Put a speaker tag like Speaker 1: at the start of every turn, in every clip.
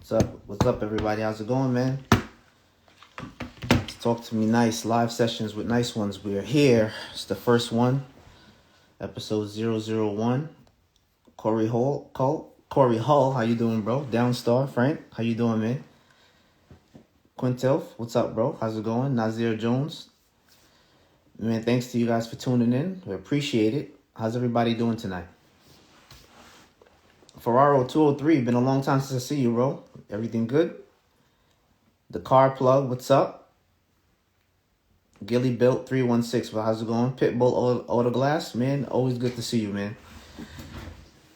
Speaker 1: What's up? What's up, everybody? How's it going, man? Talk to me, Nyce. Live sessions with nice ones. We are here. It's the first one, episode 001. Corey Hull, how you doing, bro? Downstar, Frank, how you doing, man? Quintelf, what's up, bro? How's it going? Nazir Jones, man. Thanks to you guys for tuning in. We appreciate it. How's everybody doing tonight? Ferraro 203, been a long time since I see you, bro. Everything good? The car plug, what's up? Gilly Built 316, well, how's it going? Pitbull Auto Glass, man. Always good to see you, man.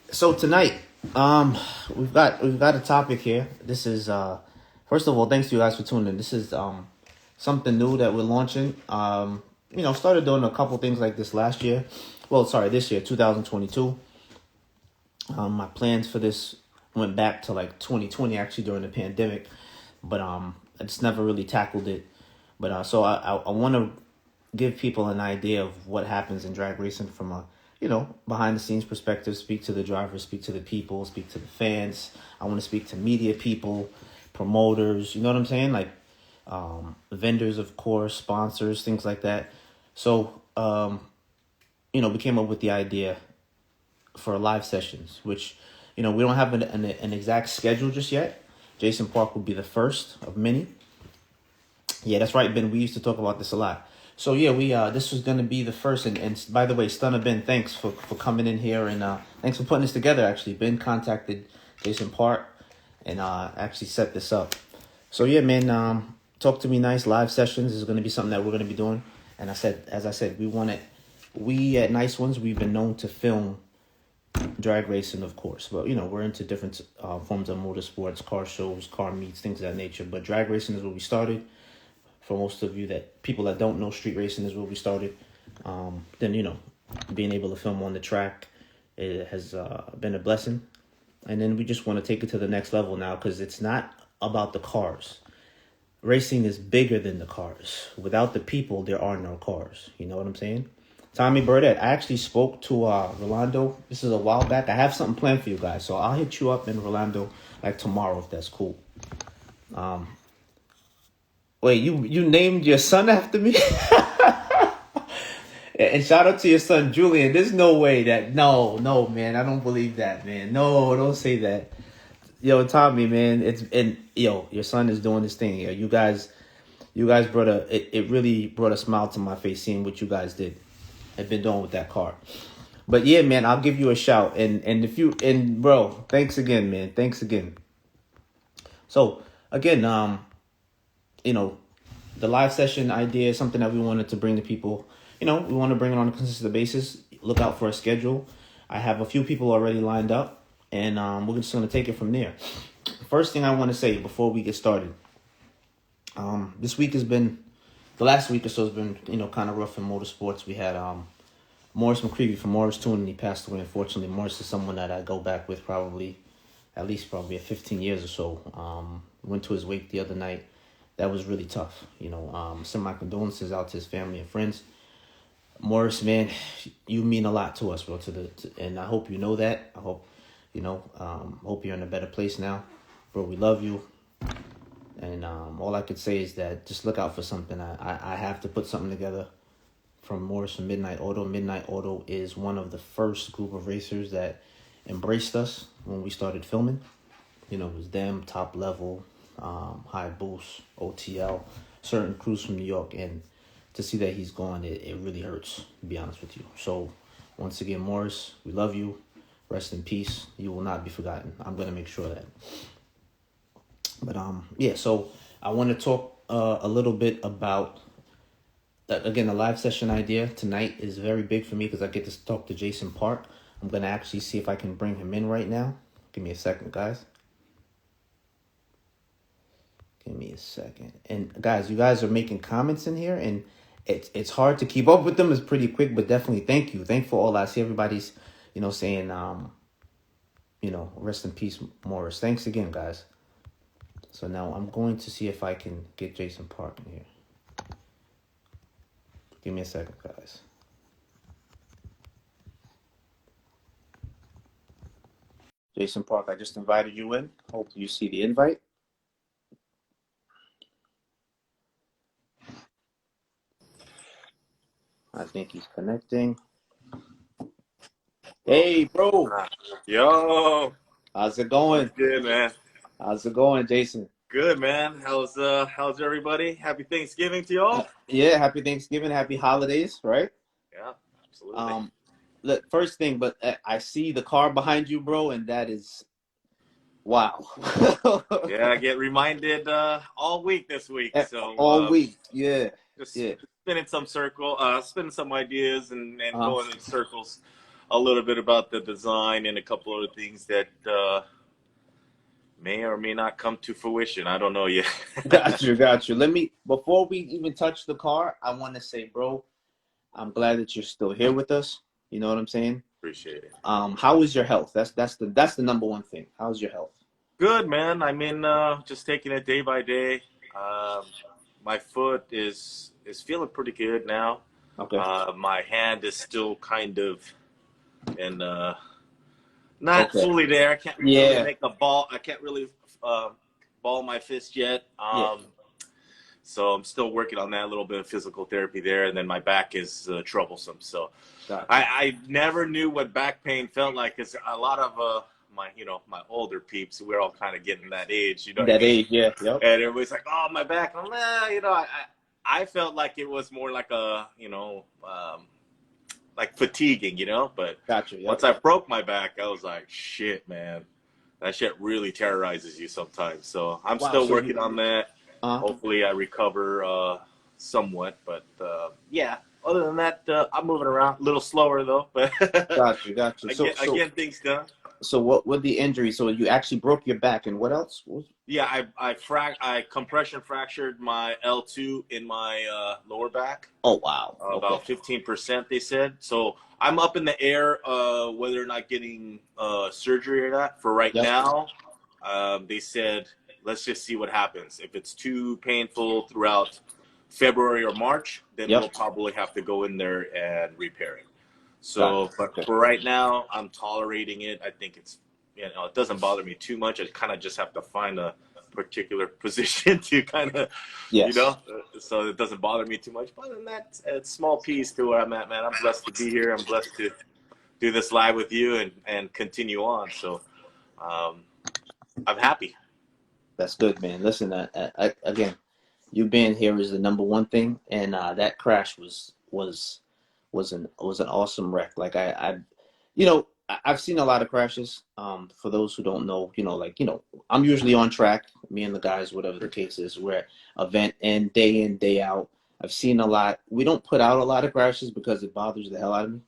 Speaker 1: So tonight, we've got a topic here. This is first of all, thanks to you guys for tuning in. This is something new that we're launching. Started doing a couple things like this last year. This year, 2022. My plans for this went back to like 2020, actually during the pandemic, but I just never really tackled it. But so I want to give people an idea of what happens in drag racing from a behind the scenes perspective. Speak to the drivers, speak to the people, speak to the fans. I want to speak to media people, promoters. You know what I'm saying? Like vendors, of course, sponsors, things like that. So we came up with the idea for live sessions, which we don't have an exact schedule just yet. Jason Park will be the first of many. Yeah, that's right, Ben. We used to talk about this a lot. So yeah, we this was gonna be the first. And by the way, Stunner Ben, thanks for coming in here and thanks for putting this together. Actually, Ben contacted Jason Park and actually set this up. So yeah, man, talk to me, Nyce. Live sessions is gonna be something that we're gonna be doing. And as I said, we at Nice Ones, we've been known to film drag racing, of course, but we're into different forms of motorsports, car shows, car meets, things of that nature. But drag racing is where we started. For most of you people that don't know, street racing is where we started. Then being able to film on the track, it has been a blessing. And then we just want to take it to the next level now, because it's not about the cars. Racing is bigger than the cars. Without the people, there are no cars. You know what I'm saying? Tommy Burdett, I actually spoke to Rolando. This is a while back. I have something planned for you guys, so I'll hit you up in Rolando like tomorrow if that's cool. Wait, you named your son after me? And shout out to your son Julian. There's no way that no man, I don't believe that, man. No, don't say that. Yo, Tommy, man, your son is doing this thing. Yo, you guys brought it really brought a smile to my face seeing what you guys have been doing with that car. But yeah, man, I'll give you a shout. And bro, thanks again, man. Thanks again. So again, the live session idea is something that we wanted to bring to people. We want to bring it on a consistent basis. Look out for a schedule. I have a few people already lined up, and we're just going to take it from there. First thing I want to say before we get started, this week has been, the last week or so has been, kind of rough in motorsports. We had Morris McCreevy from Morris Tuning. He passed away, unfortunately. Morris is someone that I go back with at least 15 years or so. Went to his wake the other night. That was really tough. Send my condolences out to his family and friends. Morris, man, you mean a lot to us, bro. And I hope you know that. I hope, hope you're in a better place now, bro. We love you. And all I could say is that just look out for something. I have to put something together from Morris from Midnight Auto. Midnight Auto is one of the first group of racers that embraced us when we started filming. It was them, Top Level, High Boost, OTL, certain crews from New York. And to see that he's gone, it really hurts, to be honest with you. So once again, Morris, we love you. Rest in peace. You will not be forgotten. I'm going to make sure of that. But so I want to talk a little bit about, again, the live session idea tonight is very big for me because I get to talk to Jason Park. I'm going to actually see if I can bring him in right now. Give me a second, guys. Give me a second. And guys, you guys are making comments in here, and it's hard to keep up with them. It's pretty quick, but definitely thank you. Thank for all that. I see everybody's, saying, rest in peace, Morris. Thanks again, guys. So now I'm going to see if I can get Jason Park in here. Give me a second, guys. Jason Park, I just invited you in. Hope you see the invite. I think he's connecting. Hey, bro.
Speaker 2: Yo,
Speaker 1: How's it going?
Speaker 2: what's good, man?
Speaker 1: How's it going, Jason?
Speaker 2: Good, man. How's everybody? Happy Thanksgiving to y'all.
Speaker 1: Yeah, happy Thanksgiving, happy holidays, right?
Speaker 2: Yeah, absolutely.
Speaker 1: Look, first thing, but I see the car behind you, bro, and that is wow.
Speaker 2: Yeah, I get reminded all week this week. So
Speaker 1: All week, yeah,
Speaker 2: just
Speaker 1: yeah.
Speaker 2: spinning some ideas and
Speaker 1: Uh-huh.
Speaker 2: going in circles a little bit about the design and a couple other things that may or may not come to fruition. I don't know yet.
Speaker 1: Got you. Before we even touch the car, I want to say, bro, I'm glad that you're still here with us. You know what I'm saying?
Speaker 2: Appreciate it.
Speaker 1: How is your health? That's the number one thing. How's your health?
Speaker 2: Good, man. I'm in just taking it day by day. Um, my foot is feeling pretty good now.
Speaker 1: Okay.
Speaker 2: My hand is still kind of in not
Speaker 1: Okay.
Speaker 2: fully there. I can't really
Speaker 1: Yeah.
Speaker 2: make a ball. I can't really ball my fist yet.
Speaker 1: Yeah.
Speaker 2: So I'm still working on that, a little bit of physical therapy there, and then my back is troublesome. So
Speaker 1: Gotcha.
Speaker 2: I never knew what back pain felt like, because a lot of my older peeps, we're all kind of getting that age, you know what I
Speaker 1: That
Speaker 2: mean?
Speaker 1: age, yeah. Yep.
Speaker 2: And everybody's like, "Oh, my back." I'm I felt like it was more like like fatiguing, But
Speaker 1: Gotcha. Yep.
Speaker 2: once I broke my back, I was like, "Shit, man, that shit really terrorizes you sometimes." So I'm
Speaker 1: Wow.
Speaker 2: still
Speaker 1: So
Speaker 2: working on that.
Speaker 1: uh
Speaker 2: Hopefully, I recover somewhat, but yeah. Other than that, I'm moving around a little slower though, but
Speaker 1: Gotcha.
Speaker 2: I get things done.
Speaker 1: So what with the injury? So you actually broke your back, and what else?
Speaker 2: Yeah, I compression fractured my L2 in my lower back.
Speaker 1: Oh wow. Okay.
Speaker 2: About 15%, they said. So I'm up in the air whether or not getting surgery or not. For right
Speaker 1: Yep.
Speaker 2: now, they said let's just see what happens. If it's too painful throughout February or March, then
Speaker 1: Yep.
Speaker 2: we'll probably have to go in there and repair it.
Speaker 1: Gotcha.
Speaker 2: So, but
Speaker 1: Okay.
Speaker 2: for right now, I'm tolerating it. I think it doesn't bother me too much. I kind of just have to find a particular position to kind of,
Speaker 1: Yes.
Speaker 2: so it doesn't bother me too much. But other than that, it's a small piece to where I'm at, man. I'm blessed to be here. I'm blessed to do this live with you and continue on. So, I'm happy.
Speaker 1: That's good, man. Listen, again, you being here is the number one thing, and that crash was an awesome wreck. Like I've seen a lot of crashes. For those who don't know, I'm usually on track. Me and the guys, whatever the case is, we're event in day out. I've seen a lot. We don't put out a lot of crashes because it bothers the hell out of me.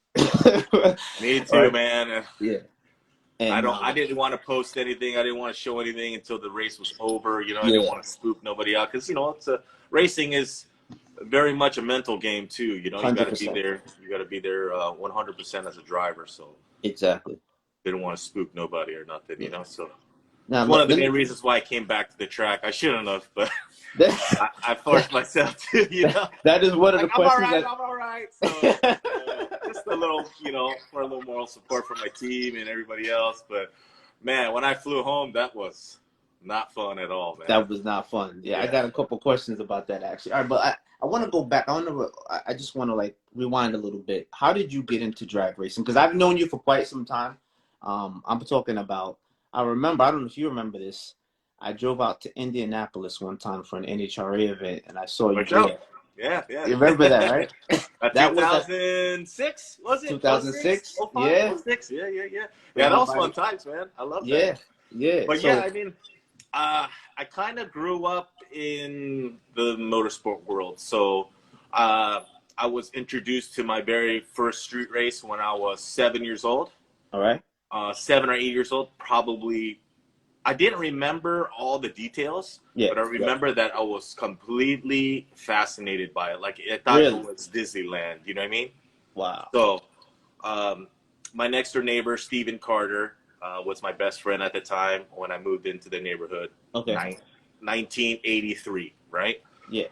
Speaker 2: Me too,
Speaker 1: Right?
Speaker 2: man.
Speaker 1: Yeah. And
Speaker 2: I didn't want to post anything. I didn't want to show anything until the race was over. I didn't
Speaker 1: yeah,
Speaker 2: want to spook nobody out because racing is very much a mental game too. You got to be
Speaker 1: 100%.
Speaker 2: there. You got to be there 100% as a driver. So
Speaker 1: Exactly.
Speaker 2: didn't want to spook nobody or nothing.
Speaker 1: Yeah.
Speaker 2: So
Speaker 1: Now
Speaker 2: it's one of the
Speaker 1: let me.
Speaker 2: main reasons why I came back to the track. I shouldn't have, but
Speaker 1: That,
Speaker 2: I forced myself to.
Speaker 1: that is one of the
Speaker 2: Like I'm all
Speaker 1: questions
Speaker 2: right.
Speaker 1: that.
Speaker 2: I'm all right. So just a little, for a little moral support from my team and everybody else. But man, when I flew home, that was not fun at all, man.
Speaker 1: That was not fun. Yeah, I got a couple questions about that actually. All right, but I want to go back. I just want to like rewind a little bit. How did you get into drag racing? Because I've known you for quite some time. I'm talking about. I remember. I don't know if you remember this. I drove out to Indianapolis one time for an NHRA event, and I saw you there.
Speaker 2: Yeah, yeah.
Speaker 1: You remember that, right? That was at
Speaker 2: 2006, was it?
Speaker 1: 2006.
Speaker 2: 05,
Speaker 1: Yeah.
Speaker 2: 06? Yeah, yeah, yeah. Yeah,
Speaker 1: Down
Speaker 2: that was
Speaker 1: by
Speaker 2: fun times, man. I love
Speaker 1: yeah,
Speaker 2: that.
Speaker 1: yeah.
Speaker 2: But yeah,
Speaker 1: So
Speaker 2: I mean, I kind of grew up in the motorsport world. So I was introduced to my very first street race when I was 7 years old.
Speaker 1: all right.
Speaker 2: 7 or 8 years old, probably. I didn't remember all the details,
Speaker 1: Yeah.
Speaker 2: but I
Speaker 1: Yeah.
Speaker 2: remember that I was completely fascinated by it. Like I thought it
Speaker 1: Really?
Speaker 2: was Disneyland. You know what I mean?
Speaker 1: Wow.
Speaker 2: So, my next door neighbor, Stephen Carter, was my best friend at the time when I moved into the neighborhood.
Speaker 1: Okay.
Speaker 2: 1983, right?
Speaker 1: Yeah.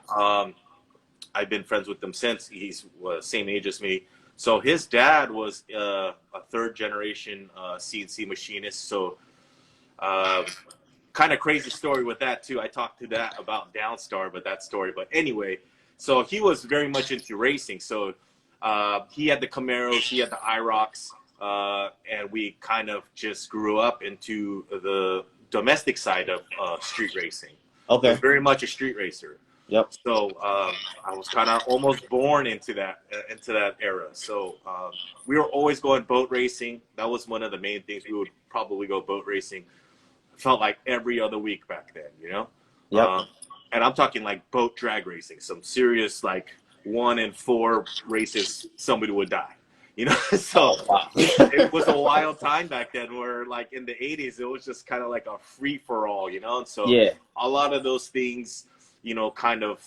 Speaker 2: I've been friends with him since. He's same age as me. So his dad was a third generation CNC machinist. So Kind of crazy story with that too. I talked to that about Downstar, but that story. But anyway, so he was very much into racing. So he had the Camaros, he had the IROCs, and we kind of just grew up into the domestic side of street racing. He
Speaker 1: Okay.
Speaker 2: was very much a street racer.
Speaker 1: Yep.
Speaker 2: So I was kind of almost born into that era. So we were always going boat racing. That was one of the main things. We would probably go boat racing. Felt like every other week back then, you know?
Speaker 1: Yep.
Speaker 2: And I'm talking like boat drag racing, some serious like 1 in 4 races, somebody would die, you know? So
Speaker 1: Wow.
Speaker 2: it was a wild time back then where like in the 80s, it was just kind of like a free for all, you know? And so
Speaker 1: Yeah.
Speaker 2: a lot of those things, you know, kind of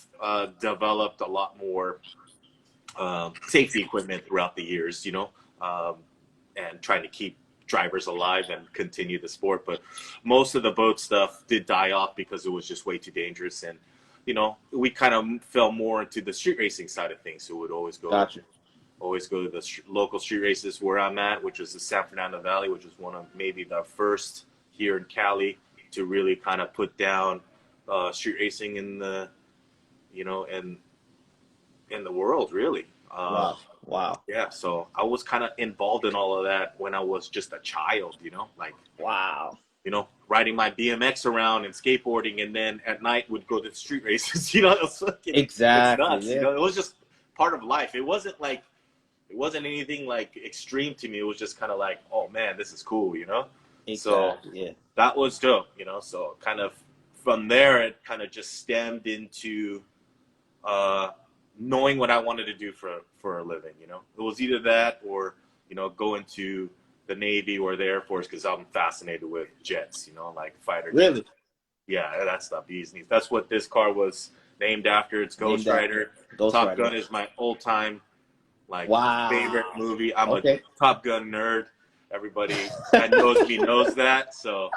Speaker 2: developed a lot more safety equipment throughout the years, you know, and trying to keep drivers alive and continue the sport. But most of the boat stuff did die off because it was just way too dangerous. And, you know, we kind of fell more into the street racing side of things. So we'd always go,
Speaker 1: Gotcha.
Speaker 2: always go to the local street races where I'm at, which is the San Fernando Valley, which is one of maybe the first here in Cali to really kind of put down street racing in the, you know, in the world, really.
Speaker 1: Wow. Wow.
Speaker 2: Yeah, so I was kind of involved in all of that when I was just a child, you know, like,
Speaker 1: Wow.
Speaker 2: you know, riding my BMX around and skateboarding, and then at night would go to the street races. You know, it was fucking,
Speaker 1: Exactly.
Speaker 2: it's nuts.
Speaker 1: Yeah.
Speaker 2: You know, it was just part of life. It wasn't anything like extreme to me. It was just kind of like, oh man, this is cool, you know.
Speaker 1: Exactly.
Speaker 2: So
Speaker 1: Yeah.
Speaker 2: that was dope, you know. So kind of from there, it kind of just stemmed into knowing what I wanted to do for a living, you know. It was either that or, you know, go into the Navy or the Air Force because I'm fascinated with jets, you know, like fighter jets.
Speaker 1: Really?
Speaker 2: Yeah, that stuff. Easy. That's what this car was named after. It's Ghost Rider.
Speaker 1: Ghost
Speaker 2: Top
Speaker 1: Rider.
Speaker 2: Gun is my old-time, like,
Speaker 1: Wow.
Speaker 2: favorite movie. I'm
Speaker 1: Okay.
Speaker 2: a Top Gun nerd. Everybody that knows me knows that. So,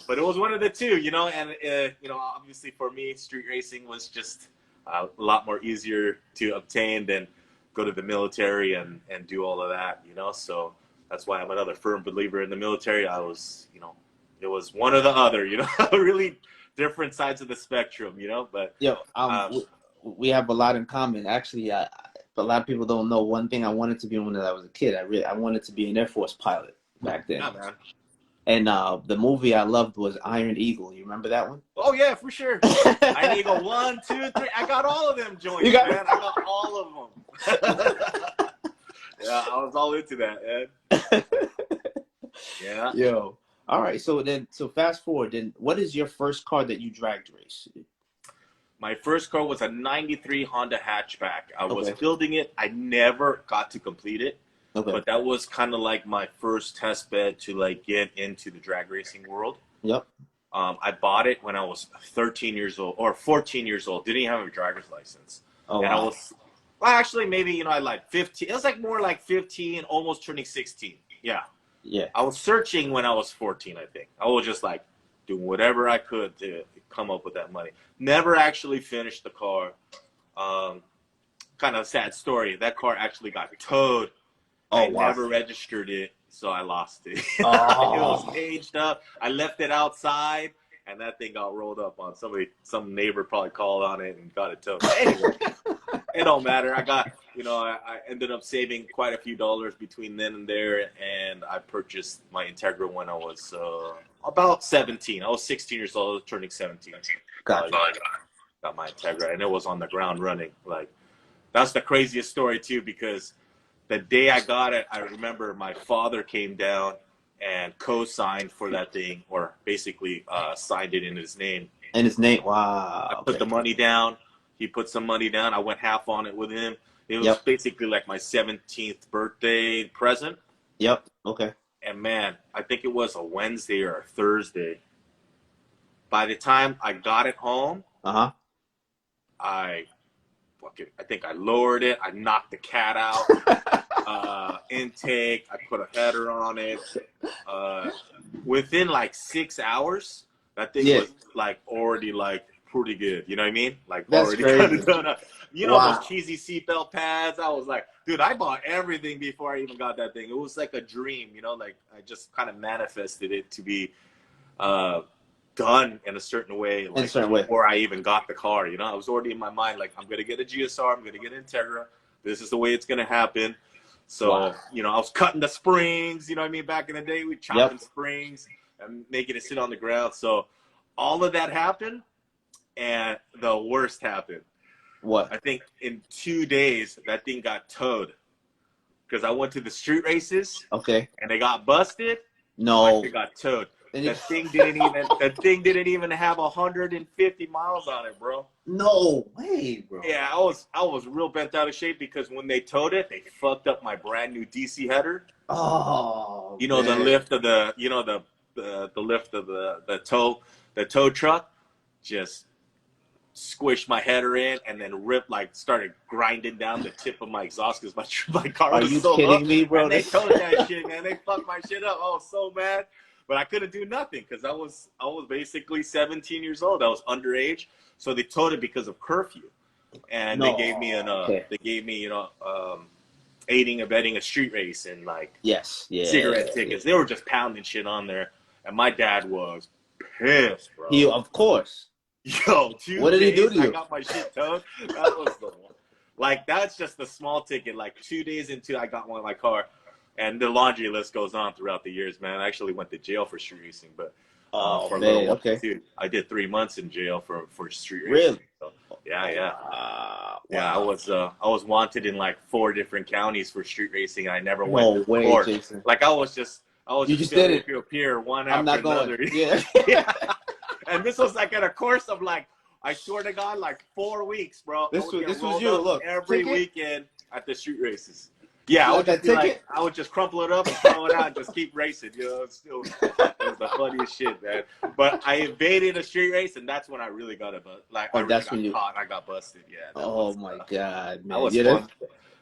Speaker 2: but it was one of the two, you know, and, you know, obviously for me, street racing was just a lot more easier to obtain than go to the military and do all of that, you know. So that's why I'm another firm believer in the military. I was, you know, it was one or the other, you know, really different sides of the spectrum, you know. But
Speaker 1: Yo, we have a lot in common. Actually, a lot of people don't know one thing I wanted to be when I was a kid. I wanted to be an Air Force pilot back then.
Speaker 2: yeah, man.
Speaker 1: And the movie I loved was Iron Eagle. You remember that one?
Speaker 2: Oh yeah, for sure. I need to go 1, 2, 3. I got all of them joints, man. I got all of them. Yeah, I was all into that, man. Yeah.
Speaker 1: Yo. All right. So fast forward. Then what is your first car that you dragged race?
Speaker 2: My first car was a 93 Honda hatchback. I was
Speaker 1: Okay.
Speaker 2: building it. I never got to complete it.
Speaker 1: Okay.
Speaker 2: But that was kind of like my first test bed to like get into the drag racing world.
Speaker 1: Yep.
Speaker 2: I bought it when I was 13 years old or 14 years old. Didn't even have a driver's license.
Speaker 1: Oh,
Speaker 2: and
Speaker 1: wow.
Speaker 2: I was, well, actually, maybe, you know, I like 15. It was like more like 15, almost turning 16. Yeah.
Speaker 1: Yeah.
Speaker 2: I was searching when I was 14, I think. I was just like doing whatever I could to come up with that money. Never actually finished the car. Kind of a sad story. That car actually got towed.
Speaker 1: Oh,
Speaker 2: I
Speaker 1: wow.
Speaker 2: never registered it, so I lost it.
Speaker 1: Oh.
Speaker 2: It was caged up. I left it outside, and that thing got rolled up on somebody. Some neighbor probably called on it and got it towed. But anyway, it don't matter. I got, you know, I ended up saving quite a few dollars between then and there, and I purchased my Integra when I was about 17. I was 16 years old, I was turning 17.
Speaker 1: Gotcha.
Speaker 2: Got my Integra, and it was on the ground running. Like, that's the craziest story too, because the day I got it, I remember my father came down and co-signed for that thing, or basically signed it in his name.
Speaker 1: And his name, wow.
Speaker 2: I put the money down. He put some money down. I went half on it with him. It was basically like my 17th birthday present.
Speaker 1: Yep. Okay.
Speaker 2: And man, I think it was a Wednesday or a Thursday. By the time I got it home, I think I lowered it. I knocked the cat out. Intake. I put a header on it. Within like 6 hours, that thing was like already like pretty good. You know what I mean? Like
Speaker 1: that's
Speaker 2: already
Speaker 1: crazy.
Speaker 2: kind of done up. You know those cheesy seatbelt pads? I was like, dude, I bought everything before I even got that thing. It was like a dream. You know, like I just kind of manifested it to be done in a certain way,
Speaker 1: In a
Speaker 2: like
Speaker 1: certain way.
Speaker 2: before I even got the car. You know, I was already in my mind, like, I'm gonna get a GSR, I'm gonna get an Integra. This is the way it's gonna happen. So,
Speaker 1: Wow.
Speaker 2: you know, I was cutting the springs. You know what I mean? Back in the day, we chopping
Speaker 1: Yep.
Speaker 2: springs and making it sit on the ground. So, all of that happened, and the worst happened.
Speaker 1: What?
Speaker 2: I think in 2 days that thing got towed because I went to the street races
Speaker 1: Okay.
Speaker 2: and they got busted. My
Speaker 1: No.
Speaker 2: shit got towed.
Speaker 1: Then
Speaker 2: The thing didn't even have 150 miles on it, bro.
Speaker 1: No way, bro.
Speaker 2: Yeah, I was real bent out of shape because when they towed it, they fucked up my brand new DC header.
Speaker 1: Oh
Speaker 2: You know the
Speaker 1: man.
Speaker 2: lift of the lift of the tow truck just squished my header in and then started grinding down the tip of my exhaust because my car
Speaker 1: Are
Speaker 2: was
Speaker 1: you
Speaker 2: so low.
Speaker 1: kidding me, bro?
Speaker 2: And they towed that shit, man. They fucked my shit up. I was so mad, but I couldn't do nothing because I was basically 17 years old. I was underage, so they towed it because of curfew, and
Speaker 1: No.
Speaker 2: they gave me
Speaker 1: Okay.
Speaker 2: aiding abetting a street race and like
Speaker 1: Yes. Yeah.
Speaker 2: cigarette tickets. They were just pounding shit on there, and my dad was pissed, bro.
Speaker 1: He, of course.
Speaker 2: Yo, two
Speaker 1: What did he do
Speaker 2: days
Speaker 1: to you?
Speaker 2: I got my shit towed. That was the one. Like, that's just the small ticket. Like, 2 days into I got one in my car. And the laundry list goes on throughout the years, man. I actually went to jail for street racing, but
Speaker 1: Oh
Speaker 2: for a little
Speaker 1: man.
Speaker 2: while,
Speaker 1: Okay.
Speaker 2: too. I did 3 months in jail for street racing.
Speaker 1: Really?
Speaker 2: So, yeah.
Speaker 1: Wow.
Speaker 2: Yeah, I was wanted in like 4 different counties for street racing. And I never went
Speaker 1: No
Speaker 2: to
Speaker 1: way,
Speaker 2: court.
Speaker 1: Jason.
Speaker 2: Like, I was just
Speaker 1: You just
Speaker 2: filling
Speaker 1: did it.
Speaker 2: to appear one
Speaker 1: I'm
Speaker 2: after
Speaker 1: not going.
Speaker 2: another.
Speaker 1: Yeah.
Speaker 2: Yeah. And this was like at a course of like, I swear to God, like 4 weeks, bro.
Speaker 1: This
Speaker 2: I would get
Speaker 1: was
Speaker 2: rolled
Speaker 1: you.
Speaker 2: up
Speaker 1: Look,
Speaker 2: every
Speaker 1: ticket.
Speaker 2: weekend at the street races. Yeah,
Speaker 1: You
Speaker 2: I
Speaker 1: got
Speaker 2: would
Speaker 1: that
Speaker 2: just be like,
Speaker 1: ticket?
Speaker 2: I would just crumple it up and throw it out and just keep racing. You know, it was the funniest shit, man. But I invaded a street race, and that's when I really got it. But like,
Speaker 1: Oh,
Speaker 2: I really
Speaker 1: that's
Speaker 2: got
Speaker 1: when you.
Speaker 2: caught. And I got busted. Yeah.
Speaker 1: Oh my God,
Speaker 2: That
Speaker 1: man.
Speaker 2: was
Speaker 1: Yeah.
Speaker 2: fun.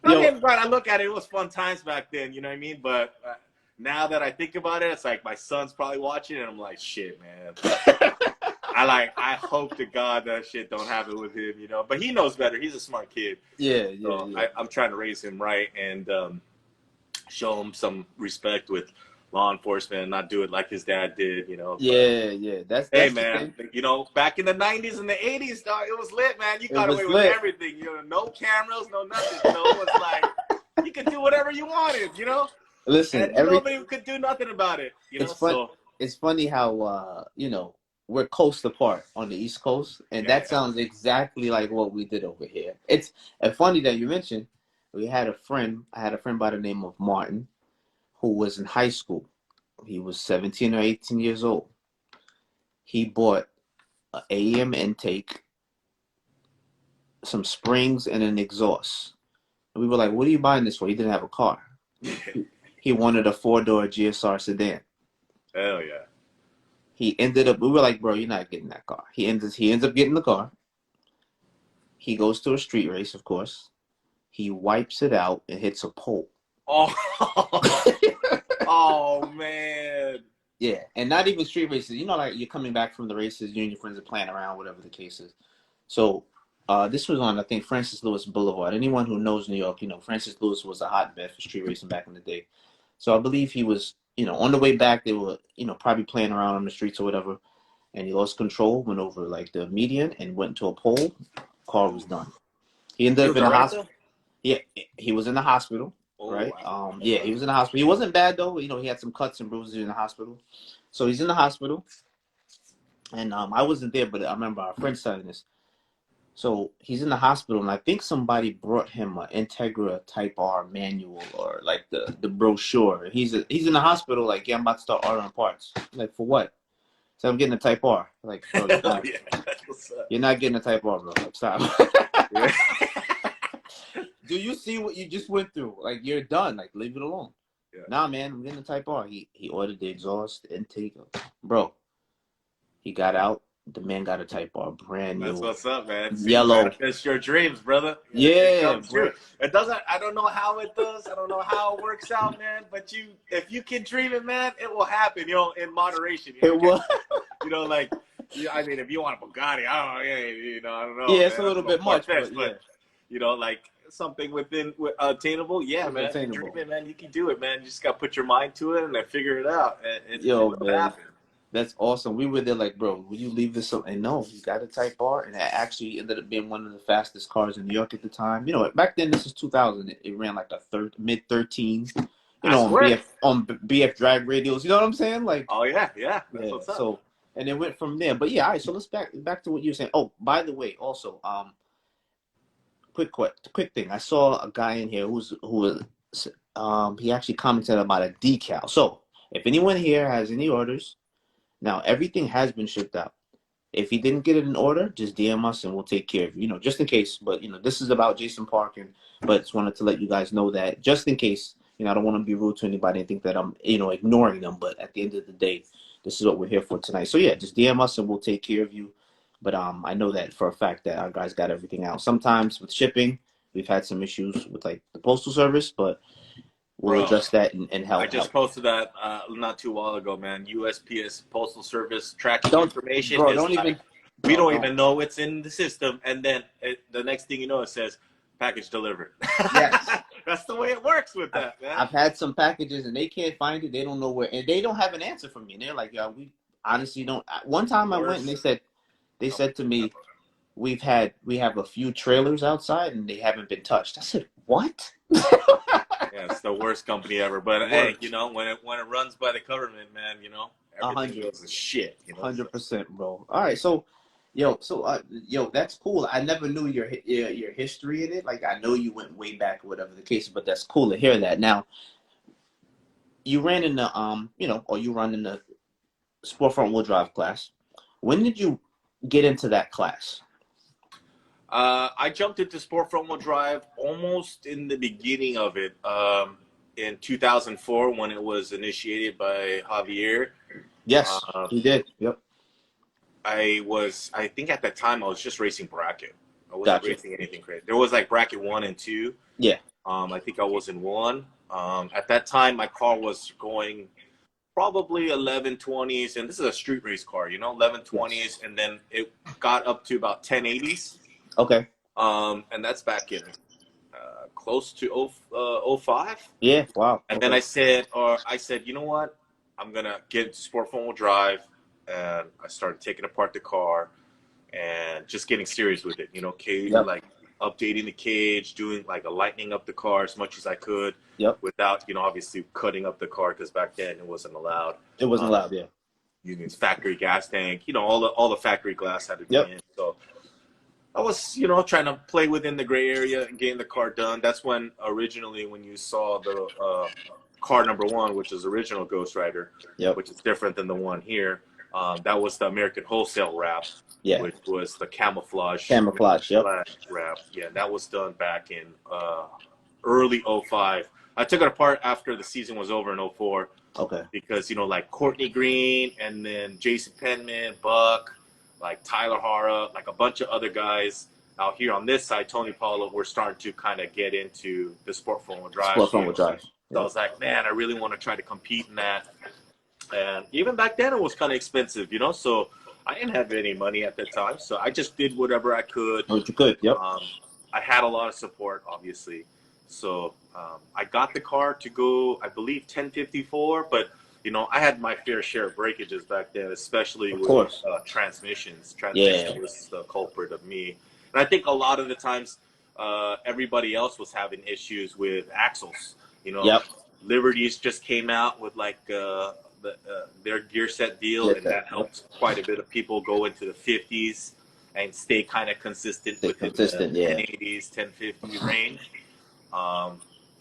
Speaker 2: I
Speaker 1: Yo.
Speaker 2: mean, right, I look at it, it was fun times back then. You know what I mean? But now that I think about it, it's like my son's probably watching, and I'm like, shit, man. I hope to God that shit don't happen with him, you know. But he knows better. He's a smart kid.
Speaker 1: Yeah.
Speaker 2: So I'm trying to raise him right and show him some respect with law enforcement and not do it like his dad did, you know.
Speaker 1: Yeah. That's
Speaker 2: Hey,
Speaker 1: the
Speaker 2: man,
Speaker 1: thing.
Speaker 2: you know, back in the 90s and the 80s, dog, it was lit, man. You got
Speaker 1: was
Speaker 2: away with
Speaker 1: lit.
Speaker 2: everything. You know, no cameras, no nothing. You know, it was like you could do whatever you wanted, you know.
Speaker 1: Listen,
Speaker 2: And nobody could do nothing about it, you know.
Speaker 1: it's fun.
Speaker 2: So
Speaker 1: It's funny how we're coast apart on the East Coast, and that
Speaker 2: yeah.
Speaker 1: sounds exactly like what we did over here. It's funny that you mentioned we had a friend. I had a friend by the name of Martin who was in high school. He was 17 or 18 years old. He bought an AEM intake, some springs, and an exhaust. And we were like, "What are you buying this for?" He didn't have a car. He wanted a 4-door GSR sedan.
Speaker 2: Hell yeah.
Speaker 1: We were like, bro, you're not getting that car. He ends up getting the car. He goes to a street race, of course. He wipes it out and hits a pole.
Speaker 2: Oh, oh man.
Speaker 1: Yeah, and not even street races. You know, like you're coming back from the races, you and your friends are playing around, whatever the case is. So this was on, I think, Francis Lewis Boulevard. Anyone who knows New York, Francis Lewis was a hotbed for street racing back in the day. So I believe he was, on the way back, they were, probably playing around on the streets or whatever. And he lost control, went over like the median and went into a pole. Car was done. He ended up in the hospital. Yeah, he was in the hospital, right?
Speaker 2: Wow.
Speaker 1: Yeah, he was in the hospital. He wasn't bad though. He had some cuts and bruises in the hospital. So he's in the hospital. And I wasn't there, but I remember our friend telling this. So he's in the hospital, and I think somebody brought him an Integra Type R manual or like the brochure. He's in the hospital, like, yeah, I'm about to start ordering parts. Like, for what? So I'm getting a Type R. Like, bro, you're not getting a Type R, bro. Like, stop. Do you see what you just went through? Like, you're done. Like, leave it alone. Yeah. Nah, man, I'm getting a Type R. He ordered the exhaust, the intake. Bro, he got out. The man got a Type R, brand new.
Speaker 2: That's what's up, man.
Speaker 1: Yellow.
Speaker 2: That's your dreams, brother.
Speaker 1: Yeah, bro.
Speaker 2: It doesn't. I don't know how it does. I don't know how it works out, man. But if you can dream it, man, it will happen. In moderation.
Speaker 1: It will.
Speaker 2: Like, I mean, if you want a Bugatti, I don't know.
Speaker 1: Yeah, it's a little bit much, but
Speaker 2: like something within attainable. Yeah, man.
Speaker 1: Attainable.
Speaker 2: Dream it, man. You can do it, man. You just got to put your mind to it and then figure it out. And
Speaker 1: man.
Speaker 2: happen.
Speaker 1: That's awesome. We were there like, bro, will you leave this up? And no, you got a Type R, and it actually ended up being one of the fastest cars in New York at the time. You know, back then, this is 2000. It ran like a mid 13s. You know,
Speaker 2: That's quick.
Speaker 1: on BF drag radios. You know what I'm saying? Like,
Speaker 2: Oh yeah, that's
Speaker 1: yeah.
Speaker 2: what's up.
Speaker 1: So, and it went from there. But yeah, all right. So let's back to what you were saying. Oh, by the way, also, quick thing. I saw a guy in here he actually commented about a decal. So if anyone here has any orders, now everything has been shipped out. If he didn't get it in order, just DM us and we'll take care of you. You know, just in case. But this is about Jason Park, but just wanted to let you guys know that just in case. I don't want to be rude to anybody and think that I'm ignoring them. But at the end of the day, this is what we're here for tonight. So yeah, just DM us and we'll take care of you. But I know that for a fact that our guys got everything out. Sometimes with shipping, we've had some issues with like the postal service, but we'll
Speaker 2: Bro,
Speaker 1: address that and help.
Speaker 2: I just posted that not too long ago, man. USPS Postal Service tracking
Speaker 1: Don't,
Speaker 2: information
Speaker 1: bro.
Speaker 2: is
Speaker 1: Don't even.
Speaker 2: we
Speaker 1: Bro,
Speaker 2: don't even know it's in the system, and then the next thing you know, it says package delivered.
Speaker 1: Yes.
Speaker 2: That's the way it works with that, man.
Speaker 1: I've had some packages and they can't find it. They don't know where, and they don't have an answer for me. And they're like, "Yeah, we honestly don't." One time I went and they said to me, we have a few trailers outside and they haven't been touched. I said, "What?"
Speaker 2: Yeah, it's the worst company ever. But hey, when it runs by the government, man, everything goes to shit.
Speaker 1: 100%, bro. All right, so, that's cool. I never knew your history in it. Like, I know you went way back, whatever the case, but that's cool to hear that. Now, you ran in the or you run in the sport front wheel drive class. When did you get into that class?
Speaker 2: I jumped into sport front wheel drive almost in the beginning of it, in 2004 when it was initiated by Javier.
Speaker 1: Yes, he did. Yep.
Speaker 2: I think at that time I was just racing bracket. I wasn't racing anything crazy. There was like bracket 1 and 2.
Speaker 1: Yeah.
Speaker 2: I think I was in 1. At that time, my car was going probably 1120s, and this is a street race car, 1120s, yes. And then it got up to about 1080s.
Speaker 1: Okay.
Speaker 2: And that's back in close to 05.
Speaker 1: Yeah. Wow.
Speaker 2: And then I said, you know what? I'm gonna get into sport front wheel drive, and I started taking apart the car and just getting serious with it. Like updating the cage, doing like a lightening up the car as much as I could.
Speaker 1: Yep.
Speaker 2: Without obviously cutting up the car, because back then it wasn't allowed.
Speaker 1: It wasn't allowed. Yeah.
Speaker 2: Using factory gas tank, all the factory glass had to be in. So I was, trying to play within the gray area and getting the car done. That's when originally, when you saw the car number 1, which is original Ghost Rider, which is different than the one here. That was the American Wholesale wrap, which was the camouflage wrap. Yeah, that was done back in early 05. I took it apart after the season was over in 04.
Speaker 1: Okay.
Speaker 2: Because, like Courtney Green and then Jason Penman, Buck, like Tyler Hara, like a bunch of other guys out here on this side, Tony Paulo, we're starting to kind of get into the sport front wheel drive. So I was like, man, I really want to try to compete in that. And even back then it was kind of expensive, so I didn't have any money at the time. So I just did whatever I could.
Speaker 1: What you could, yep.
Speaker 2: I had a lot of support, obviously. So I got the car to go, I believe, 1054, but I had my fair share of breakages back then, especially with transmissions. Transmission was the culprit of me. And I think a lot of the times everybody else was having issues with axles. Liberties just came out with like their gear set deal, and that helped quite a bit of people go into the 50s and stay kind of consistent with the 1080s, 1050 range,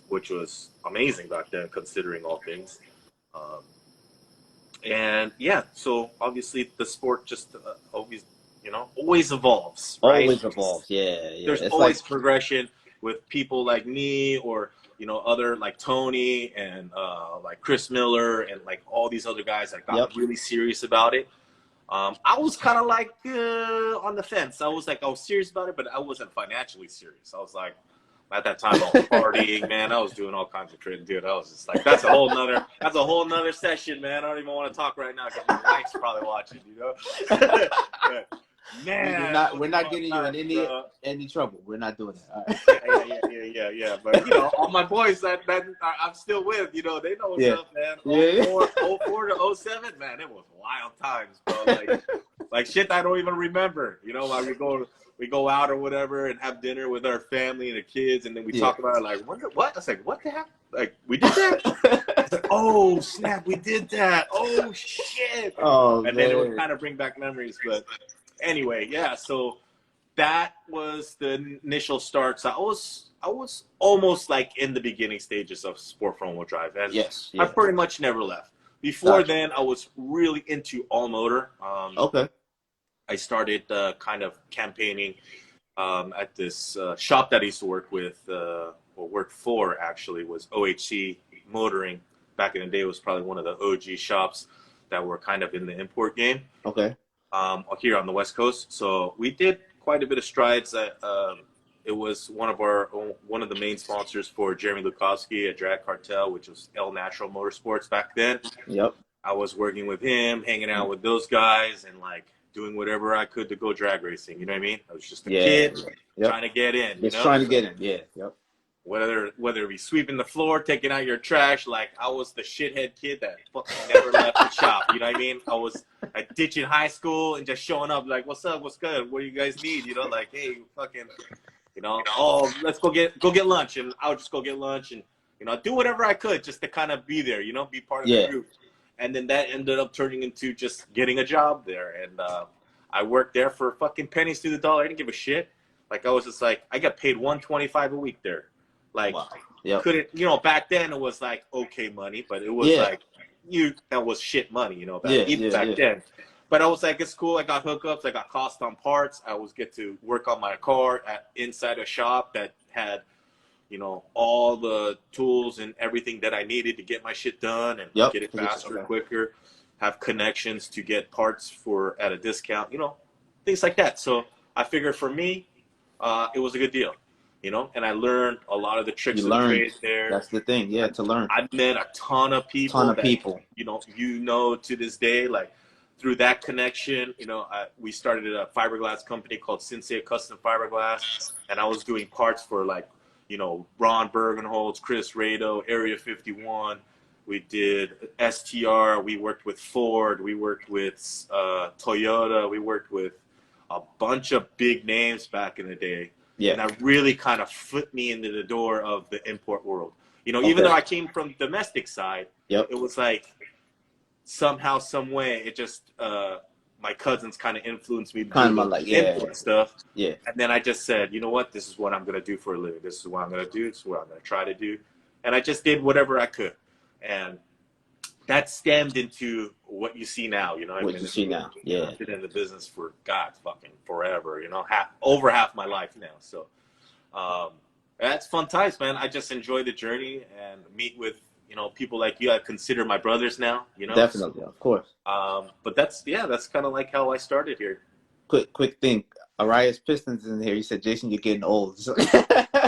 Speaker 2: which was amazing back then considering all things. And so obviously the sport just always evolves, right?
Speaker 1: Always evolves, yeah.
Speaker 2: There's always progression with people like me, or other like Tony and like Chris Miller and like all these other guys that got really serious about it. I was kind of like on the fence. I was serious about it, but I wasn't financially serious. I was like, at that time I was partying, man. I was doing all kinds of trading, dude. I was just like, that's a whole nother session, man. I don't even want to talk right now because my wife's probably watching, Man, those
Speaker 1: We're not
Speaker 2: fun
Speaker 1: getting you in
Speaker 2: times, bro.
Speaker 1: any trouble. We're not doing that. All
Speaker 2: Yeah,
Speaker 1: right.
Speaker 2: yeah. But all my boys that I'm still with, they know what's
Speaker 1: Yeah.
Speaker 2: up, man. Oh
Speaker 1: Yeah.
Speaker 2: four, oh four to oh seven, man. It was wild times, bro. Like shit I don't even remember. Like we go out or whatever and have dinner with our family and the kids, and then we
Speaker 1: Yeah.
Speaker 2: talk about it like, what? I was like, what the hell? Like, we did that? I was like, oh snap, we did that. Oh shit.
Speaker 1: Oh
Speaker 2: And then it would
Speaker 1: man.
Speaker 2: kind of bring back memories. But anyway, yeah. So that was the initial starts. I was almost like in the beginning stages of sport front wheel drive, and
Speaker 1: Yes.
Speaker 2: I
Speaker 1: Yeah.
Speaker 2: pretty much never left. Before
Speaker 1: Gotcha.
Speaker 2: then, I was really into all motor.
Speaker 1: Okay.
Speaker 2: I started kind of campaigning at this shop that I used to work with, or work for actually, was OHC Motoring. Back in the day, it was probably one of the OG shops that were kind of in the import game.
Speaker 1: Okay.
Speaker 2: Here on the West Coast. So we did quite a bit of strides. It was one of the main sponsors for Jeremy Lukowski at Drag Cartel, which was El Natural Motorsports back then.
Speaker 1: Yep.
Speaker 2: I was working with him, hanging out with those guys, and like doing whatever I could to go drag racing. You know what I mean? I was just a kid
Speaker 1: Yep.
Speaker 2: trying to get in.
Speaker 1: Just trying to get in. Yeah. Yep.
Speaker 2: Whether it be sweeping the floor, taking out your trash, like I was the shithead kid that fucking never left the shop. You know what I mean? I was like ditching high school and just showing up like, what's up, what's good, what do you guys need? Like, hey, fucking, oh, let's go get lunch, and I'll just go get lunch and do whatever I could just to kind of be there, be part of the group. And then that ended up turning into just getting a job there, and I worked there for fucking pennies to the dollar. I didn't give a shit. Like I was just like, I got paid $125 a week there. Like,
Speaker 1: Wow. Yep.
Speaker 2: couldn't, back then it was like okay money, but it was like, that was shit money, back then. But I was like, it's cool. I got hookups. I got cost on parts. I was get to work on my car inside a shop that had, all the tools and everything that I needed to get my shit done and get it faster, quicker, have connections to get parts at a discount, things like that. So I figured for me, it was a good deal. And I learned a lot of the tricks of the trade there.
Speaker 1: That's the thing, to learn.
Speaker 2: I met a ton of people to this day, like through that connection, we started a fiberglass company called Sensei Custom Fiberglass, and I was doing parts for like, Ron Bergenholtz, Chris Rado, Area 51. We did STR. We worked with Ford. We worked with Toyota. We worked with a bunch of big names back in the day. Yeah. And that really kind of flipped me into the door of the import world. Even though I came from the domestic side, it was like somehow, some way, it just my cousins kind of influenced me to do import stuff. Yeah. And then I just said, you know what? This is what I'm going to do for a living. This is what I'm going to do. This is what I'm going to try to do. And I just did whatever I could. And that stemmed into what you see now,
Speaker 1: What you see now,
Speaker 2: I've been in the business for fucking forever, over half my life now. So that's fun times, man. I just enjoy the journey and meet with people like you. I consider my brothers now,
Speaker 1: Definitely, of course.
Speaker 2: But that's kind of like how I started here.
Speaker 1: Quick thing. Arias Pistons in here. He said, Jason, you're getting old.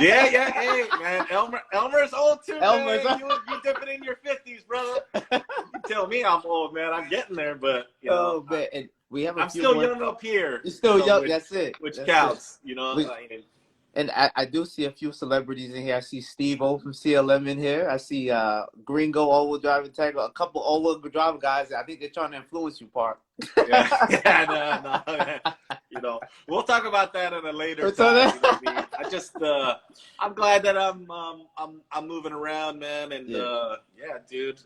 Speaker 2: Yeah. Hey, man. Elmer's old too, man. You dipping in your 50s, brother. You tell me I'm old, man. I'm getting there, but,
Speaker 1: Oh, man. And we have
Speaker 2: I'm still young up here.
Speaker 1: You're still young. That's it.
Speaker 2: Which counts,
Speaker 1: And I do see a few celebrities in here. I see Steve O from CLM in here. I see Gringo all-wheel driving tag, a couple all-wheel drive guys. I think they're trying to influence you, Park.
Speaker 2: No. We'll talk about that at a later time. I just, I'm glad that I'm moving around, man. And dude,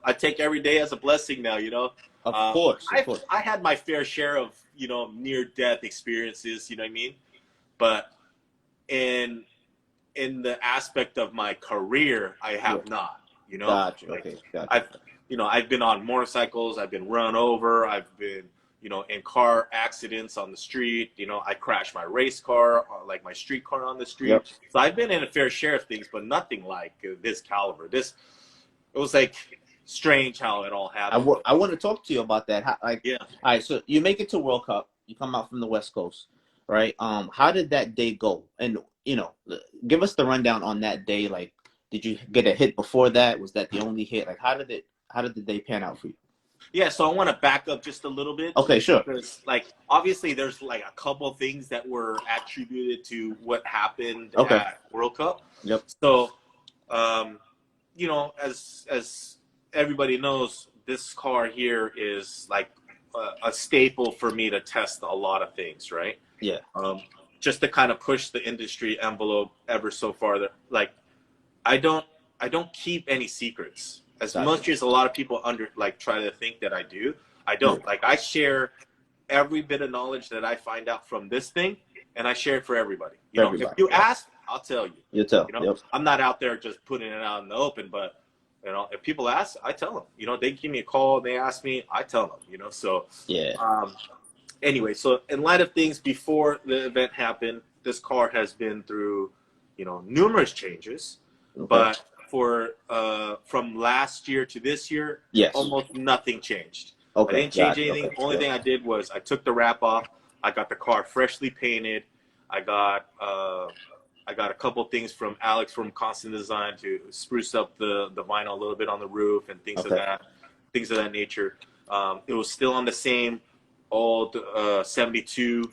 Speaker 2: I take every day as a blessing now.
Speaker 1: Of course.
Speaker 2: I had my fair share of near-death experiences. You know what I mean? But in the aspect of my career, I have not,
Speaker 1: Gotcha.
Speaker 2: I've been on motorcycles, I've been run over, I've been, in car accidents on the street, I crashed my race car, like my street car on the street. Yep. So I've been in a fair share of things, but nothing like this caliber. It was like strange how it all happened.
Speaker 1: I want to talk to you about that. All right, so you make it to World Cup, you come out from the West Coast. Right. How did that day go? And give us the rundown on that day. Like, did you get a hit before that? Was that the only hit? Like, how did the day pan out for you?
Speaker 2: Yeah, so I want to back up just a little bit
Speaker 1: Okay, sure.
Speaker 2: because, like, obviously, there's like a couple things that were attributed to what happened
Speaker 1: Okay.
Speaker 2: at World Cup.
Speaker 1: Yep.
Speaker 2: So, um, you know, as everybody knows, this car here is like a staple for me to test a lot of things, right?
Speaker 1: Yeah.
Speaker 2: Just to kind of push the industry envelope ever so farther. Like, I don't I don't keep any secrets. As
Speaker 1: Gotcha.
Speaker 2: much as a lot of people try to think that I do, I
Speaker 1: Yeah.
Speaker 2: don't. Like, I share every bit of knowledge that I find out from this thing, and I share it for everybody. You know, if you ask, I'll tell you.
Speaker 1: You tell.
Speaker 2: You know,
Speaker 1: Yep.
Speaker 2: I'm not out there just putting it out in the open, but you know, if people ask, I tell them. You know, they give me a call, they ask me, I tell them. You know, so
Speaker 1: Yeah.
Speaker 2: Anyway, so in light of things before the event happened, this car has been through, you know, numerous changes,
Speaker 1: Okay.
Speaker 2: but for from last year to this year,
Speaker 1: Yes.
Speaker 2: almost nothing changed.
Speaker 1: Okay.
Speaker 2: I didn't change
Speaker 1: Gotcha.
Speaker 2: anything.
Speaker 1: Okay.
Speaker 2: Only
Speaker 1: Yep.
Speaker 2: thing I did was I took the wrap off. I got the car freshly painted. I got a couple things from Alex from Constant Design to spruce up the vinyl a little bit on the roof and things
Speaker 1: Okay.
Speaker 2: of that nature. It was still on the same old 72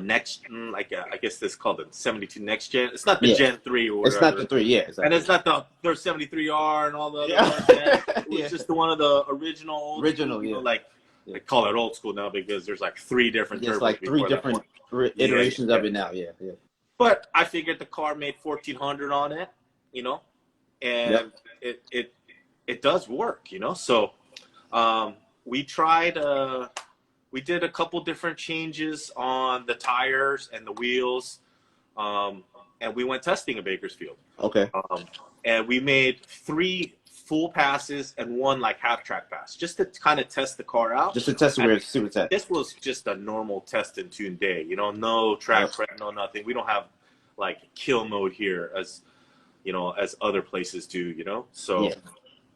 Speaker 2: next, I guess this is called the 72 next gen. It's not the
Speaker 1: Yeah.
Speaker 2: Gen 3 or whatever.
Speaker 1: It's not the 3, yeah. Exactly.
Speaker 2: And it's not the 73R and all the other
Speaker 1: Yeah.
Speaker 2: ones. It was
Speaker 1: Yeah.
Speaker 2: just the one of the original old
Speaker 1: Original,
Speaker 2: school, you
Speaker 1: yeah.
Speaker 2: know, like
Speaker 1: Yeah.
Speaker 2: they call it old school now because there's like 3 different
Speaker 1: It's
Speaker 2: turbos
Speaker 1: like 3
Speaker 2: before that
Speaker 1: different
Speaker 2: one.
Speaker 1: iterations
Speaker 2: Yeah.
Speaker 1: of it now. Yeah. Yeah.
Speaker 2: But I figured the car made 1400 on it, you know, and it does work, you know. So we tried. We did a couple different changes on the tires and the wheels, and we went testing in Bakersfield.
Speaker 1: Okay.
Speaker 2: And we made 3 full passes and 1 like half track pass, just to kind of test the car out.
Speaker 1: Just to test where see what's at.
Speaker 2: This was just a normal test and tune day, you know, no track prep, no nothing. We don't have like kill mode here as you know as other places do, you know. So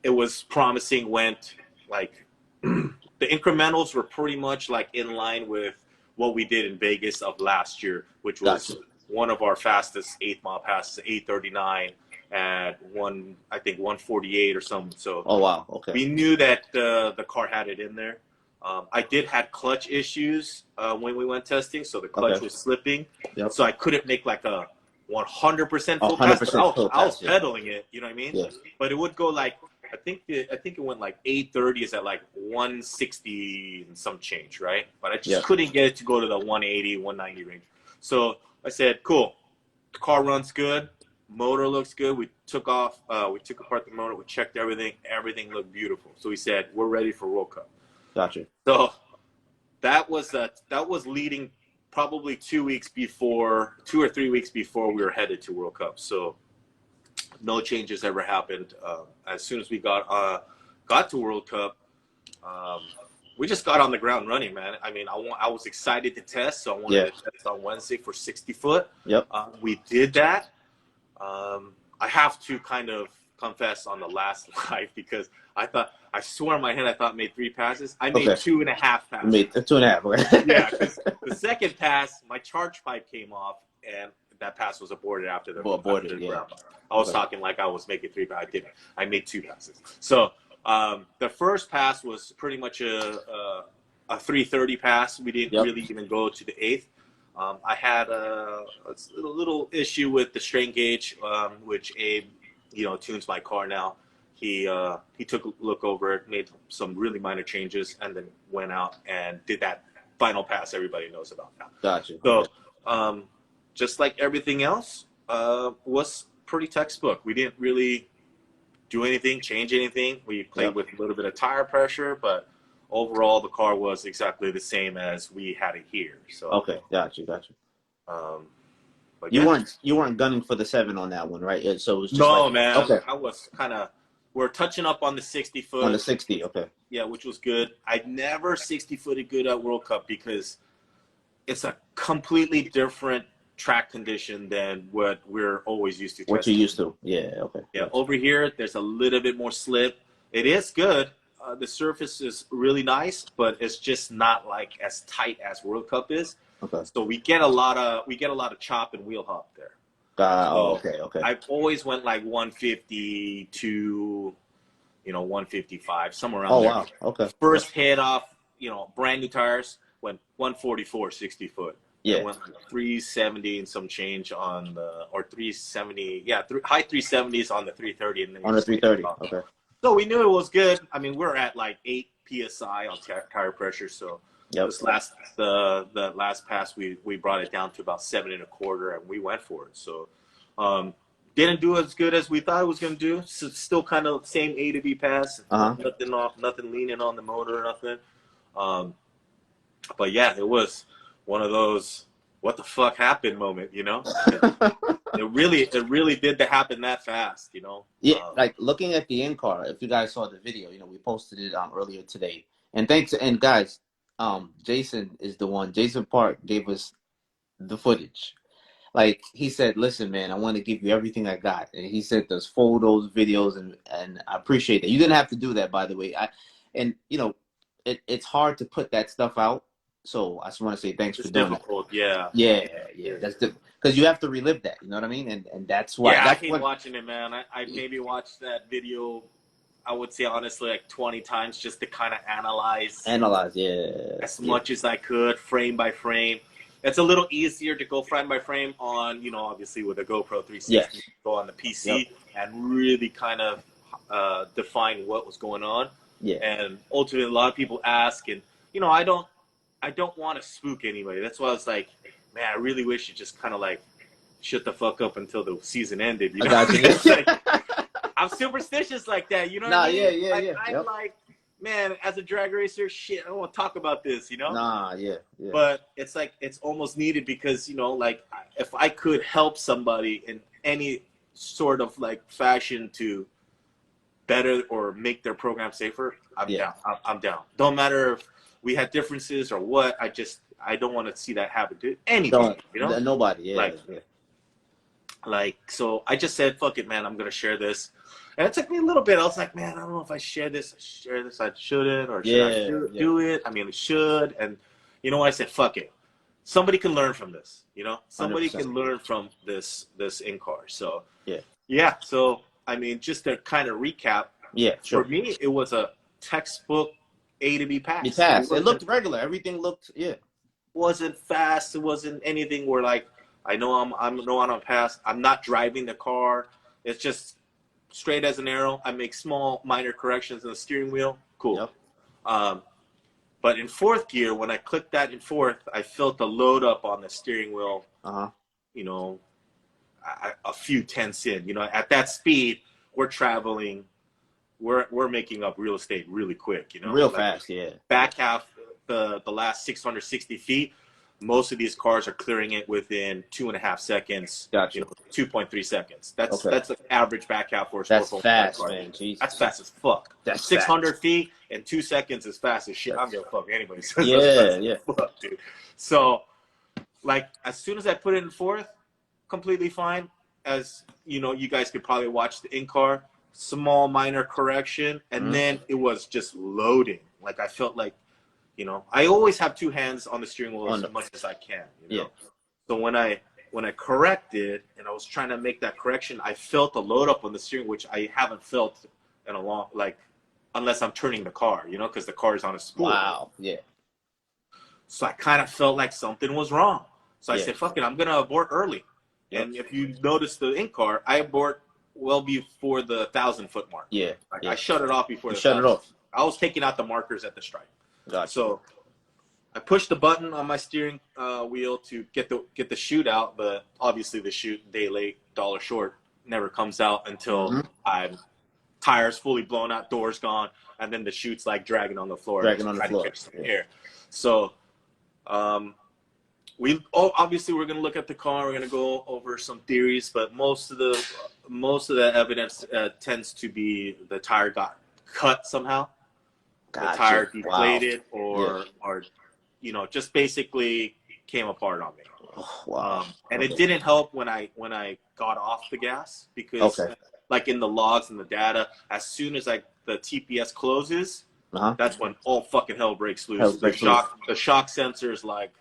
Speaker 2: it was promising. Went like the incrementals were pretty much like in line with what we did in Vegas of last year, which was one of our fastest 8-mile passes, 8:39 at 148 or something. So
Speaker 1: oh wow, okay.
Speaker 2: We knew that the car had it in there. I did have clutch issues when we went testing, so the clutch was slipping.
Speaker 1: Yep.
Speaker 2: So I couldn't make like a 100% full
Speaker 1: 100%
Speaker 2: pass. I was pedaling it, you know what I mean?
Speaker 1: Yeah.
Speaker 2: But it would go like I think it went like 830 is at like 160 and some change, right? But I just couldn't get it to go to the 180, 190 range. So I said, cool, the car runs good, motor looks good. We took apart the motor, we checked everything looked beautiful. So we said, we're ready for World Cup.
Speaker 1: Gotcha.
Speaker 2: So that was leading probably 2 or 3 weeks before we were headed to World Cup. So no changes ever happened. As soon as we got to World Cup, we just got on the ground running, man. I mean, I was excited to test, so I wanted to test on Wednesday for 60 foot.
Speaker 1: Yep.
Speaker 2: We did that. I have to kind of confess on the last live because I swear in my head I thought I made 3 passes. I made 2.5 passes.
Speaker 1: You made 2.5. Okay.
Speaker 2: Yeah, because the second pass, my charge pipe came off, and that pass was aborted after the ground. I was talking like I was making 3, but I didn't. I made 2 passes. So the first pass was pretty much a 330 pass. We didn't really even go to the 8th. I had a little issue with the strain gauge, which Abe, you know, tunes my car now. He took a look over it, made some really minor changes, and then went out and did that final pass everybody knows about now.
Speaker 1: Gotcha.
Speaker 2: So just like everything else, was pretty textbook. We didn't really do anything, change anything. We played with a little bit of tire pressure, but overall the car was exactly the same as we had it here. So
Speaker 1: okay, gotcha.
Speaker 2: But
Speaker 1: you weren't gunning for the 7 on that one, right? So it was just
Speaker 2: man. Okay. I was we're touching up on the 60 foot.
Speaker 1: On the 60, okay.
Speaker 2: Yeah, which was good. I never 60 footed good at World Cup because it's a completely different track condition than what we're always used to.
Speaker 1: What you're used to. Yeah, okay.
Speaker 2: Yeah, over here there's a little bit more slip. It is good. The surface is really nice, but it's just not like as tight as World Cup is.
Speaker 1: Okay.
Speaker 2: So we get a lot of chop and wheel hop there.
Speaker 1: Okay.
Speaker 2: I've always went like 150 to 155, somewhere around
Speaker 1: Oh
Speaker 2: there.
Speaker 1: wow. Okay.
Speaker 2: First hit off, brand new tires, went 144 60 foot.
Speaker 1: Yeah.
Speaker 2: It went like 370 and some change on or 370, yeah, high 370s on the 330, and then
Speaker 1: On the 330. Okay.
Speaker 2: so we knew it was good. I mean, we're at like 8 psi on tire pressure. So
Speaker 1: Yep.
Speaker 2: the last pass, we brought it down to about 7.25, and we went for it. So didn't do as good as we thought it was going to do. So still kind of same A to B pass. Nothing leaning on the motor or nothing. But yeah, it was one of those what the fuck happened moment, It really did happen that fast,
Speaker 1: Yeah, like looking at the in-car, if you guys saw the video, we posted it earlier today. And thanks, and guys, Jason is the one. Jason Park gave us the footage. Like he said, listen, man, I want to give you everything I got. And he sent us photos, videos, and I appreciate that. You didn't have to do that, by the way. It's hard to put that stuff out. So I just want to say thanks for doing
Speaker 2: difficult,
Speaker 1: that. Yeah. That's because you have to relive that. You know what I mean? And that's why.
Speaker 2: Yeah, I hate watching it, man. I maybe watched that video, I would say honestly, like 20 times just to kind of analyze, as much as I could, frame by frame. It's a little easier to go frame by frame on, obviously with a GoPro 360, go on the PC and really kind of define what was going on.
Speaker 1: Yeah.
Speaker 2: And ultimately, a lot of people ask, and I don't want to spook anybody. That's why I was like, man, I really wish you just kind of like shut the fuck up until the season ended.
Speaker 1: I got you.
Speaker 2: Like, I'm superstitious like that. You know what I mean? I'm like, man, as a drag racer, shit, I don't want to talk about this, But it's like, it's almost needed because, like if I could help somebody in any sort of like fashion to better or make their program safer, I'm down. I'm down. Don't matter if we had differences or what. I don't want to see that happen to anybody.
Speaker 1: Nobody.
Speaker 2: Like, so I just said, fuck it, man. I'm gonna share this, and it took me a little bit. I was like, man, I don't know if I share this. I shouldn't, or should I do it? I mean, I should. And I said, fuck it. Somebody can learn from this. Somebody
Speaker 1: 100%.
Speaker 2: can learn from this in-car. So
Speaker 1: yeah.
Speaker 2: So I mean, just to kind of recap.
Speaker 1: Yeah. Sure.
Speaker 2: For me, it was a textbook A to B pass.
Speaker 1: It looked regular. Everything looked
Speaker 2: wasn't fast. It wasn't anything where like I know I'm on a pass. I'm not driving the car. It's just straight as an arrow. I make small minor corrections in the steering wheel. Cool.
Speaker 1: Yep.
Speaker 2: But in fourth gear, when I clicked that in fourth, I felt the load up on the steering wheel. A few tenths in. At that speed, we're traveling. We're making up real estate really quick.
Speaker 1: Real fast. Yeah.
Speaker 2: Back half the last 660 feet. Most of these cars are clearing it within 2.5 seconds.
Speaker 1: Gotcha.
Speaker 2: 2.3 seconds. That's the average back half for a
Speaker 1: That's fast, man. Jesus.
Speaker 2: That's fast as fuck.
Speaker 1: That's
Speaker 2: 600 feet in 2 seconds is fast as shit. I'm gonna fuck anybody.
Speaker 1: Yeah.
Speaker 2: Fuck, dude. So, like, as soon as I put it in fourth, completely fine. As you guys could probably watch the in-car, small minor correction, and then it was just loading. Like I felt like. I always have two hands on the steering wheel as much as I can. So when I corrected and I was trying to make that correction, I felt a load up on the steering, which I haven't felt in a long, like, unless I'm turning the car, because the car is on a spool.
Speaker 1: Wow. Yeah.
Speaker 2: So I kind of felt like something was wrong. So I said, fuck it, I'm going to abort early. Yep. And if you notice the in-car, I abort well before the 1,000-foot mark.
Speaker 1: Yeah.
Speaker 2: I shut it off before
Speaker 1: shut it off.
Speaker 2: I was taking out the markers at the stripe.
Speaker 1: Gotcha.
Speaker 2: So I pushed the button on my steering wheel to get the chute out, but obviously the chute, day late, dollar short, never comes out until I'm tires fully blown out, doors gone, and then the chute's like dragging on the floor. Air. So obviously we're gonna look at the car. We're gonna go over some theories, but most of the evidence tends to be the tire got cut somehow.
Speaker 1: Gotcha.
Speaker 2: The tire deflated or just basically came apart on me.
Speaker 1: Oh, wow.
Speaker 2: And it didn't help when I got off the gas because like in the logs and the data, as soon as the TPS closes, that's when all fucking hell breaks loose. The shock sensor is like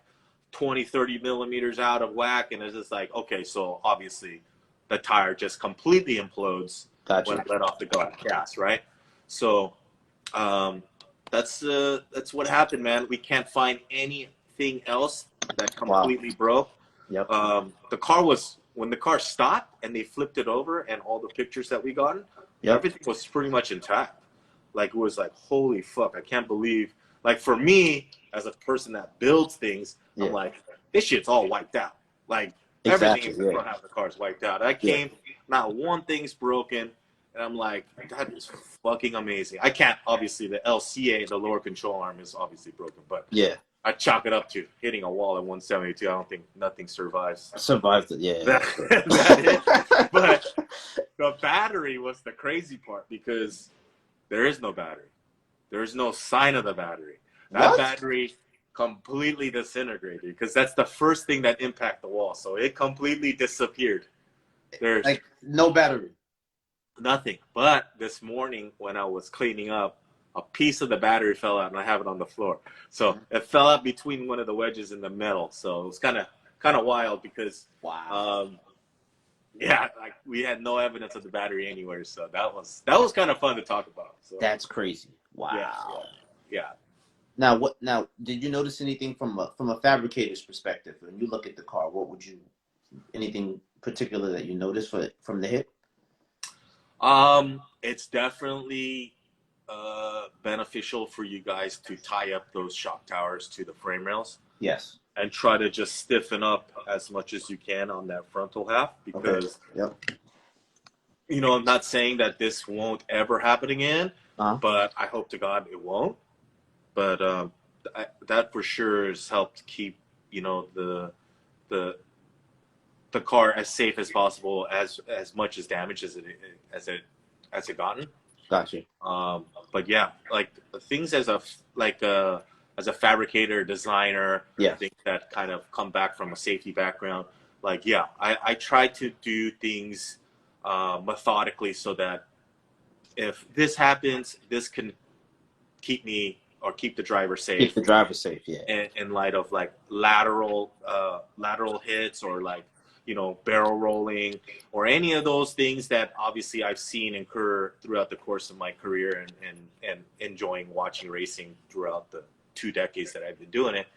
Speaker 2: 20, 30 millimeters out of whack, and it's just like, okay, so obviously the tire just completely implodes when I let off the gas, right? So that's what happened, man. We can't find anything else that
Speaker 1: Wow.
Speaker 2: completely broke.
Speaker 1: Yep.
Speaker 2: The car was when the car stopped and they flipped it over, and all the pictures that we gotten,
Speaker 1: Yep.
Speaker 2: everything was pretty much intact. Like it was like, holy fuck, I can't believe. Like for me, as a person that builds things,
Speaker 1: Yeah.
Speaker 2: I'm like, this shit's all wiped out. Like everything
Speaker 1: Exactly.
Speaker 2: in the front half of the car is wiped out. I came, not one thing's broken, and I'm like, that is fucking amazing. I can't obviously the LCA, the lower control arm, is obviously broken, but
Speaker 1: Yeah.
Speaker 2: I chalk it up to hitting a wall at 172. I don't think nothing survives.
Speaker 1: Survived it. Yeah.
Speaker 2: That but the battery was the crazy part because there is no battery. There's no sign of the battery. That
Speaker 1: What?
Speaker 2: battery completely disintegrated because that's the first thing that impacted the wall. So it completely disappeared. There's
Speaker 1: like no battery.
Speaker 2: Nothing. But this morning when I was cleaning up, a piece of the battery fell out and I have it on the floor. So it fell out between one of the wedges in the metal. So it was kind of wild because yeah, like we had no evidence of the battery anywhere. So that was kind of fun to talk about. So
Speaker 1: That's crazy. Wow.
Speaker 2: Yeah.
Speaker 1: Now, did you notice anything from a fabricator's perspective when you look at the car? What would you anything particular that you noticed from the hit?
Speaker 2: It's definitely beneficial for you guys to tie up those shock towers to the frame rails.
Speaker 1: Yes.
Speaker 2: And try to just stiffen up as much as you can on that frontal half because, I'm not saying that this won't ever happen again, but I hope to God it won't. But that for sure has helped keep, the car as safe as possible, as much as damage as it gotten.
Speaker 1: Gotcha.
Speaker 2: But yeah, like things as a fabricator, designer, things that kind of come back from a safety background. Like, yeah, I try to do things methodically so that if this happens, this can keep me or keep the driver safe.
Speaker 1: Keep the driver safe, yeah.
Speaker 2: In light of like lateral hits or like, barrel rolling or any of those things that obviously I've seen incur throughout the course of my career and enjoying watching racing throughout the 2 decades that I've been doing it.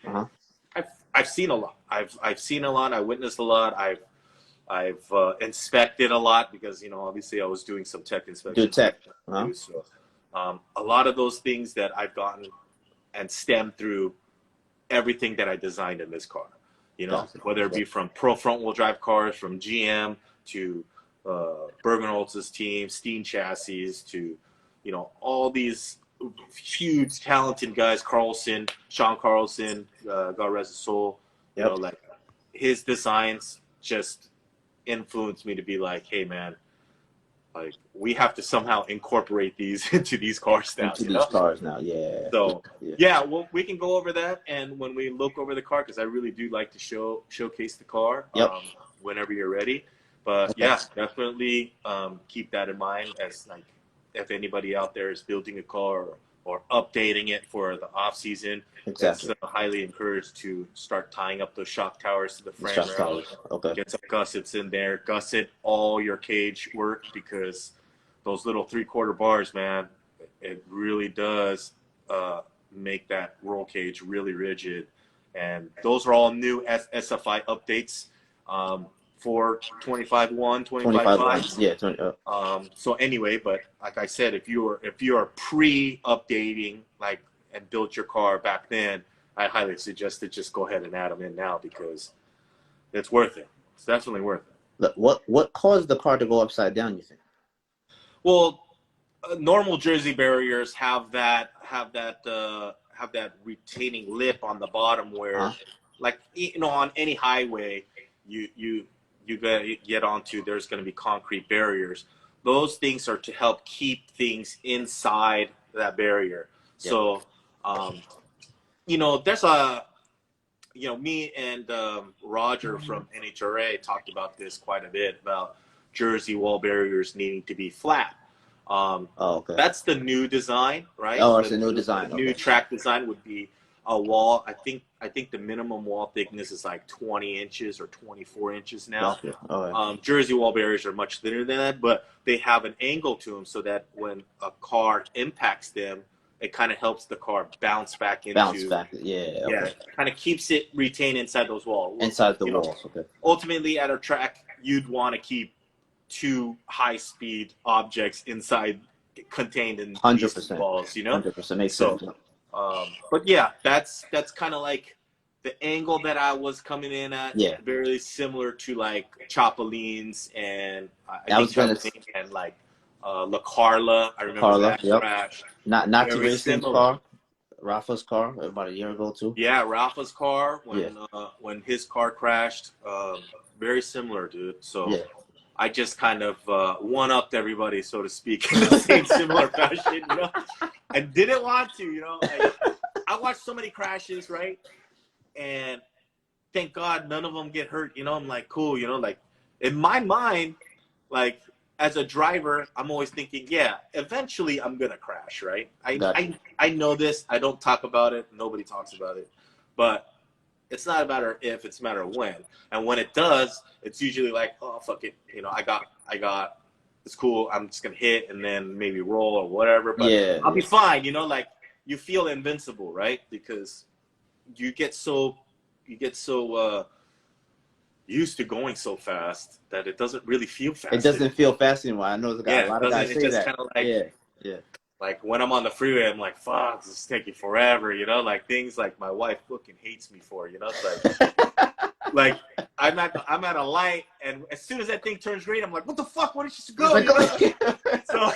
Speaker 2: I've seen a lot. I've seen a lot. I witnessed a lot. I've inspected a lot because obviously I was doing some tech inspection. So a lot of those things that I've gotten and stemmed through everything that I designed in this car. Whether it be from pro front wheel drive cars from GM to Bergen-Holtz's team, Steen Chassis to all these huge talented guys, Sean Carlson, God rest his soul. Like his designs just influenced me to be like, hey man, like we have to somehow incorporate these into these cars now.
Speaker 1: Yeah.
Speaker 2: So yeah, well, we can go over that, and when we look over the car, because I really do like to showcase the car. Whenever you're ready. But yeah, definitely keep that in mind as like if anybody out there is building a car or updating it for the off season.
Speaker 1: Exactly.
Speaker 2: It's highly encouraged to start tying up those shock towers to the frame rail. Get some gussets in there. Gusset all your cage work because those little 3/4 bars, man, it really does make that roll cage really rigid. And those are all new SFI updates for 25.1, 25.5.
Speaker 1: Yeah.
Speaker 2: So anyway, but like I said, if you are pre-updating and built your car back then, I highly suggest to just go ahead and add them in now because it's worth it. It's definitely worth it.
Speaker 1: What caused the car to go upside down, you think?
Speaker 2: Well, normal Jersey barriers have that retaining lip on the bottom where, like on any highway, you get onto, there's going to be concrete barriers. Those things are to help keep things inside that barrier. So, there's me and Roger from NHRA talked about this quite a bit about Jersey wall barriers needing to be flat. That's the new design, right?
Speaker 1: It's the new design.
Speaker 2: The new track design would be a wall. I think the minimum wall thickness is like 20 inches or 24 inches now.
Speaker 1: Gotcha. All right.
Speaker 2: Jersey wall barriers are much thinner than that, but they have an angle to them so that when a car impacts them, it kind of helps the car bounce back into.
Speaker 1: Bounce back. Yeah. Okay.
Speaker 2: Kind of keeps it retained inside those walls.
Speaker 1: Inside the walls. Okay.
Speaker 2: Ultimately, at a track, you'd want to keep two high-speed objects contained in
Speaker 1: 100%.
Speaker 2: these walls.
Speaker 1: 100% makes sense.
Speaker 2: But yeah, that's kind of like the angle that I was coming in at.
Speaker 1: Yeah.
Speaker 2: Very similar to like Choppoline's and and like La Carla. I remember that crash.
Speaker 1: Not to Grayson's car. Rafa's car about a year ago too.
Speaker 2: Yeah, Rafa's car when his car crashed. Very similar, dude. So
Speaker 1: yeah.
Speaker 2: I just kind of one-upped everybody, so to speak, in the same similar fashion, and didn't want to, Like, I watched so many crashes, right? And thank God none of them get hurt, I'm like, cool, like in my mind, like as a driver, I'm always thinking, yeah, eventually I'm gonna crash, right? I know this. I don't talk about it. Nobody talks about it, but it's not a matter if, it's a matter of when. And when it does, it's usually like, oh, fuck it. I got, it's cool. I'm just going to hit and then maybe roll or whatever. But I'll be fine. Like you feel invincible, right? Because you get so used to going so fast that it doesn't really feel fast.
Speaker 1: It doesn't feel fast anymore. I know a lot of guys say that.
Speaker 2: Like, like when I'm on the freeway, I'm like, fuck, this is taking forever, like things like my wife fucking hates me for, It's like, like I'm at a light, and as soon as that thing turns green, I'm like, what the fuck? Where did she go? So,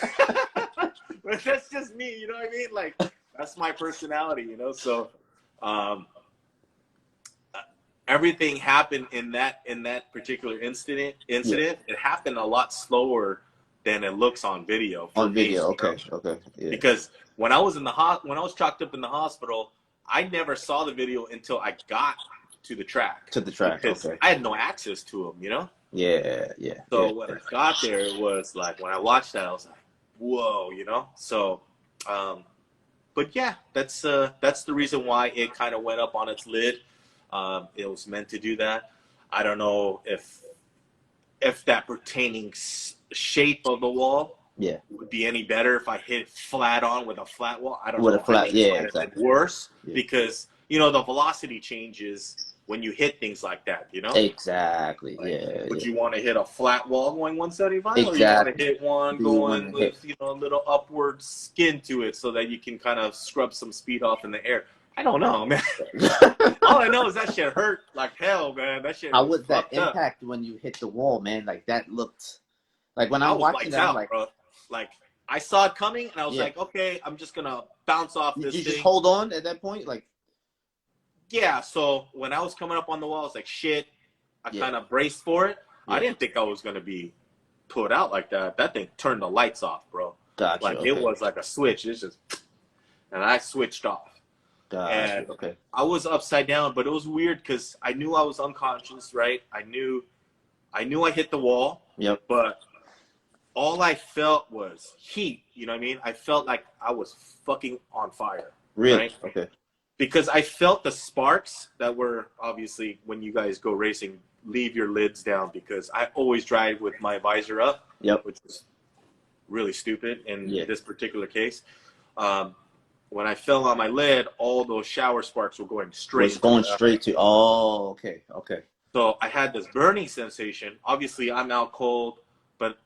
Speaker 2: but that's just me, you know what I mean? Like that's my personality, So, everything happened in that particular incident. It happened a lot slower than it looks on video.
Speaker 1: Okay. Yeah.
Speaker 2: Because when I was chalked up in the hospital, I never saw the video until I got to the track. Because I had no access to them,
Speaker 1: Yeah.
Speaker 2: So when I got there, it was like when I watched that, I was like, whoa, So, but yeah, that's the reason why it kind of went up on its lid. It was meant to do that. I don't know if that pertaining shape of the wall would be any better if I hit it flat on with a flat wall. I don't know. Exactly. Worse because the velocity changes when you hit things like that.
Speaker 1: Exactly.
Speaker 2: Like, would you want to hit a flat wall going 175,
Speaker 1: exactly.
Speaker 2: or you want to hit one going with a little upward skin to it so that you can kind of scrub some speed off in the air? I don't know, man. All I know is that shit hurt like hell, man. That shit.
Speaker 1: How was that impact when you hit the wall, man? Like that looked like when I'm watching that, like,
Speaker 2: bro. Like I saw it coming, and I was like, okay, I'm just gonna bounce off this thing.
Speaker 1: You just hold on at that point, like.
Speaker 2: Yeah. So when I was coming up on the wall, I was like, shit. I kind of braced for it. Yeah. I didn't think I was gonna be put out like that. That thing turned the lights off, bro.
Speaker 1: Gotcha.
Speaker 2: Like it was like a switch. It's just, and I switched off.
Speaker 1: And
Speaker 2: I was upside down, but it was weird because I knew I was unconscious, right? I knew I hit the wall.
Speaker 1: Yep.
Speaker 2: But all I felt was heat. You know what I mean? I felt like I was fucking on fire.
Speaker 1: Really?
Speaker 2: Right?
Speaker 1: Okay.
Speaker 2: Because I felt the sparks that were obviously when you guys go racing, leave your lids down because I always drive with my visor up.
Speaker 1: Yep.
Speaker 2: Which is really stupid in this particular case. When I fell on my lid, all those shower sparks were going straight.
Speaker 1: Oh, okay.
Speaker 2: So I had this burning sensation. Obviously, I'm out cold, but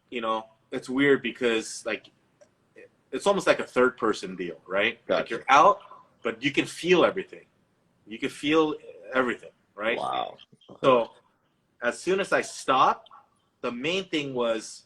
Speaker 2: it's weird because like it's almost like a third person deal, right?
Speaker 1: Gotcha.
Speaker 2: Like you're out, but you can feel everything. You can feel everything, right?
Speaker 1: Wow. Okay.
Speaker 2: So as soon as I stopped, the main thing was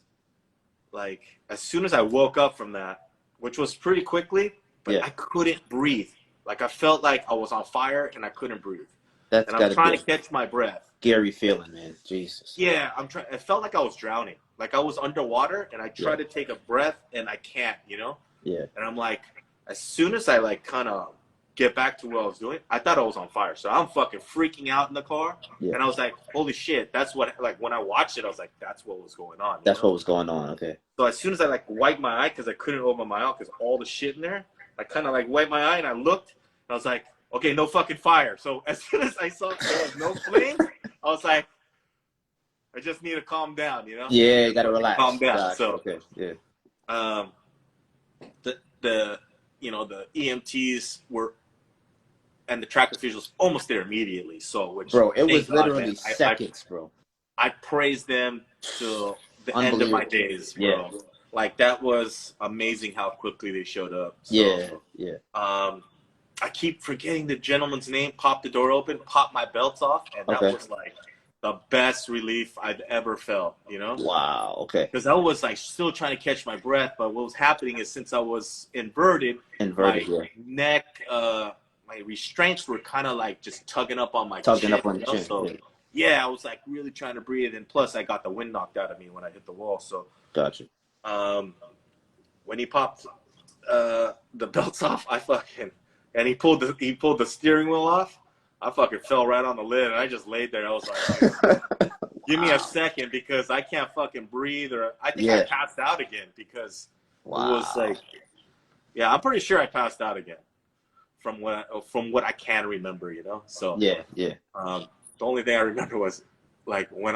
Speaker 2: like as soon as I woke up from that, which was pretty quickly. But I couldn't breathe. Like I felt like I was on fire and I couldn't breathe. And I'm trying to catch my breath.
Speaker 1: Scary feeling, man. Jesus.
Speaker 2: Yeah, it felt like I was drowning. Like I was underwater and I tried to take a breath and I can't,
Speaker 1: Yeah.
Speaker 2: And I'm like, as soon as I like kind of get back to what I was doing, I thought I was on fire. So I'm fucking freaking out in the car. Yeah. And I was like, holy shit, that's what, like when I watched it, I was like, that's what was going on.
Speaker 1: That's what was going on, okay.
Speaker 2: So as soon as I like wiped my eye, because I couldn't open my eye because all the shit in there, I kind of like wiped my eye and I looked and I was like, okay, no fucking fire. So as soon as I saw there was no flames, I was like, I just need to calm down, you know?
Speaker 3: Yeah, you gotta
Speaker 2: Calm
Speaker 3: relax.
Speaker 2: down.
Speaker 3: Gotcha.
Speaker 2: So,
Speaker 3: Okay. Yeah.
Speaker 2: um, the the EMTs were and the track officials almost there immediately. So, which
Speaker 3: Bro, it was
Speaker 2: thank God,
Speaker 3: literally
Speaker 2: man.
Speaker 3: seconds, bro.
Speaker 2: I praise them till the end of my
Speaker 3: Unbelievable.
Speaker 2: days,
Speaker 3: Yeah.
Speaker 2: bro. Like that was amazing how quickly they showed up. So,
Speaker 3: Yeah. Yeah.
Speaker 2: I keep forgetting the gentleman's name. Popped the door open, popped my belts off, and that
Speaker 3: Okay.
Speaker 2: was like the best relief I've ever felt. You know?
Speaker 3: Wow. Okay.
Speaker 2: Because I was like still trying to catch my breath, but what was happening is since I was inverted, my
Speaker 3: Yeah.
Speaker 2: neck, my restraints were kind of like just tugging up on my
Speaker 3: Tugging
Speaker 2: chin.
Speaker 3: up on your chin.
Speaker 2: So yeah, I was like really trying to breathe, and plus I got the wind knocked out of me when I hit the wall. So
Speaker 3: Gotcha.
Speaker 2: when he popped the belts off, and he pulled the steering wheel off. I fucking fell right on the lid, and I just laid there. I was like, give me a second because I can't fucking breathe, or I think I passed out again because it was like, yeah, I'm pretty sure I passed out again from what I can remember, you know. So
Speaker 3: yeah.
Speaker 2: The only thing I remember was like when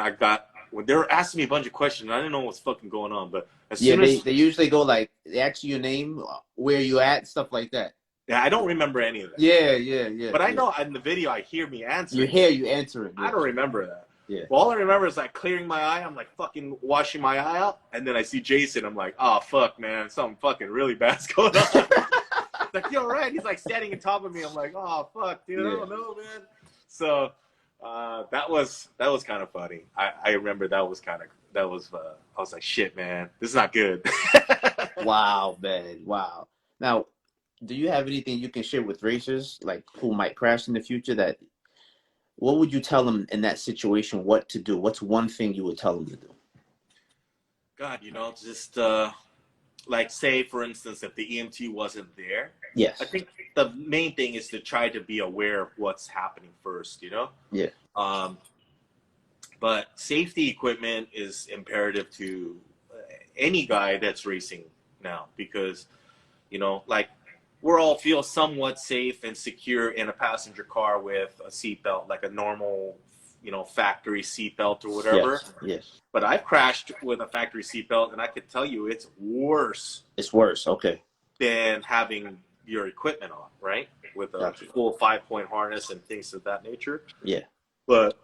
Speaker 2: they were asking me a bunch of questions. I didn't know what was fucking going on, but as soon as
Speaker 3: they usually go like they ask you your name, where you at, stuff like that.
Speaker 2: yeah, I don't remember any of that.
Speaker 3: Yeah.
Speaker 2: But I know in the video I hear me answer.
Speaker 3: You hear you answering.
Speaker 2: I don't remember that.
Speaker 3: Yeah.
Speaker 2: Well, all I remember is like clearing my eye. I'm like fucking washing my eye out, and then I see Jason. I'm like, oh fuck, man, something fucking really bad's going on. He's like, you all right? He's like standing on top of me. I'm like, oh fuck, dude, I don't know, man. So that was kind of funny. I remember I was like, shit, man, this is not good.
Speaker 3: Wow, man. Wow. Now, do you have anything you can share with racers like who might crash in the future? What would you tell them in that situation? What to do? What's one thing you would tell them to do?
Speaker 2: God, just like say for instance, if the EMT wasn't there,
Speaker 3: yes,
Speaker 2: I think the main thing is to try to be aware of what's happening first.
Speaker 3: Yeah.
Speaker 2: But safety equipment is imperative to any guy that's racing now because, like we're all feel somewhat safe and secure in a passenger car with a seatbelt, like a normal, factory seatbelt or whatever.
Speaker 3: Yes.
Speaker 2: But I've crashed with a factory seatbelt, and I could tell you it's worse.
Speaker 3: It's worse, okay.
Speaker 2: Than having your equipment on, right? With a full 5-point harness and things of that nature.
Speaker 3: Yeah.
Speaker 2: But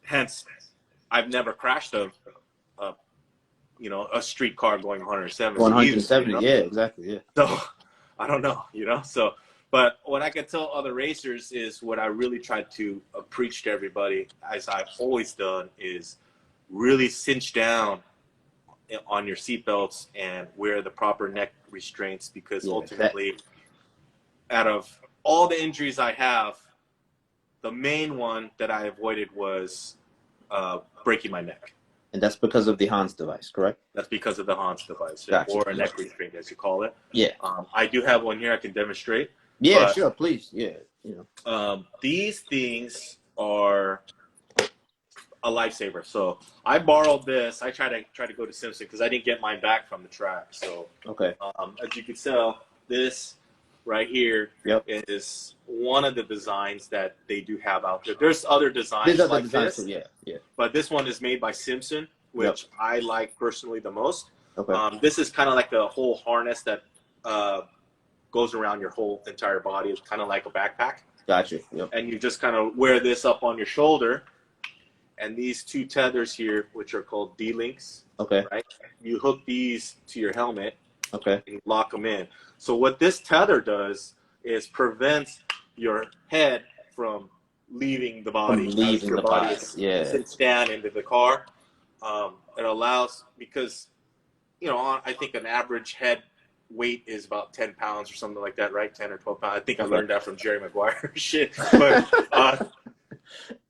Speaker 2: hence, I've never crashed a street car going 170.
Speaker 3: 170, either, yeah, exactly, yeah.
Speaker 2: So I don't know, So, but what I can tell other racers is what I really try to preach to everybody, as I've always done, is really cinch down on your seatbelts and wear the proper neck restraints because ultimately, out of all the injuries I have, the main one that I avoided was breaking my neck.
Speaker 3: And that's because of the Hans device, correct?
Speaker 2: That's because of the Hans device,
Speaker 3: gotcha.
Speaker 2: Or a neck restraint, as you call it.
Speaker 3: Yeah.
Speaker 2: I do have one here I can demonstrate.
Speaker 3: Yeah, sure, please. Yeah.
Speaker 2: These things are a lifesaver. So I borrowed this. I try to go to Simpson because I didn't get mine back from the track. So
Speaker 3: okay.
Speaker 2: As you can tell, this right here is one of the designs that they do have out there. There's other designs like this.
Speaker 3: Yeah.
Speaker 2: But this one is made by Simpson, which I like personally the most.
Speaker 3: Okay.
Speaker 2: This is kind of like the whole harness that goes around your whole entire body. It's kind of like a backpack.
Speaker 3: Gotcha. Yep.
Speaker 2: And you just kind of wear this up on your shoulder. And these two tethers here, which are called D-links.
Speaker 3: Okay.
Speaker 2: Right? You hook these to your helmet.
Speaker 3: Okay.
Speaker 2: And lock them in. So what this tether does is prevents your head from leaving the body.
Speaker 3: Leaving the body.
Speaker 2: Sits down into the car. It allows, because, I think an average head weight is about 10 pounds or something like that, right? 10 or 12 pounds. I think I learned that from Jerry Maguire. Shit. But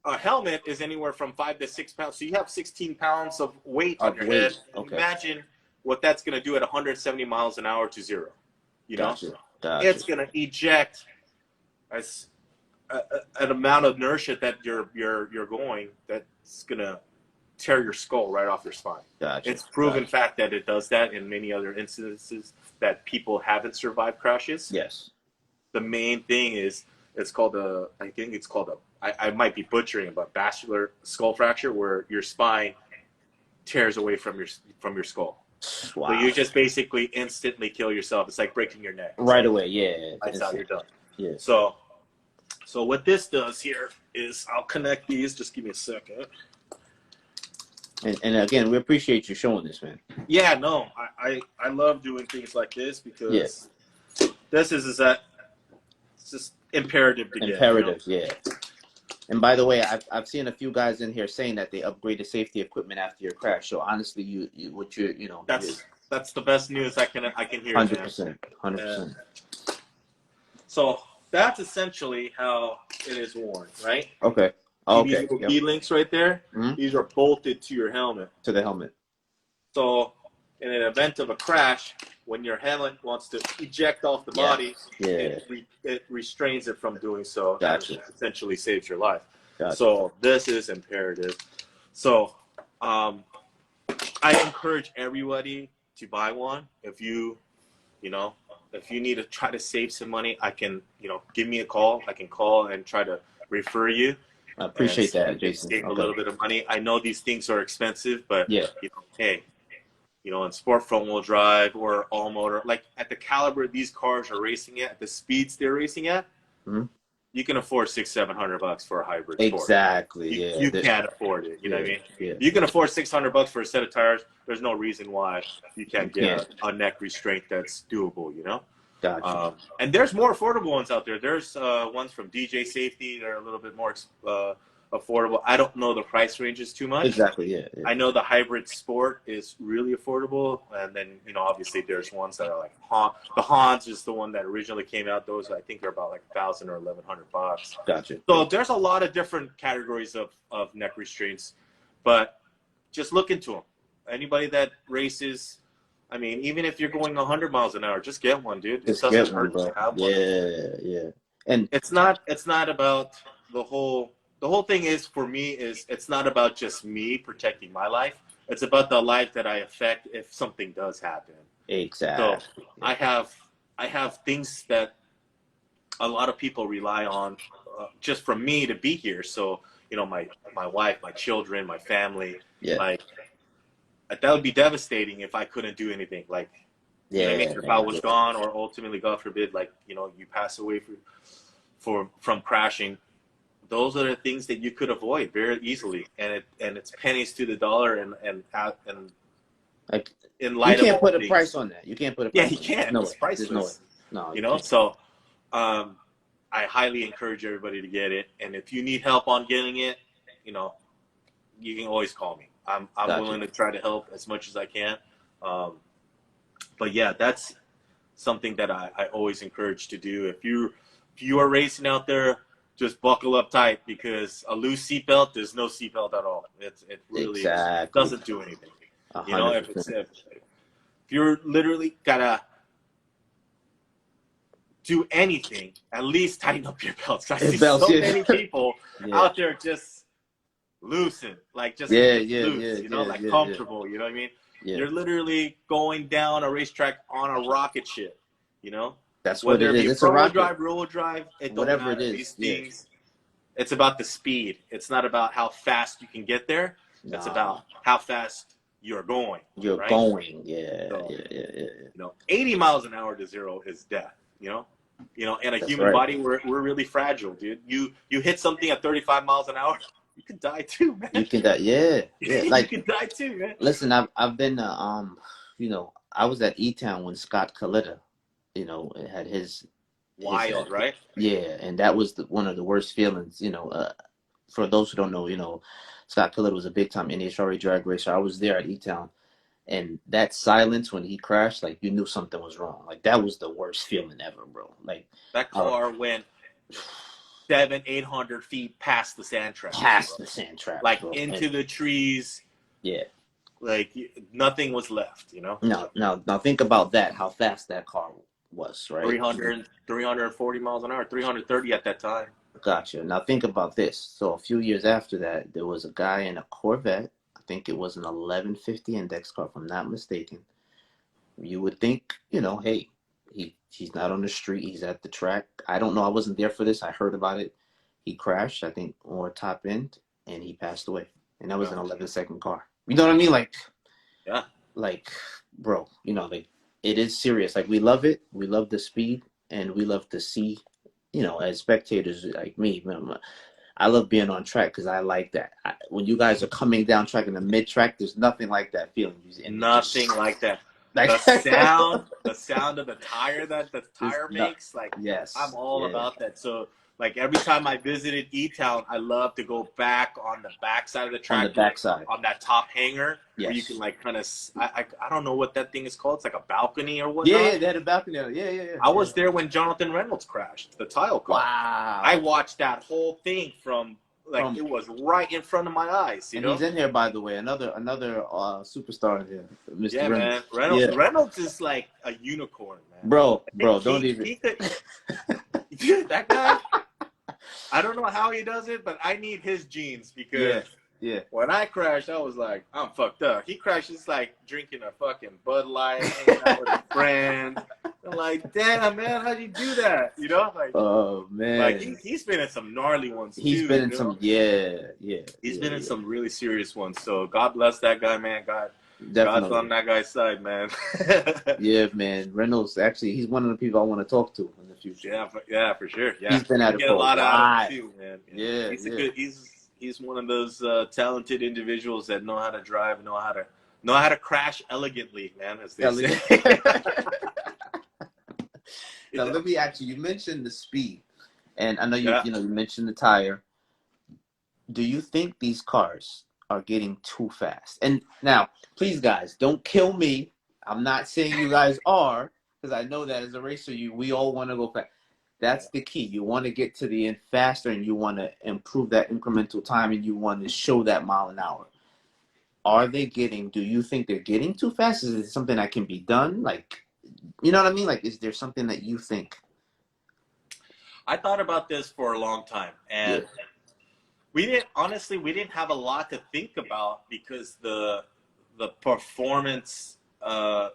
Speaker 2: a helmet is anywhere from 5 to 6 pounds. So you have 16 pounds of weight on your head. Okay. Imagine what that's going to do at 170 miles an hour to zero.
Speaker 3: Gotcha.
Speaker 2: It's going to eject as an amount of inertia that you're going that's going to tear your skull right off your spine.
Speaker 3: Gotcha.
Speaker 2: It's proven fact that it does that in many other instances that people haven't survived crashes.
Speaker 3: Yes.
Speaker 2: The main thing is It's called I think it's called I might be butchering it, but basilar skull fracture, where your spine tears away from your skull.
Speaker 3: Wow.
Speaker 2: So you just basically instantly kill yourself. It's like breaking your neck. It's
Speaker 3: right
Speaker 2: like,
Speaker 3: away. Yeah.
Speaker 2: lights out, you're done.
Speaker 3: Yeah.
Speaker 2: So what this does here is I'll connect these. Just give me a second.
Speaker 3: And again, we appreciate you showing this, man.
Speaker 2: Yeah, no, I love doing things like this because this is that it's just imperative to
Speaker 3: Imperative,
Speaker 2: get. You know?
Speaker 3: Yeah. And by the way, I've seen a few guys in here saying that they upgraded safety equipment after your crash. So honestly, you know,
Speaker 2: that's the best news I can hear.
Speaker 3: 100%, 100%.
Speaker 2: So that's essentially how it is worn, right?
Speaker 3: Okay.
Speaker 2: These little key links right there.
Speaker 3: Mm-hmm.
Speaker 2: These are bolted to your helmet.
Speaker 3: To the helmet.
Speaker 2: So in an event of a crash, when your helmet wants to eject off the body, it restrains it from doing so.
Speaker 3: Gotcha.
Speaker 2: And essentially saves your life.
Speaker 3: Gotcha.
Speaker 2: So this is imperative. So I encourage everybody to buy one. If you need to try to save some money, I can, give me a call. I can call and try to refer you.
Speaker 3: I appreciate that, Jason.
Speaker 2: Save a little bit of money. I know these things are expensive, but hey, in sport front wheel drive or all motor, like at the caliber these cars are racing at the speeds they're racing at, you can afford $600-700 for a hybrid sport.
Speaker 3: Exactly.
Speaker 2: You can't afford it. You know what I mean?
Speaker 3: Yeah.
Speaker 2: You can afford $600 for a set of tires. There's no reason why you can't get a neck restraint that's doable.
Speaker 3: Gotcha.
Speaker 2: And there's more affordable ones out there. There's ones from DJ Safety. They're a little bit more affordable. I don't know the price ranges too much.
Speaker 3: Exactly. Yeah.
Speaker 2: I know the hybrid sport is really affordable, and then obviously there's ones that are like the Hans is the one that originally came out. Those I think are about like $1,000 or $1,100.
Speaker 3: Gotcha.
Speaker 2: So there's a lot of different categories of neck restraints, but just look into them. Anybody that races, I mean, even if you're going 100 miles an hour, just get one, dude. It doesn't hurt to have one.
Speaker 3: Yeah. And
Speaker 2: it's not about the whole thing is, for me, is it's not about just me protecting my life. It's about the life that I affect if something does happen.
Speaker 3: Exactly.
Speaker 2: So I have things that a lot of people rely on just from me to be here. So, my wife, my children, my family, like that would be devastating if I couldn't do anything. Like, you know what I mean? If I was gone, or ultimately, God forbid, like, you pass away from crashing. Those are the things that you could avoid very easily, and it's pennies to the dollar, and
Speaker 3: like
Speaker 2: in light
Speaker 3: you can't
Speaker 2: of
Speaker 3: put a price on that. You can't put a price.
Speaker 2: You can't. No, it's priceless.
Speaker 3: No,
Speaker 2: So I highly encourage everybody to get it, and if you need help on getting it, you can always call me. I'm willing to try to help as much as I can. But yeah, that's something that I always encourage to do. If you are racing out there, just buckle up tight, because a loose seatbelt, there's no seatbelt at all. It really doesn't do anything.
Speaker 3: 100%.
Speaker 2: If you're literally gotta do anything, at least tighten up your belts. I see so many people out there just loosen, like just loose, comfortable. You know what I mean? Yeah. You're literally going down a racetrack on a rocket ship.
Speaker 3: That's what it is. It's a rocket
Speaker 2: drive, rear-wheel drive,
Speaker 3: whatever it is.
Speaker 2: These things, it's about the speed. It's not about how fast you can get there. No. It's about how fast you're going.
Speaker 3: You're
Speaker 2: right?
Speaker 3: going,
Speaker 2: So, 80 miles an hour to zero is death. And a human body, we're really fragile, dude. You hit something at 35 miles an hour, you could die too, man.
Speaker 3: You can die, yeah. Like,
Speaker 2: you could die too, man.
Speaker 3: Listen, I've been, I was at E-Town when Scott Kalita, it had his
Speaker 2: wild, right?
Speaker 3: Yeah, and that was one of the worst feelings. For those who don't know, Scott Kalita was a big time NHRA drag racer. I was there at E-Town, and that silence when he crashed, like, you knew something was wrong. Like, that was the worst feeling ever, bro. Like,
Speaker 2: that car went 700-800 feet past the sand trap. Like, bro. Into the trees.
Speaker 3: Yeah.
Speaker 2: Like, nothing was left,
Speaker 3: Now think about that, how fast that car was, right?
Speaker 2: 340 miles an hour, 330 at that time.
Speaker 3: Gotcha. Now think about this. So a few years after that, there was a guy in a Corvette. I think it was an 1150 index car, if I'm not mistaken. You would think, hey, He's not on the street. He's at the track. I don't know. I wasn't there for this. I heard about it. He crashed, I think, or top end, and he passed away. And that was an 11-second car. You know what I mean? Like, bro, like it is serious. Like we love it. We love the speed, and we love to see, as spectators like me, man, I love being on track because I like that. When you guys are coming down track in the mid track, there's nothing like that feeling.
Speaker 2: Nothing like that.
Speaker 3: Like
Speaker 2: The sound of the tire that the tire makes, like,
Speaker 3: yes,
Speaker 2: I'm all about that. So, like, every time I visited E-Town, I love to go back on the back side of the track.
Speaker 3: On the back side.
Speaker 2: On that top hanger.
Speaker 3: Yes.
Speaker 2: Where you can, like, kind of, I don't know what that thing is called. It's like a balcony or whatnot.
Speaker 3: Yeah, they had a balcony. Yeah.
Speaker 2: I was there when Jonathan Reynolds crashed, the tile car.
Speaker 3: Wow.
Speaker 2: I watched that whole thing it was right in front of my eyes, you know?
Speaker 3: He's in here, by the way. Another superstar in here, Mr.
Speaker 2: Yeah,
Speaker 3: Reynolds.
Speaker 2: man. Reynolds is like a unicorn, man.
Speaker 3: Bro, don't even.
Speaker 2: Dude, that guy, I don't know how he does it, but I need his genes because when I crashed, I was like, I'm fucked up. He crashes like drinking a fucking Bud Light, hanging out with a friend. I'm like, damn, man, how'd you do that? You know? Like,
Speaker 3: oh, man.
Speaker 2: Like, he's been in some gnarly ones,
Speaker 3: He's been in some,
Speaker 2: He's been in some really serious ones. So, God bless that guy, man. God's on that guy's side, man.
Speaker 3: Yeah, man. Reynolds, actually, he's one of the people I want to talk to in the future.
Speaker 2: Yeah, for sure. Yeah.
Speaker 3: He's been at it for a
Speaker 2: lot out of him, too, man.
Speaker 3: Yeah,
Speaker 2: He's one of those talented individuals that know how to drive, know how to crash elegantly, man, as they say.
Speaker 3: Now, let me ask you. You mentioned the speed, and I know you mentioned the tire. Do you think these cars are getting too fast? And now, please, guys, don't kill me. I'm not saying you guys are, because I know that as a racer, we all want to go fast. That's the key. You want to get to the end faster, and you want to improve that incremental time, and you want to show that mile an hour. Do you think they're getting too fast? Is it something that can be done? Like, you know what I mean? Like, is there something that you think?
Speaker 2: I thought about this for a long time, and we didn't have a lot to think about because the performance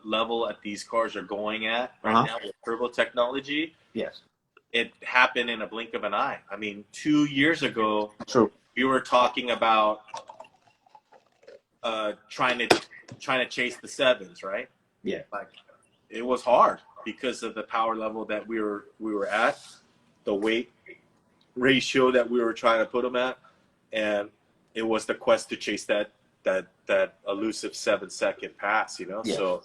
Speaker 2: level at these cars are going at right now with turbo technology.
Speaker 3: Yes.
Speaker 2: It happened in a blink of an eye. I mean, 2 years ago, we were talking about trying to chase the sevens, right?
Speaker 3: Yeah.
Speaker 2: Like, it was hard because of the power level that we were at, the weight ratio that we were trying to put them at, and it was the quest to chase that elusive 7-second pass, you know?
Speaker 3: Yeah.
Speaker 2: So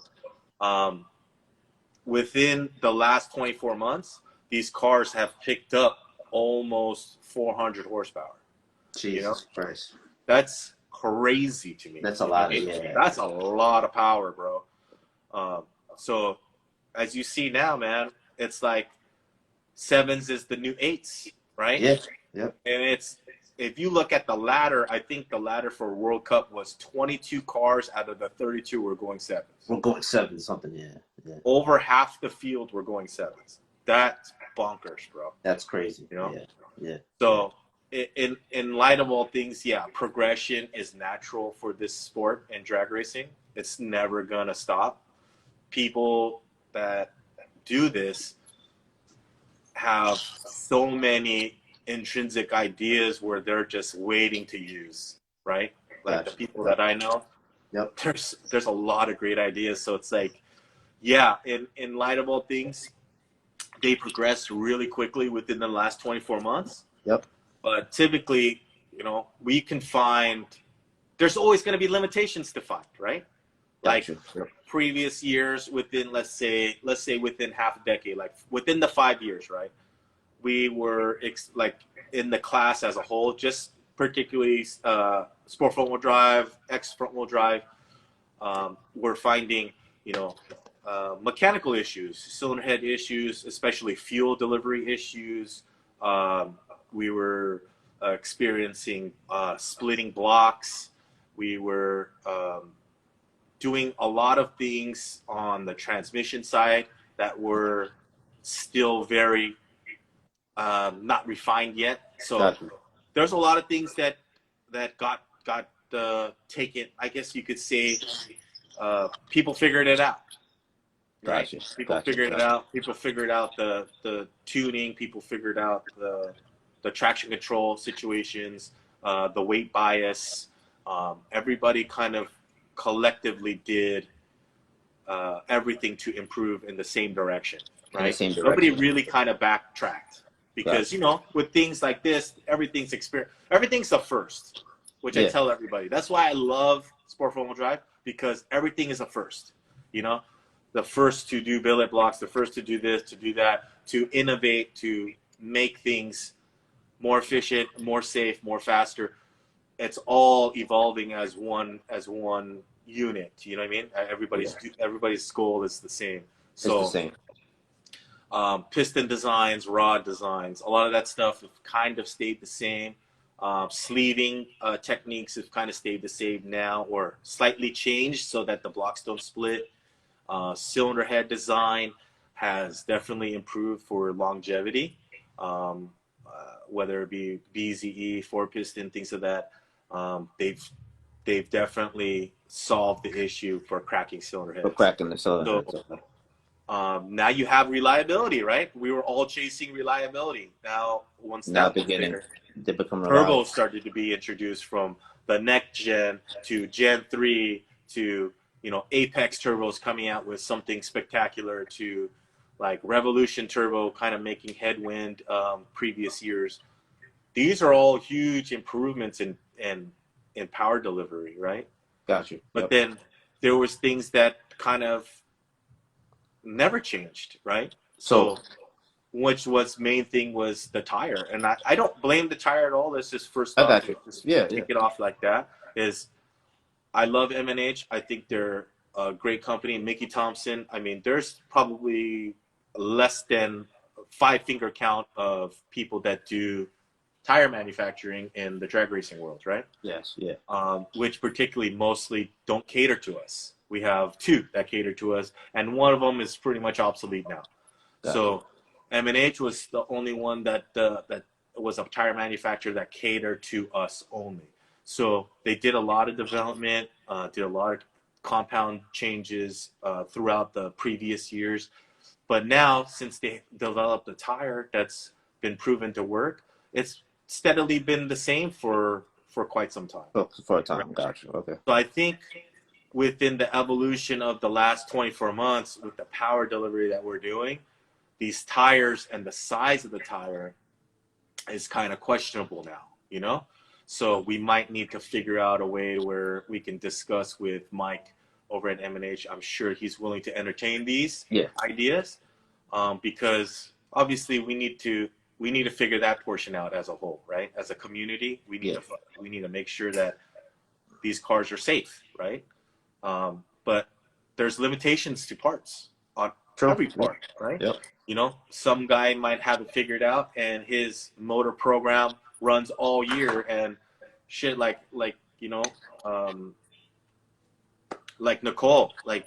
Speaker 2: within the last 24 months, these cars have picked up almost 400 horsepower.
Speaker 3: Jesus Christ.
Speaker 2: That's crazy to me.
Speaker 3: That's a lot.
Speaker 2: That's a lot of power, bro. So as you see now, man, it's like sevens is the new eights, right?
Speaker 3: Yeah. Yep.
Speaker 2: And if you look at the ladder, I think the ladder for World Cup was 22 cars out of the 32 were going sevens.
Speaker 3: We're going sevens, something, yeah.
Speaker 2: Over half the field were going sevens. That's bonkers, bro.
Speaker 3: That's crazy.
Speaker 2: You know?
Speaker 3: Yeah.
Speaker 2: So in light of all things, progression is natural for this sport and drag racing. It's never gonna stop. People that do this have so many intrinsic ideas where they're just waiting to use, right? Like the people that I know, there's a lot of great ideas. So it's like, in light of all things, they progress really quickly within the last 24 months.
Speaker 3: Yep.
Speaker 2: But typically, we can find, there's always going to be limitations to find, right?
Speaker 3: Gotcha.
Speaker 2: Like previous years within, let's say within half a decade, like within the 5 years, right? We were like in the class as a whole, just particularly sport front wheel drive, X front wheel drive. We're finding, mechanical issues, cylinder head issues, especially fuel delivery issues. We were experiencing splitting blocks. We were doing a lot of things on the transmission side that were still very not refined yet. So there's a lot of things that got taken. I guess you could say people figured it out. right?
Speaker 3: Gotcha.
Speaker 2: People
Speaker 3: Gotcha.
Speaker 2: figured it
Speaker 3: Gotcha.
Speaker 2: out. People figured out the tuning. People figured out the traction control situations, the weight bias. Everybody kind of collectively did everything to improve in the same direction,
Speaker 3: In the
Speaker 2: right?
Speaker 3: same
Speaker 2: Nobody
Speaker 3: direction.
Speaker 2: really kind of backtracked because
Speaker 3: Gotcha.
Speaker 2: with things like this, everything's a first, which I
Speaker 3: Yeah.
Speaker 2: tell everybody. That's why I love Sport 4 Drive, because everything is a first. You know, the first to do billet blocks, the first to do this, to do that, to innovate, to make things more efficient, more safe, more faster. It's all evolving as one unit. You know what I mean?
Speaker 3: Yeah.
Speaker 2: Everybody's goal is the same.
Speaker 3: It's the
Speaker 2: So
Speaker 3: same.
Speaker 2: piston designs, rod designs, a lot of that stuff have kind of stayed the same. Sleeving techniques have kind of stayed the same now, or slightly changed so that the blocks don't split. Cylinder head design has definitely improved for longevity, whether it be BZE, four piston, things of that. They've definitely solved the issue for cracking cylinder
Speaker 3: For
Speaker 2: heads.
Speaker 3: cracking the cylinder
Speaker 2: So
Speaker 3: heads.
Speaker 2: now you have reliability, right? We were all chasing reliability. Now, once
Speaker 3: Now
Speaker 2: that was
Speaker 3: beginning,
Speaker 2: there,
Speaker 3: they become reliable.
Speaker 2: turbos started to be introduced from the next gen to Gen 3 to, Apex turbos coming out with something spectacular to like Revolution turbo kind of making headwind previous years. These are all huge improvements in power delivery, right?
Speaker 3: Got you.
Speaker 2: But
Speaker 3: Yep.
Speaker 2: then there was things that kind of never changed, right?
Speaker 3: So
Speaker 2: So which was main thing was the tire. And I don't blame the tire at all. Let's just first
Speaker 3: I
Speaker 2: off
Speaker 3: got you.
Speaker 2: just
Speaker 3: Yeah.
Speaker 2: kick
Speaker 3: Yeah.
Speaker 2: it off like that. Is I love M&H. I think they're a great company. Mickey Thompson. I mean, there's probably less than 5 finger count of people that do tire manufacturing in the drag racing world, right?
Speaker 3: Yes. Yeah.
Speaker 2: Which particularly mostly don't cater to us. We have 2 that cater to us, and one of them is pretty much obsolete now.
Speaker 3: Gotcha.
Speaker 2: So M&H was the only one that was a tire manufacturer that catered to us only. So they did a lot of development, did a lot of compound changes throughout the previous years. But now, since they developed a tire that's been proven to work, it's steadily been the same for quite some time.
Speaker 3: For a time. Got you. Okay.
Speaker 2: So I think within the evolution of the last 24 months with the power delivery that we're doing, these tires and the size of the tire is kind of questionable now, So we might need to figure out a way where we can discuss with Mike over at M&H. I'm sure he's willing to entertain these ideas because obviously we need to figure that portion out as a whole, right? As a community, we need to make sure that these cars are safe, right? But there's limitations to parts on every part, right?
Speaker 3: Yep.
Speaker 2: Some guy might have it figured out and his motor program runs all year and shit like Nicole, like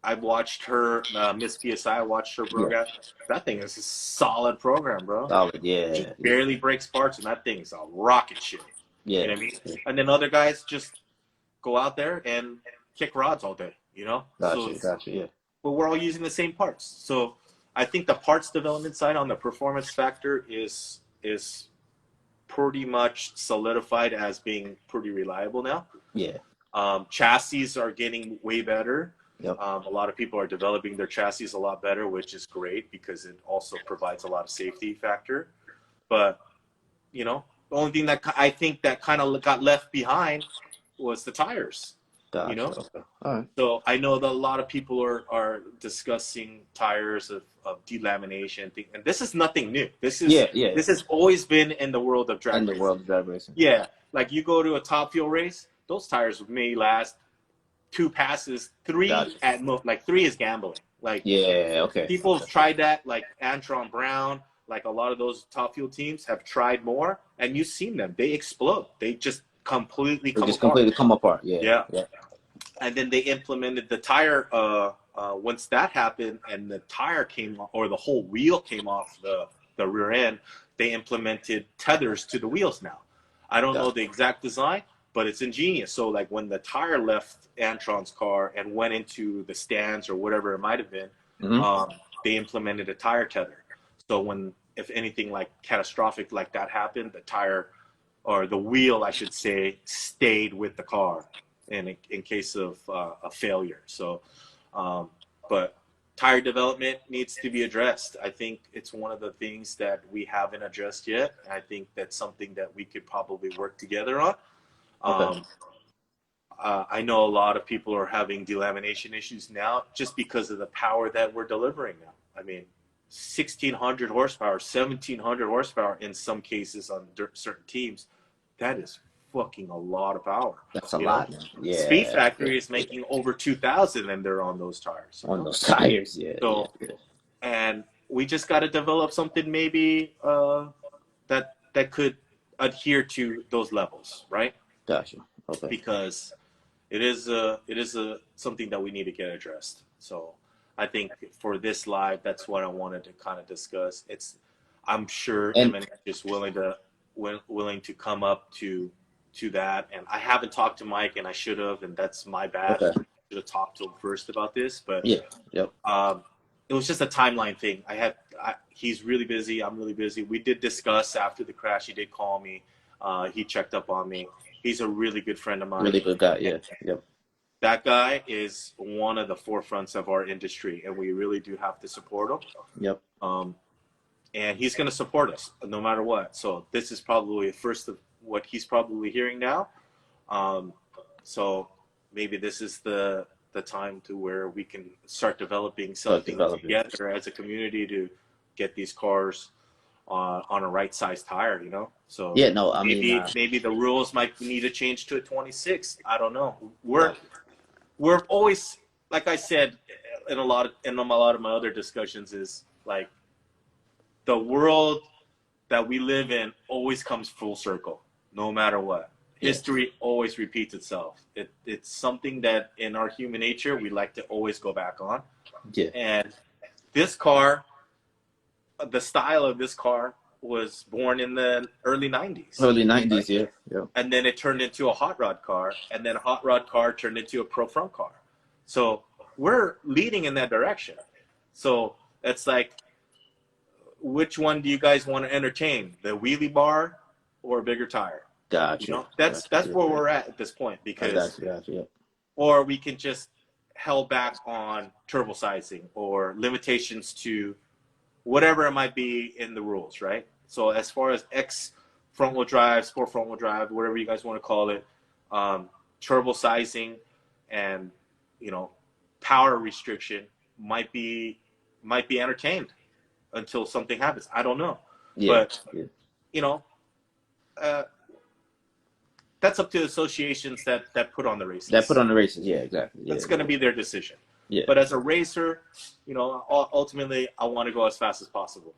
Speaker 2: I've watched her, Miss PSI, I watched her program. Yeah. That thing is a solid program, bro.
Speaker 3: Solid, yeah.
Speaker 2: She barely breaks parts and that thing's a rocket ship.
Speaker 3: Yeah.
Speaker 2: You know what I mean? Yeah. And then other guys just go out there and kick rods all day,
Speaker 3: Gotcha, yeah.
Speaker 2: But we're all using the same parts. So I think the parts development side on the performance factor is pretty much solidified as being pretty reliable now.
Speaker 3: Yeah.
Speaker 2: Chassis are getting way better.
Speaker 3: Yep.
Speaker 2: A lot of people are developing their chassis a lot better, which is great because it also provides a lot of safety factor. But, the only thing that I think that kind of got left behind was the tires.
Speaker 3: Gotcha. Okay. All right.
Speaker 2: So I know that a lot of people are discussing tires of delamination, and this is nothing new. This is This has always been in the world of drag racing.
Speaker 3: In the world of drag racing.
Speaker 2: Yeah, like you go to a top fuel race, those tires may last 2 passes, 3 at most. Like 3 is gambling. Like people have tried that, like Antron Brown, like a lot of those top fuel teams have tried more, and you've seen them. They explode. They just completely
Speaker 3: come apart. Yeah.
Speaker 2: And then they implemented the tire. Once that happened, and the tire came, or the whole wheel came off the rear end, they implemented tethers to the wheels now. I don't know the exact design, but it's ingenious. So like when the tire left Antron's car and went into the stands or whatever it might have been,
Speaker 3: Mm-hmm.
Speaker 2: they implemented a tire tether. So if anything like catastrophic like that happened, the tire or the wheel, I should say, stayed with the car in case of a failure. So, but tire development needs to be addressed. I think it's one of the things that we haven't addressed yet. I think that's something that we could probably work together on.
Speaker 3: Okay.
Speaker 2: I know a lot of people are having delamination issues now just because of the power that we're delivering now. I mean, 1,600 horsepower, 1,700 horsepower in some cases on certain teams. That is fucking a lot of power.
Speaker 3: That's a
Speaker 2: You know,
Speaker 3: lot, man.
Speaker 2: Speed
Speaker 3: Yeah.
Speaker 2: Factory is making over 2,000 and they're on those tires.
Speaker 3: On those tires, yeah.
Speaker 2: So,
Speaker 3: Yeah.
Speaker 2: and we just got to develop something maybe that could adhere to those levels, right?
Speaker 3: Gotcha. Okay.
Speaker 2: Because it is something that we need to get addressed. So I think for this live, that's what I wanted to kind of discuss. I'm sure
Speaker 3: And
Speaker 2: MN is willing to come up to that. And I haven't talked to Mike, and I should have, and that's my bad.
Speaker 3: okay.
Speaker 2: I should have talked to him first about this, but
Speaker 3: Yeah. Yep.
Speaker 2: it was just a timeline thing. He's really busy. I'm really busy. We did discuss after the crash. He did call me. He checked up on me. He's a really good friend of mine.
Speaker 3: Really good guy. Yeah. Yep.
Speaker 2: That guy is one of the forefronts of our industry, and we really do have to support him.
Speaker 3: Yep.
Speaker 2: And he's going to support us no matter what. So this is probably the first of what he's probably hearing now. So maybe this is the time to where we can start developing something together as a community to get these cars on a right size tire, you know? So
Speaker 3: yeah, no, I
Speaker 2: maybe
Speaker 3: mean,
Speaker 2: maybe the rules might need to change to a 26. I don't know. We're always, like I said in a lot of my other discussions, is like the world that we live in always comes full circle, no matter what. History always repeats itself. It's something that in our human nature we like to always go back on.
Speaker 3: Yeah.
Speaker 2: And this car, the style of this car was born in the early 90s.
Speaker 3: Early 90s, right? Yeah.
Speaker 2: And then it turned into a hot rod car, and then a hot rod car turned into a pro front car. So we're leading in that direction. So it's like, which one do you guys want to entertain? The wheelie bar or a bigger tire?
Speaker 3: Gotcha.
Speaker 2: You know, that's where we're at this point, because
Speaker 3: gotcha.
Speaker 2: or we can just held back on turbo sizing or limitations to whatever it might be in the rules, right? So as far as X front wheel drive, sport front wheel drive, whatever you guys want to call it, turbo sizing and, you know, power restriction might be entertained until something happens. I don't know. But you know, that's up to associations that put on the races.
Speaker 3: Yeah, exactly.
Speaker 2: That's going to be their decision.
Speaker 3: Yeah.
Speaker 2: But as a racer, you know, ultimately, I want to go as fast as possible.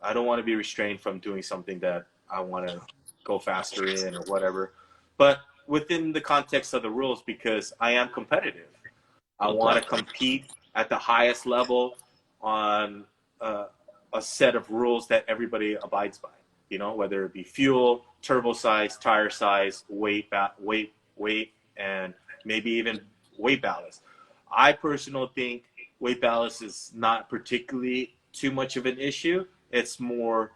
Speaker 2: I don't want to be restrained from doing something that I want to go faster in or whatever. But within the context of the rules, because I am competitive. I want to compete at the highest level on a set of rules that everybody abides by. You know, whether it be fuel, turbo size, tire size, weight, and maybe even weight ballast. I personally think weight ballast is not particularly too much of an issue. It's more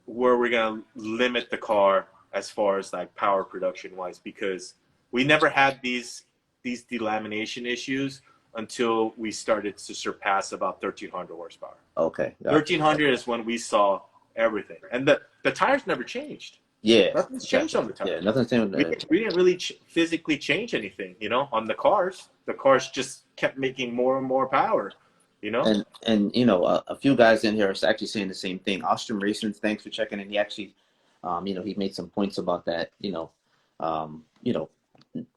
Speaker 2: where we're going to limit the car as far as like power production wise, because we never had these delamination issues until we started to surpass about 1,300 horsepower.
Speaker 3: Okay.
Speaker 2: 1,300 is when we saw everything. And the tires never changed.
Speaker 3: Yeah.
Speaker 2: Nothing's changed on the tires.
Speaker 3: Yeah, nothing's changed.
Speaker 2: We didn't really physically change anything, you know, on the cars. The cars just kept making more and more power, you know?
Speaker 3: And you know, a few guys in here are actually saying the same thing. Ostrom Racing, thanks for checking in. He actually, you know, he made some points about that, you know,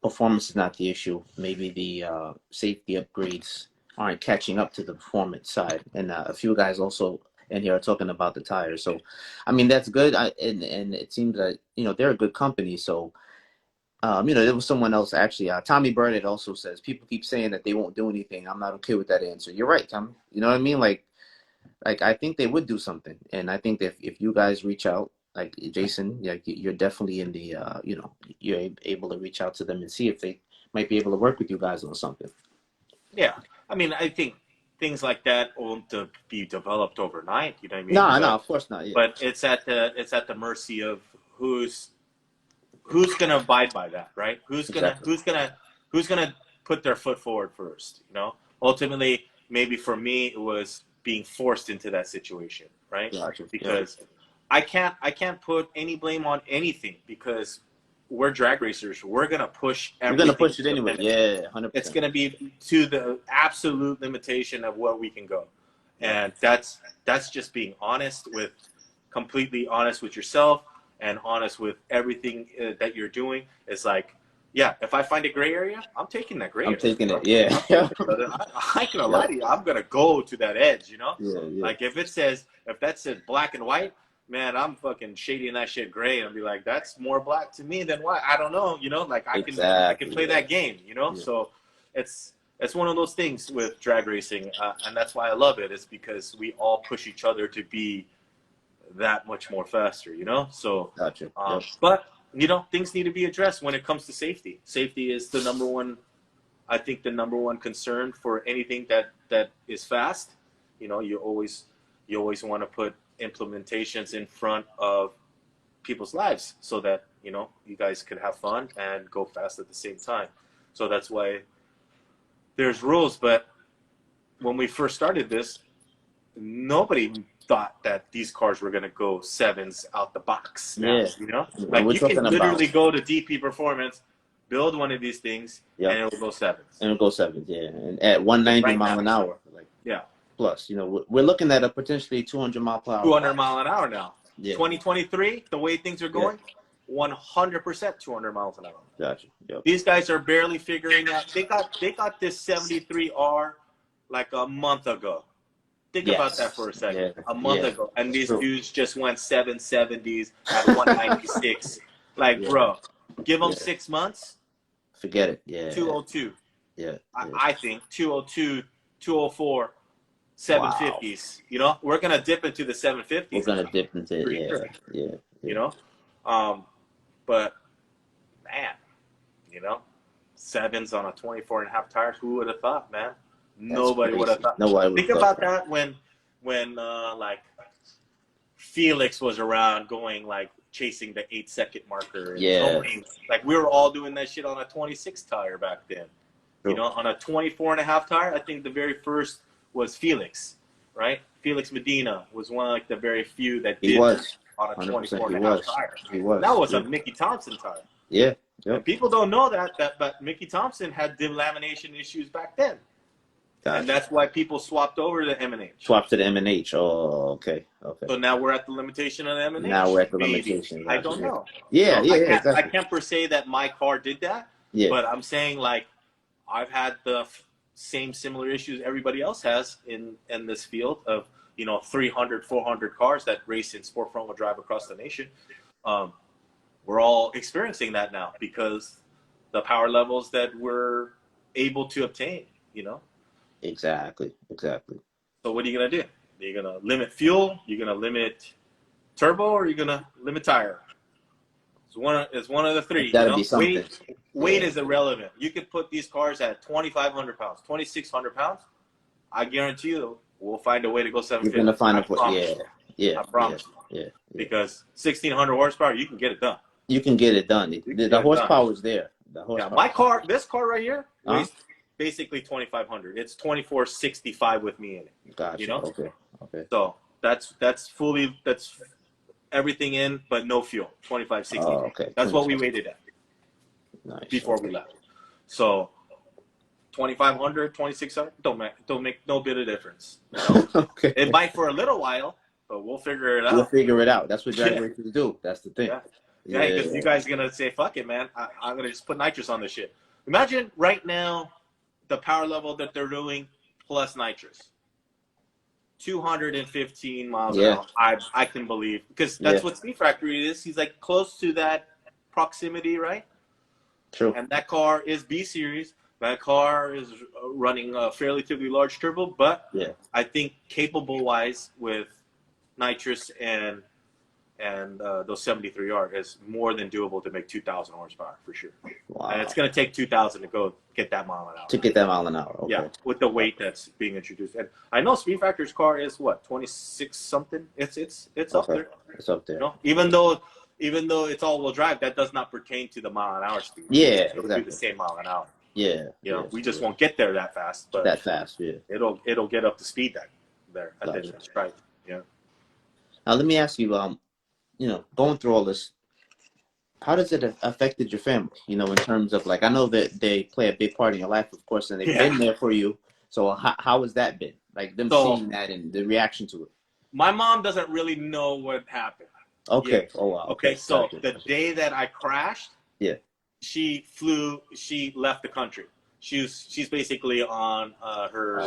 Speaker 3: performance is not the issue. Maybe the safety upgrades aren't catching up to the performance side. And a few guys also in here are talking about the tires. So, I mean, that's good. And it seems that, you know, they're a good company. So, you know, there was someone else actually. Tommy Burnett also says people keep saying that they won't do anything. I'm not okay with that answer. You're right, Tommy. You know what I mean? Like I think they would do something. And I think that if you guys reach out, like Jason, yeah, you're definitely in the, you know, you're able to reach out to them and see if they might be able to work with you guys on something.
Speaker 2: Yeah, I mean, I think things like that won't be developed overnight. You know what I mean?
Speaker 3: No, no, of course not. Yeah,
Speaker 2: But it's at the mercy of who's gonna abide by that, right? Who's gonna
Speaker 3: exactly.
Speaker 2: who's gonna put their foot forward first? Ultimately, maybe for me, it was being forced into that situation, right?
Speaker 3: Gotcha. Yeah.
Speaker 2: Because I can't put any blame on anything because we're drag racers. We're gonna push
Speaker 3: You're gonna
Speaker 2: everything
Speaker 3: push it
Speaker 2: to the
Speaker 3: anyway.
Speaker 2: limit.
Speaker 3: Yeah,
Speaker 2: It's
Speaker 3: 100%.
Speaker 2: gonna be to the absolute limitation of what we can go,
Speaker 3: Yeah.
Speaker 2: and that's just being completely honest with yourself and honest with everything that you're doing. It's like, yeah, if I find a gray area, I'm taking that gray
Speaker 3: I'm
Speaker 2: area.
Speaker 3: taking it.
Speaker 2: I'm
Speaker 3: Yeah.
Speaker 2: taking it, brother. I ain't gonna lie
Speaker 3: Yep.
Speaker 2: to you. I'm gonna go to that edge.
Speaker 3: Yeah. Yeah.
Speaker 2: Like if that says black and white, man, I'm fucking shading that shit gray and be like, that's more black to me than white. I don't know. Like I can
Speaker 3: Exactly.
Speaker 2: play
Speaker 3: Yeah.
Speaker 2: that game.
Speaker 3: Yeah.
Speaker 2: So it's one of those things with drag racing, and that's why I love it. Is because we all push each other to be that much more faster. So,
Speaker 3: Gotcha. Yep.
Speaker 2: but things need to be addressed when it comes to safety. Safety is the number one. I think the number one concern for anything that is fast. You always want to put implementations in front of people's lives so that you guys could have fun and go fast at the same time. So that's why there's rules. But when we first started this, nobody thought that these cars were going to go sevens out the box now.
Speaker 3: Yeah. And
Speaker 2: Like
Speaker 3: we're
Speaker 2: you can
Speaker 3: talking
Speaker 2: literally
Speaker 3: about.
Speaker 2: go to DP Performance, build one of these things,
Speaker 3: Yep.
Speaker 2: and it will go sevens.
Speaker 3: And it'll go sevens. Yeah. And at 190
Speaker 2: Right
Speaker 3: mile
Speaker 2: now.
Speaker 3: an hour. Like
Speaker 2: Yeah.
Speaker 3: plus, we're looking at a potentially 200 mile per hour.
Speaker 2: 200 mile an hour now.
Speaker 3: Yeah.
Speaker 2: 2023, the way things are going, 100% 200 miles an hour.
Speaker 3: Gotcha. Yep.
Speaker 2: These guys are barely figuring out. They got this 73R like a month ago. Think about that for a second.
Speaker 3: Yeah.
Speaker 2: A month
Speaker 3: Yeah.
Speaker 2: ago, and these
Speaker 3: True.
Speaker 2: dudes just went 770s at 196. Like,
Speaker 3: Yeah.
Speaker 2: bro, give them
Speaker 3: Yeah.
Speaker 2: 6 months.
Speaker 3: Forget it. Yeah.
Speaker 2: 202.
Speaker 3: Yeah.
Speaker 2: I think 202, 204, 750s. We're gonna dip into the 750s.
Speaker 3: We're gonna dip into it.
Speaker 2: For
Speaker 3: Yeah.
Speaker 2: sure.
Speaker 3: Yeah.
Speaker 2: But man, sevens on a 24 and a half tires. Who would have thought, man? Nobody would have thought.
Speaker 3: Nobody would
Speaker 2: Think
Speaker 3: have
Speaker 2: about
Speaker 3: thought.
Speaker 2: that when like Felix was around going like chasing the 8-second marker. And Tony, like we were all doing that shit on a 26 tire back then.
Speaker 3: True.
Speaker 2: On a 24 and a half tire, I think the very first was Felix, right? Felix Medina was one of like the very few that did on a 24 and a half tire.
Speaker 3: He was.
Speaker 2: That was a Mickey Thompson tire.
Speaker 3: Yeah.
Speaker 2: Yep. And people don't know but Mickey Thompson had delamination issues back then. Gotcha. And that's why people swapped over to M&H.
Speaker 3: Swapped to the M&H. Oh, okay.
Speaker 2: So now we're at the limitation of the M&H.
Speaker 3: Now we're at the limitation.
Speaker 2: I don't know.
Speaker 3: Yeah,
Speaker 2: I can't per se that my car did that. Yeah. But I'm saying like I've had the same similar issues everybody else has in this field of 300, 400 cars that race in sport front wheel drive across the nation. We're all experiencing that now because the power levels that we're able to obtain.
Speaker 3: Exactly.
Speaker 2: So what are you gonna do? Are you gonna limit fuel? You're gonna limit turbo, or you're gonna limit tire? It's one of the three.
Speaker 3: It's gotta be something.
Speaker 2: Weight is irrelevant. You could put these cars at 2,500 pounds, 2,600 pounds. I guarantee you, we'll find a way to go 750.
Speaker 3: You're gonna find a yeah.
Speaker 2: I promise.
Speaker 3: Yeah.
Speaker 2: Because 1,600 horsepower, you can get it done.
Speaker 3: You can get it done. The horsepower is there.
Speaker 2: My car, this car right here, weighs basically 2,500. It's 2,465 with me in it.
Speaker 3: Gotcha. Okay.
Speaker 2: So that's everything in, but no fuel. 2,560.
Speaker 3: Oh, okay.
Speaker 2: That's what we waited at.
Speaker 3: Nice.
Speaker 2: Before we left. So 2,500, 2,600 don't make no bit of difference.
Speaker 3: Okay.
Speaker 2: It might for a little while, but we'll figure it out.
Speaker 3: We'll figure it out. That's what drag racers do. That's the thing.
Speaker 2: Yeah, because you guys are gonna say, "Fuck it, man! I'm gonna just put nitrous on this shit." Imagine right now the power level that they're doing plus nitrous. 215 miles an hour. I can believe because that's what Speed Factory is. He's like close to that proximity, right?
Speaker 3: True.
Speaker 2: And that car is B series. That car is running a fairly large turbo, but I think capable wise with nitrous and and those 73R is more than doable to make 2,000 horsepower for sure.
Speaker 3: Wow.
Speaker 2: And it's going to take 2,000 to go get that mile an hour.
Speaker 3: To get that mile an hour. Okay.
Speaker 2: Yeah, with the weight that's being introduced. And I know Speed Factor's car is what, 26 something. It's up there.
Speaker 3: It's up there.
Speaker 2: You know, even though it's all-wheel drive, that does not pertain to the mile an hour speed.
Speaker 3: Yeah,
Speaker 2: it'll
Speaker 3: exactly.
Speaker 2: do the same mile an hour.
Speaker 3: Yeah.
Speaker 2: You know, we just won't get there that fast. But
Speaker 3: that fast. Yeah.
Speaker 2: It'll get up to speed there at
Speaker 3: Gotcha.
Speaker 2: that strike. Yeah.
Speaker 3: Now let me ask you, you know, going through all this, how does it affected your family? You know, in terms of like, I know that they play a big part in your life, of course, and they've been there for you. So how has that been? Like them seeing that and the reaction to it.
Speaker 2: My mom doesn't really know what happened.
Speaker 3: Okay.
Speaker 2: Yet.
Speaker 3: Oh wow.
Speaker 2: Okay. So
Speaker 3: gotcha.
Speaker 2: the day that I crashed, she left the country. She's basically on her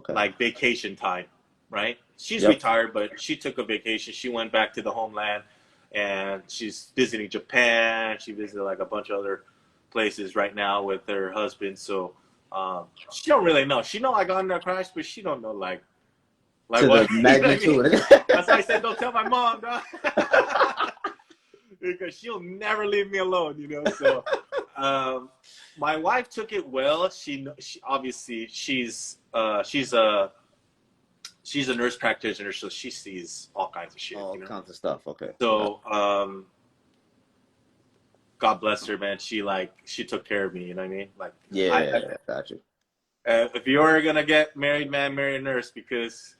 Speaker 2: like vacation time, right? She's retired, but she took a vacation. She went back to the homeland, and she's visiting Japan. She visited like a bunch of other places right now with her husband. So she don't really know. She know I got in that crash, but she don't know like
Speaker 3: to
Speaker 2: what
Speaker 3: the magnitude.
Speaker 2: You know what I mean? That's why I said don't tell my mom, dog. Because she'll never leave me alone, you know. So my wife took it well. She obviously she's a nurse practitioner, so she sees all kinds of shit.
Speaker 3: All kinds of stuff. Okay.
Speaker 2: So God bless her, man. She took care of me. You know what I mean? Like
Speaker 3: I got you.
Speaker 2: If you're gonna get married, man, marry a nurse, because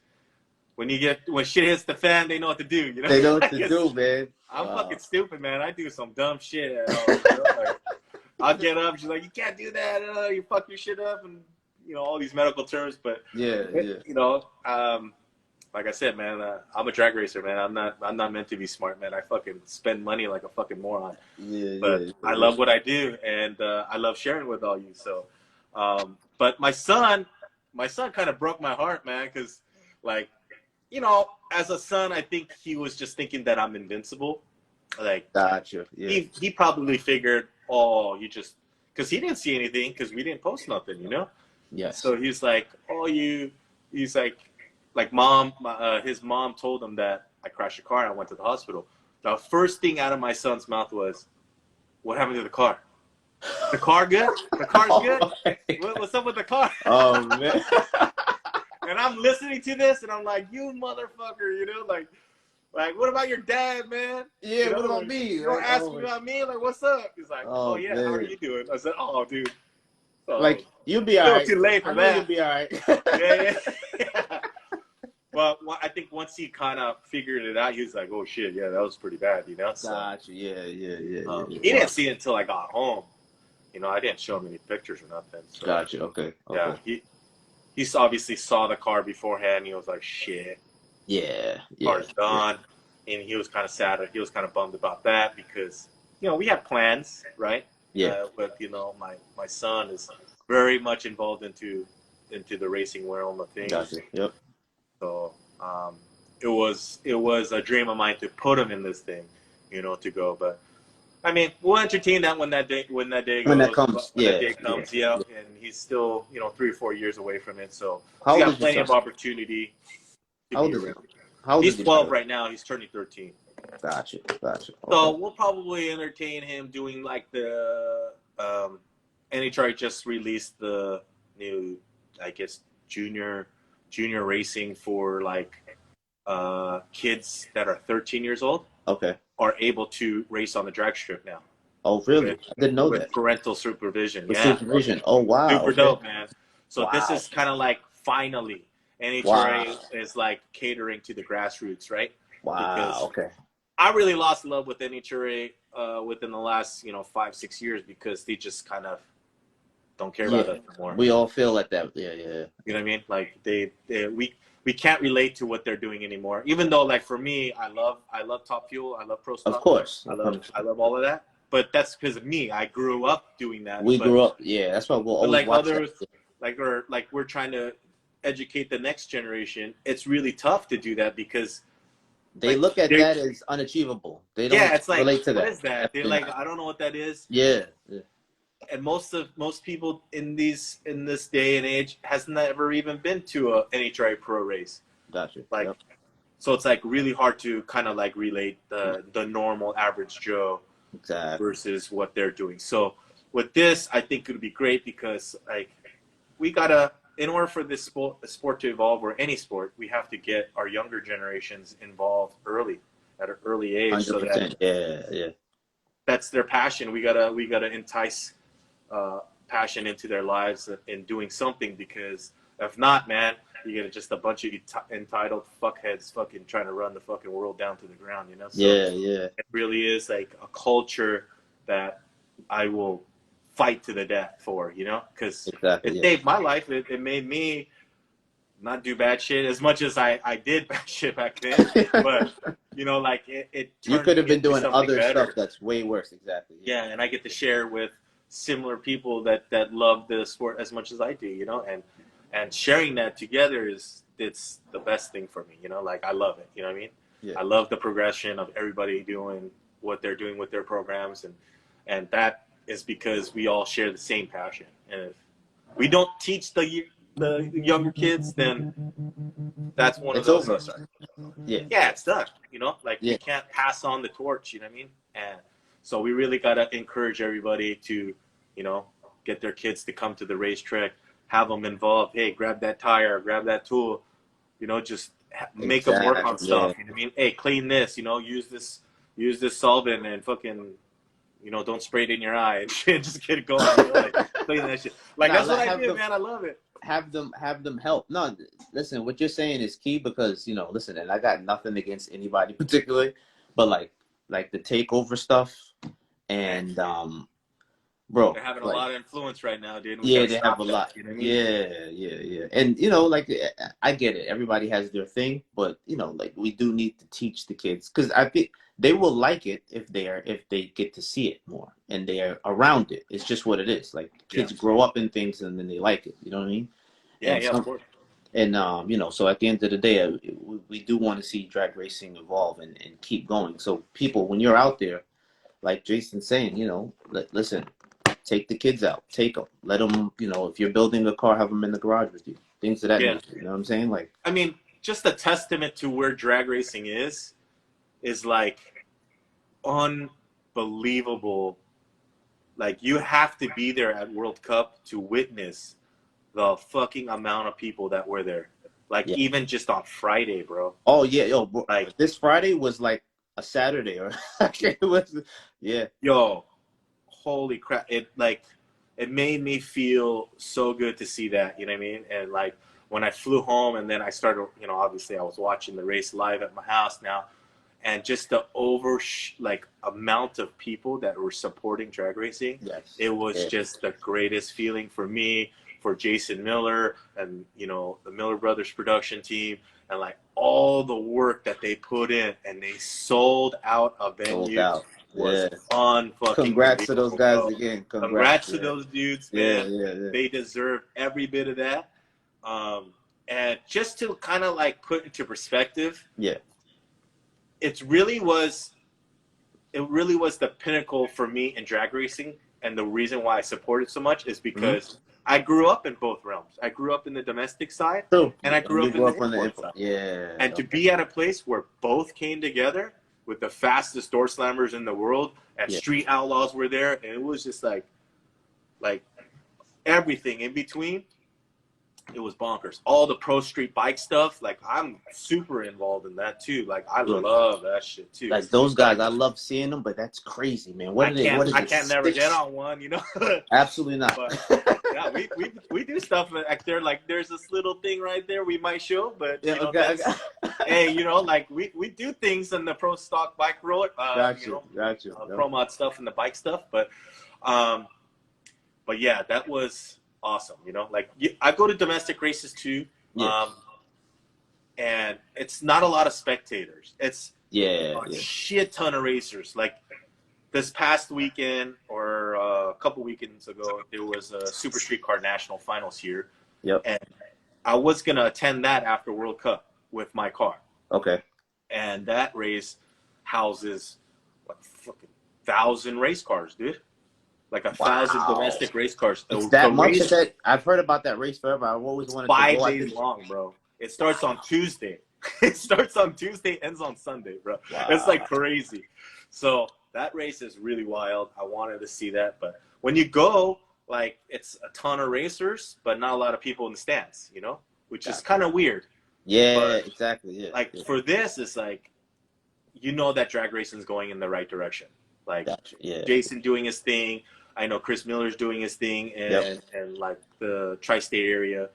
Speaker 2: when shit hits the fan, they know what to do. You know?
Speaker 3: They know what to do, man.
Speaker 2: I'm fucking stupid, man. I do some dumb shit. Like, I'll get up. She's like, "You can't do that. You fuck your shit up," and you know all these medical terms. But you know, like I said, man, I'm a drag racer, man. I'm not meant to be smart, man. I fucking spend money like a fucking moron. But I love what I do, and I love sharing with all you. So, but my son kind of broke my heart, man, because like, you know, as a son, I think he was just thinking that I'm invincible. Like,
Speaker 3: gotcha. Yeah.
Speaker 2: He probably figured, oh, you just, because he didn't see anything, because we didn't post nothing, you know.
Speaker 3: Yes.
Speaker 2: So he's like, oh, he's like mom, his mom told him that I crashed a car and I went to the hospital. The first thing out of my son's mouth was, what happened to the car? The car good? The car's good? What's up with the car?
Speaker 3: Oh, man.
Speaker 2: And I'm listening to this, and I'm like, you motherfucker, you know, like, what about your dad, man?
Speaker 3: Yeah,
Speaker 2: you know,
Speaker 3: what about me?
Speaker 2: You don't ask me about me, like, what's up? He's like, oh yeah,
Speaker 3: man.
Speaker 2: how are you doing? I said, oh, dude. So,
Speaker 3: like, you'll be all right.
Speaker 2: Too late for that.
Speaker 3: You'll be all right.
Speaker 2: yeah. But I think once he kind of figured it out, he was like, oh shit, yeah, that was pretty bad, you know? So,
Speaker 3: gotcha, yeah.
Speaker 2: He didn't see it until I got home. You know, I didn't show him any pictures or nothing. So,
Speaker 3: gotcha, okay.
Speaker 2: Yeah, he obviously saw the car beforehand. He was like, shit.
Speaker 3: Yeah.
Speaker 2: Car's gone. And he was kind of sad. He was kind of bummed about that because, you know, we had plans, right?
Speaker 3: Yeah.
Speaker 2: But, you know, my son is very much involved into the racing realm of things.
Speaker 3: Gotcha, yep.
Speaker 2: So it was a dream of mine to put him in this thing, you know, to go. But, I mean, we'll entertain that when that day comes. That day comes, yeah. And he's still, you know, 3 or 4 years away from it. So he's got plenty of opportunity to be around. He's 12 right now. He's turning 13.
Speaker 3: Gotcha. Okay.
Speaker 2: So we'll probably entertain him doing like the NHRA just released the new, I guess, junior racing for like kids that are 13 years old.
Speaker 3: Okay.
Speaker 2: Are able to race on the drag strip now.
Speaker 3: Oh, really? I didn't know that.
Speaker 2: Parental supervision.
Speaker 3: With supervision. Oh, wow.
Speaker 2: Super dope, man. So this is kind of like finally NHRA is like catering to the grassroots, right?
Speaker 3: Wow.
Speaker 2: Because
Speaker 3: okay.
Speaker 2: I really lost love with NHRA within the last 5-6 years because they just kind of don't care about us anymore.
Speaker 3: We all feel like that. Yeah.
Speaker 2: You know what I mean? Like we can't relate to what they're doing anymore. Even though, like for me, I love Top Fuel, I love Pro Stock.
Speaker 3: Of course,
Speaker 2: I love all of that. But that's because of me. I grew up doing that.
Speaker 3: We grew up, yeah. That's why we'll always
Speaker 2: like
Speaker 3: watch
Speaker 2: others,
Speaker 3: that.
Speaker 2: we're trying to educate the next generation. It's really tough to do that because
Speaker 3: they look at that as unachievable. They don't
Speaker 2: it's like,
Speaker 3: relate to
Speaker 2: what
Speaker 3: that.
Speaker 2: is that? They're like, I don't know what that is.
Speaker 3: Yeah.
Speaker 2: And most people in this day and age has never even been to a NHRA pro race.
Speaker 3: Gotcha.
Speaker 2: Like, So it's like really hard to kind of like relate the normal average Joe
Speaker 3: Exactly.
Speaker 2: versus what they're doing. So with this, I think it would be great because like we gotta, in order for this sport to evolve, or any sport, we have to get our younger generations involved early, at an early age, so that
Speaker 3: 100%. Yeah.
Speaker 2: that's their passion. We gotta entice passion into their lives in doing something, because if not, man, you get just a bunch of entitled fuckheads fucking trying to run the fucking world down to the ground, you know? So
Speaker 3: Yeah.
Speaker 2: it really is like a culture that I will fight to the death for, you know? Because
Speaker 3: Exactly.
Speaker 2: it
Speaker 3: Yeah.
Speaker 2: saved my life. It made me not do bad shit as much as I did bad shit back then. But, you know, like it
Speaker 3: You
Speaker 2: turned
Speaker 3: could have
Speaker 2: me
Speaker 3: been
Speaker 2: into
Speaker 3: doing
Speaker 2: something
Speaker 3: other stuff
Speaker 2: better.
Speaker 3: that's way worse. Exactly.
Speaker 2: Yeah, and I get to share with similar people that love the sport as much as I do, you know, and sharing that together it's the best thing for me, you know, like I love it, you know what I mean?
Speaker 3: Yeah.
Speaker 2: I love the progression of everybody doing what they're doing with their programs, and that is because we all share the same passion. And if we don't teach the younger kids, then that's one of
Speaker 3: It's
Speaker 2: those
Speaker 3: over.
Speaker 2: things.
Speaker 3: Yeah.
Speaker 2: Yeah, it's done. You know, like we
Speaker 3: Yeah.
Speaker 2: can't pass on the torch. You know what I mean? And so we really gotta encourage everybody to, you know, get their kids to come to the racetrack, have them involved. Hey, grab that tire, grab that tool. You know, just make them work on
Speaker 3: Exactly. Yeah.
Speaker 2: stuff. You know what I mean? Hey, clean this. You know, use this solvent and fucking, you know, don't spray it in your eye and shit. Just get it going. You know, like clean that shit. Like
Speaker 3: Nah,
Speaker 2: that's what I
Speaker 3: have
Speaker 2: did,
Speaker 3: them
Speaker 2: man. I love it.
Speaker 3: have them help. No, listen, what you're saying is key because listen, and I got nothing against anybody particularly, but like the takeover stuff
Speaker 2: Man,
Speaker 3: and bro,
Speaker 2: they're having a
Speaker 3: like
Speaker 2: lot of influence right now, dude. We
Speaker 3: yeah,
Speaker 2: gotta
Speaker 3: they have a
Speaker 2: stop that.
Speaker 3: lot.
Speaker 2: You know what I mean?
Speaker 3: Yeah. And like I get it. Everybody has their thing, but like we do need to teach the kids because I think they will like it if they get to see it more and they are around it. It's just what it is. Like
Speaker 2: Yeah.
Speaker 3: kids grow up in things and then they like it. You know what I mean?
Speaker 2: Yeah,
Speaker 3: And
Speaker 2: yeah, of
Speaker 3: some
Speaker 2: course.
Speaker 3: and so at the end of the day, we do want to see drag racing evolve and keep going. So people, when you're out there, like Jason's saying, listen, take the kids out, take them, let them, if you're building a car, have them in the garage with you, things of that
Speaker 2: Yeah.
Speaker 3: nature. You know what I'm saying? Like,
Speaker 2: I mean, just a testament to where drag racing is like unbelievable. Like you have to be there at World Cup to witness the fucking amount of people that were there. Like
Speaker 3: yeah.
Speaker 2: even just on Friday, bro.
Speaker 3: Oh yeah, yo, bro,
Speaker 2: Like
Speaker 3: this Friday was like a Saturday, or it was, yeah,
Speaker 2: yo, holy crap! It made me feel so good to see that. You know what I mean? And like when I flew home, and then I started. You know, obviously I was watching the race live at my house now, and just the amount of people that were supporting drag racing.
Speaker 3: yes,
Speaker 2: It was
Speaker 3: yeah.
Speaker 2: just the greatest feeling for me, for Jason Miller, and the Miller Brothers production team, and like all the work that they put in, and they sold out a
Speaker 3: Sold
Speaker 2: venue
Speaker 3: out.
Speaker 2: was
Speaker 3: Yeah.
Speaker 2: unfucking
Speaker 3: Congrats to those
Speaker 2: believable,
Speaker 3: guys
Speaker 2: bro.
Speaker 3: again.
Speaker 2: Congrats to
Speaker 3: Yeah.
Speaker 2: those dudes,
Speaker 3: Yeah,
Speaker 2: man.
Speaker 3: yeah.
Speaker 2: They deserve every bit of that. And just to kind of like put into perspective,
Speaker 3: Yeah.
Speaker 2: it really was the pinnacle for me in drag racing, and the reason why I support it so much is because I grew up in both realms. I grew up in the domestic side,
Speaker 3: True.
Speaker 2: and I grew up in the import side.
Speaker 3: Yeah.
Speaker 2: And to be at a place where both came together with the fastest door slammers in the world, and street outlaws were there, and it was just like everything in between. It was bonkers. All the pro street bike stuff, like I'm super involved in that too. Like I love that shit too.
Speaker 3: Like those guys, I love seeing them, but that's crazy, man. What is
Speaker 2: I
Speaker 3: it?
Speaker 2: can't never get on one, you know.
Speaker 3: Absolutely not.
Speaker 2: But yeah, we do stuff like there. Like there's this little thing right there we might show, but
Speaker 3: Yeah,
Speaker 2: you know,
Speaker 3: okay.
Speaker 2: hey, like we do things in the pro stock bike roller.
Speaker 3: Got you.
Speaker 2: Pro mod stuff and the bike stuff, but yeah, that was awesome. Like I go to domestic races too, and it's not a lot of spectators. It's a shit ton of racers. Like this past weekend or a couple weekends ago, there was a Super Street Car National Finals here.
Speaker 3: Yep.
Speaker 2: And I was gonna attend that after World Cup with my car.
Speaker 3: Okay.
Speaker 2: And that race houses like fucking 1,000 race cars, dude. Like 1,000 domestic race cars.
Speaker 3: It's that much of that. I've heard about that race forever. I've always wanted to go.
Speaker 2: 5 days long, bro. It starts on Tuesday. It starts on Tuesday, ends on Sunday, bro.
Speaker 3: Wow.
Speaker 2: It's like crazy. So that race is really wild. I wanted to see that, but when you go, like, it's a ton of racers, but not a lot of people in the stands, you know, which is kind of weird.
Speaker 3: Yeah,
Speaker 2: But,
Speaker 3: exactly. Yeah.
Speaker 2: like,
Speaker 3: yeah.
Speaker 2: for this, it's like, you know that drag racing is going in the right direction. Like,
Speaker 3: Gotcha. Yeah.
Speaker 2: Jason doing his thing. I know Chris Miller's doing his thing, and like the tri-state area.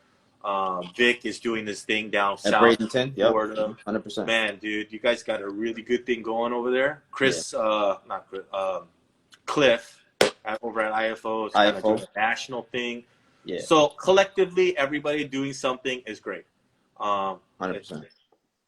Speaker 2: Vic is doing this thing down
Speaker 3: At
Speaker 2: south
Speaker 3: Bradenton,
Speaker 2: Florida.
Speaker 3: 100%.
Speaker 2: Man, dude, you guys got a really good thing going over there. Chris, not Chris, Cliff, over at IFO is kind of doing a national thing.
Speaker 3: Yeah.
Speaker 2: So collectively, everybody doing something is great.
Speaker 3: 100%.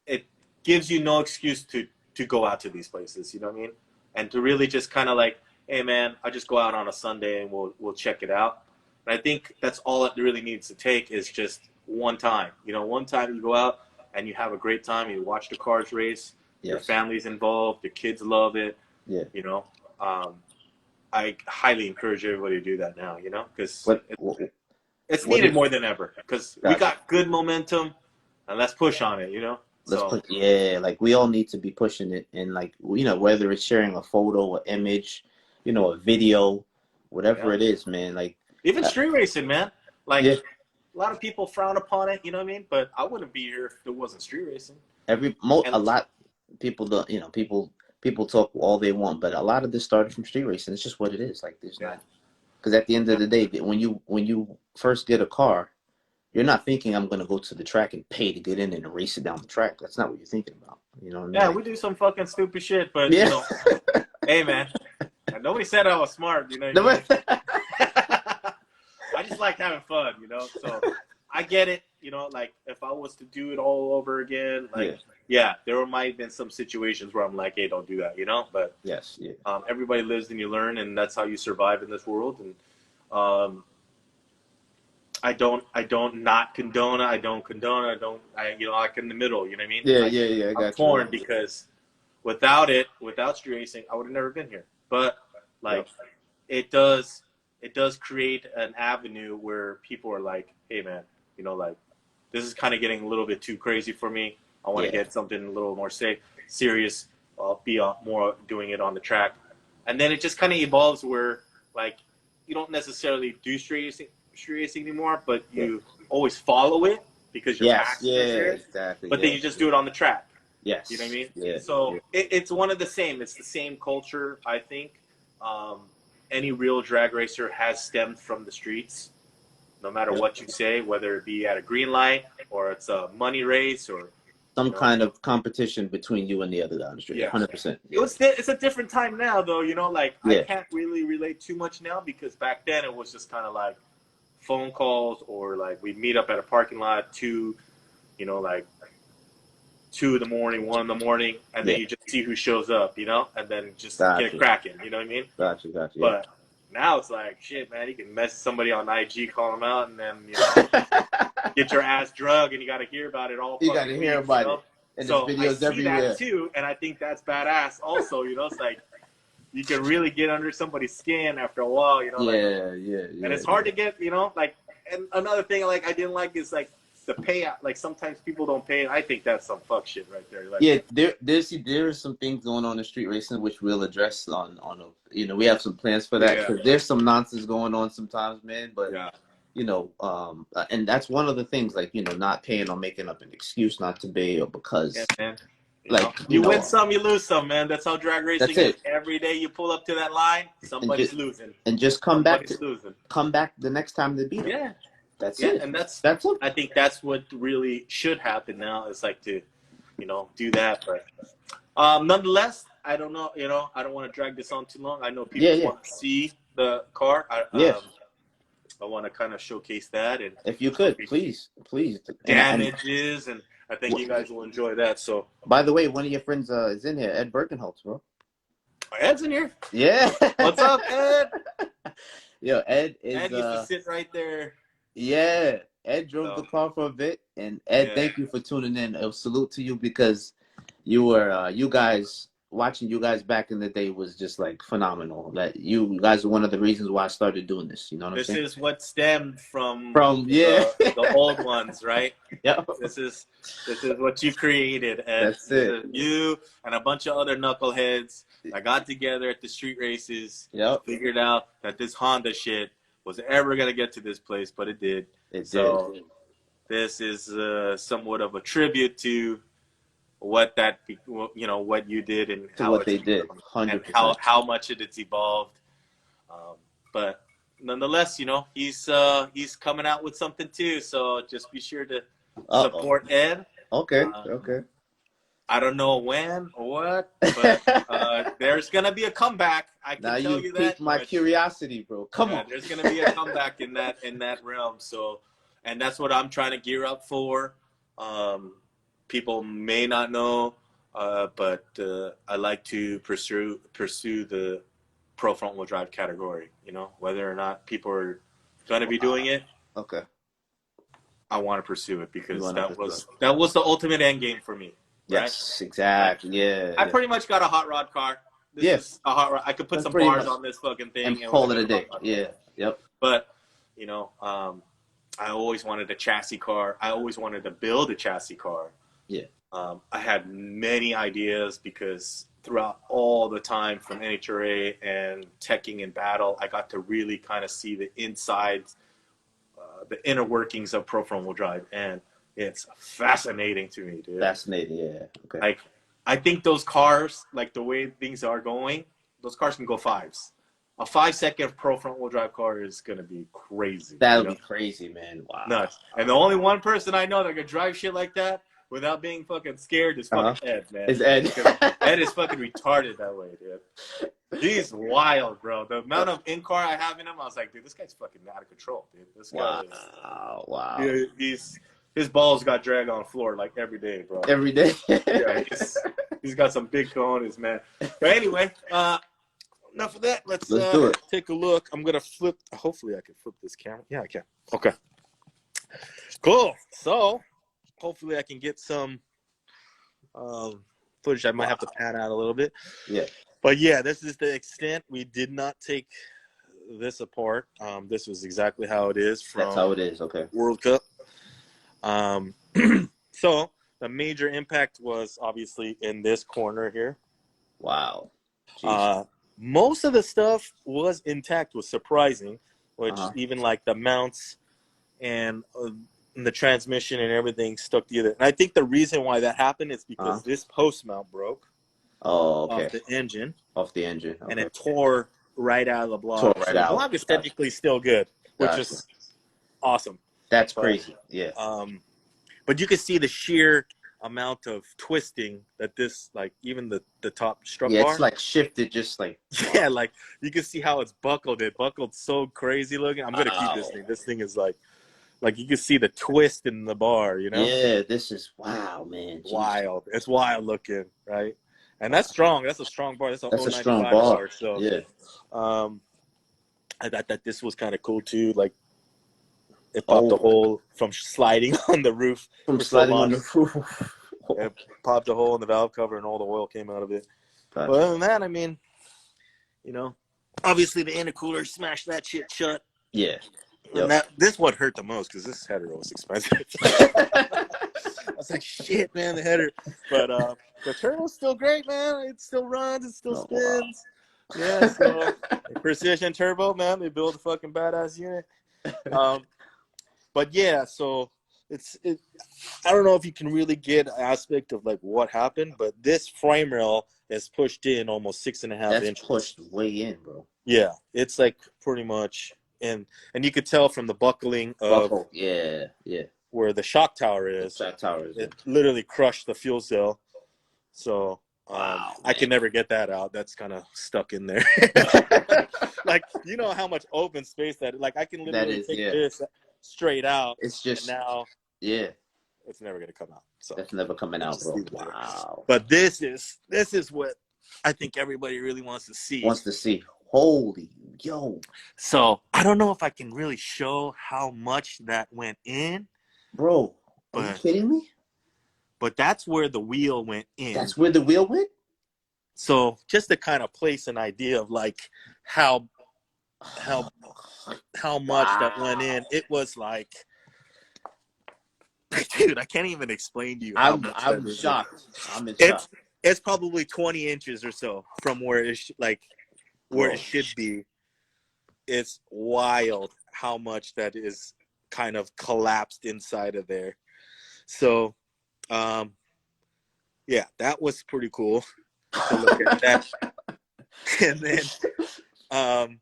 Speaker 2: It gives you no excuse to go out to these places. You know what I mean? And to really just kind of like, hey man, I'll just go out on a Sunday and we'll check it out. And I think that's all it really needs to take is just one time. You know, one time you go out and you have a great time. You watch the cars race.
Speaker 3: Yes.
Speaker 2: Your family's involved. Your kids love it.
Speaker 3: Yeah.
Speaker 2: You know, I highly encourage everybody to do that now. You know, because it's needed more than ever. Because we got good momentum, and let's push on it. You know.
Speaker 3: Like we all need to be pushing it, and like, you know, whether it's sharing a photo, an image, you know, a video, whatever it is, man. Like
Speaker 2: even street racing, man. Like a lot of people frown upon it, you know what I mean? But I wouldn't be here if it wasn't street racing.
Speaker 3: People don't, you know, people talk all they want, but a lot of this started from street racing. It's just what it is. Like there's not, because at the end of the day, when you first get a car, you're not thinking I'm going to go to the track and pay to get in and race it down the track. That's not what you're thinking about. You know what I mean?
Speaker 2: Yeah, we do some fucking stupid shit, but you know, hey man, nobody said I was smart, you know. I just like having fun, you know. So I get it, you know. Like if I was to do it all over again, like there might have been some situations where I'm like, hey, don't do that, you know. But everybody lives and you learn, and that's how you survive in this world. And I don't not condone it. I don't condone it. You know, like in the middle, you know what I mean?
Speaker 3: I got
Speaker 2: I'm torn because without street racing, I would have never been here. But like, it does create an avenue where people are like, hey man, you know, like this is kind of getting a little bit too crazy for me. I want to get something a little more serious. I'll be more doing it on the track. And then it just kind of evolves where like, you don't necessarily do street racing anymore, but you always follow it because you're
Speaker 3: exactly.
Speaker 2: But then you just do it on the track.
Speaker 3: Yes.
Speaker 2: You know what I mean?
Speaker 3: Yeah.
Speaker 2: So it's one of the same. It's the same culture, I think. Any real drag racer has stemmed from the streets, no matter what you say, whether it be at a green light or it's a money race or
Speaker 3: some kind of competition between you and the other down the street. 100%.
Speaker 2: It's a different time now, though. You know, like I can't really relate too much now because back then it was just kind of like phone calls or like we'd meet up at a parking lot 2 in the morning, 1 in the morning, and then you just see who shows up, you know, and then just get cracking, you know what I mean?
Speaker 3: Gotcha.
Speaker 2: But now it's like, shit, man, you can message somebody on IG, call them out, and then, you know, get your ass drugged, and you got to hear about it all.
Speaker 3: You got to hear about it. And
Speaker 2: so
Speaker 3: there's videos everywhere.
Speaker 2: I see that too, and I think that's badass also, you know, it's like, you can really get under somebody's skin after a while, you know. And it's hard to get, you know, like, and another thing, like, I didn't like is, like, the payout. Like, sometimes people don't pay. I think that's some fuck shit right there. Like,
Speaker 3: there's some things going on in street racing which we'll address on you know, we have some plans for that because there's some nonsense going on sometimes, man. But you know, and that's one of the things, like, you know, not paying or making up an excuse not to pay or because
Speaker 2: like you win some, you lose some, man. That's how drag racing is. Every day you pull up to that line, somebody's losing.
Speaker 3: And just come back the next time they beat them.
Speaker 2: Yeah.
Speaker 3: That's it.
Speaker 2: And that's
Speaker 3: it.
Speaker 2: I think that's what really should happen now. Is like to, you know, do that. But nonetheless, I don't know. You know, I don't want to drag this on too long. I know people want to see the car. I want to kind of showcase that, and
Speaker 3: if you could, please,
Speaker 2: damages, and I think you guys will enjoy that. So,
Speaker 3: by the way, one of your friends is in here, Ed Birkenholtz, bro.
Speaker 2: Ed's in here.
Speaker 3: Yeah.
Speaker 2: What's up, Ed?
Speaker 3: Yo, Ed
Speaker 2: used to sit right there.
Speaker 3: Yeah, Ed drove the car for a bit, and Ed, thank you for tuning in. A salute to you because you guys watching you guys back in the day was just like phenomenal. That you guys are one of the reasons why I started doing this. You know what I'm
Speaker 2: This
Speaker 3: saying?
Speaker 2: is what stemmed from
Speaker 3: Yeah.
Speaker 2: the old ones, right?
Speaker 3: Yep.
Speaker 2: This is what you created, Ed.
Speaker 3: That's it.
Speaker 2: You and a bunch of other knuckleheads that got together at the street races.
Speaker 3: Yep.
Speaker 2: Figured out that this Honda shit was ever gonna get to this place, but it did.
Speaker 3: It
Speaker 2: did. This is somewhat of a tribute to what what you did and
Speaker 3: to
Speaker 2: how
Speaker 3: what they did, 100%.
Speaker 2: and how much it's evolved. But nonetheless, he's coming out with something too. So just be sure to support Ed.
Speaker 3: Okay. Okay.
Speaker 2: I don't know when or what, but there's gonna be a comeback. I can tell you that. Now you piqued
Speaker 3: my curiosity, bro. Come on.
Speaker 2: There's gonna be a comeback in that realm. So, and that's what I'm trying to gear up for. People may not know, but I like to pursue the pro front wheel drive category. Whether or not people are going to be doing it.
Speaker 3: Okay.
Speaker 2: I want to pursue it because that was the ultimate end game for me. Right?
Speaker 3: Yes, exactly. Yeah.
Speaker 2: I pretty much got a hot rod car. This is a hot rod. I could put some bars on this fucking thing
Speaker 3: and call it a day. Yeah. Yep.
Speaker 2: But I always wanted a chassis car. I always wanted to build a chassis car.
Speaker 3: Yeah.
Speaker 2: I had many ideas because throughout all the time from NHRA and teching and battle, I got to really kind of see the insides, the inner workings of pro front wheel drive, and it's fascinating to me, dude.
Speaker 3: Fascinating, yeah. Okay.
Speaker 2: Like, I think those cars, like the way things are going, those cars can go fives. A 5-second pro front wheel drive car is gonna be crazy.
Speaker 3: That'll be crazy, man. Wow.
Speaker 2: Nuts. And the only one person I know that can drive shit like that without being fucking scared is fucking Ed, man.
Speaker 3: Is Ed?
Speaker 2: Ed is fucking retarded that way, dude. He's wild, bro. The amount of in-car I have in him, I was like, dude, this guy's fucking out of control, dude. This guy is...
Speaker 3: Wow.
Speaker 2: His balls got dragged on the floor like every day, bro.
Speaker 3: Every day?
Speaker 2: Yeah, he's got some big cojones, man. But anyway, enough of that. Let's do it. Take a look. I'm going to flip. Hopefully I can flip this camera. Yeah, I can. Okay. Cool. So, hopefully I can get some footage. I might have to pad out a little bit.
Speaker 3: Yeah.
Speaker 2: But yeah, this is the extent. We did not take this apart. This was exactly how it is from
Speaker 3: That's how it is, okay.
Speaker 2: World Cup. So the major impact was obviously in this corner here.
Speaker 3: Wow.
Speaker 2: Most of the stuff was intact, was surprising, which even like the mounts and the transmission and everything stuck together. And I think the reason why that happened is because this post mount broke.
Speaker 3: Oh, okay.
Speaker 2: Off the engine.
Speaker 3: Okay.
Speaker 2: And it tore right out of the block.
Speaker 3: Tore right out.
Speaker 2: The block is technically still good, which is awesome.
Speaker 3: That's crazy. Yeah.
Speaker 2: But you can see the sheer amount of twisting that this, like, even the top strut bar.
Speaker 3: Yeah, it's like shifted just like.
Speaker 2: Yeah, like you can see how it's buckled. It buckled so crazy looking. I'm gonna keep this thing. This thing is like you can see the twist in the bar.
Speaker 3: Yeah, this is wow, man. Jeez.
Speaker 2: Wild. It's wild looking, right? And that's strong. That's a strong bar. That's a
Speaker 3: strong bar.
Speaker 2: So
Speaker 3: yeah.
Speaker 2: I thought that this was kind of cool too. Like it popped a hole from sliding on the roof.
Speaker 3: From sliding on the roof.
Speaker 2: It popped a hole in the valve cover and all the oil came out of it. Gotcha. But other than that, I mean, obviously the intercooler smashed that shit shut.
Speaker 3: Yeah.
Speaker 2: Yep. And this what hurt the most because this header was expensive. I was like, shit, man, the header. But the turbo's still great, man. It still runs. It still spins. Wow. Yeah, so Precision Turbo, man. They built a fucking badass unit. But yeah, so I don't know if you can really get an aspect of like what happened, but this frame rail is pushed in almost 6.5 inches.
Speaker 3: That's pushed way in, bro.
Speaker 2: Yeah, it's like pretty much. And you could tell from the buckling of where the shock tower is. It literally crushed the fuel cell. So I can never get that out. That's kind of stuck in there. Like, you know how much open space like I can literally take this straight out.
Speaker 3: It's just
Speaker 2: now.
Speaker 3: Yeah.
Speaker 2: It's never gonna come out. So
Speaker 3: that's never coming out, bro. Wow.
Speaker 2: But this is what I think everybody really wants to see.
Speaker 3: Holy yo.
Speaker 2: So I don't know if I can really show how much that went in.
Speaker 3: Bro, are you kidding me?
Speaker 2: But that's where the wheel went in.
Speaker 3: That's where the wheel went?
Speaker 4: So just to kind of place an idea of like how much that went in, it was like, dude, I can't even explain to you how much that
Speaker 3: I'm
Speaker 4: is.
Speaker 3: shocked. I'm in shock.
Speaker 4: It's probably 20 inches or so from where it where it should be. It's wild how much that is kind of collapsed inside of there. So, yeah, that was pretty cool to look at that. And then,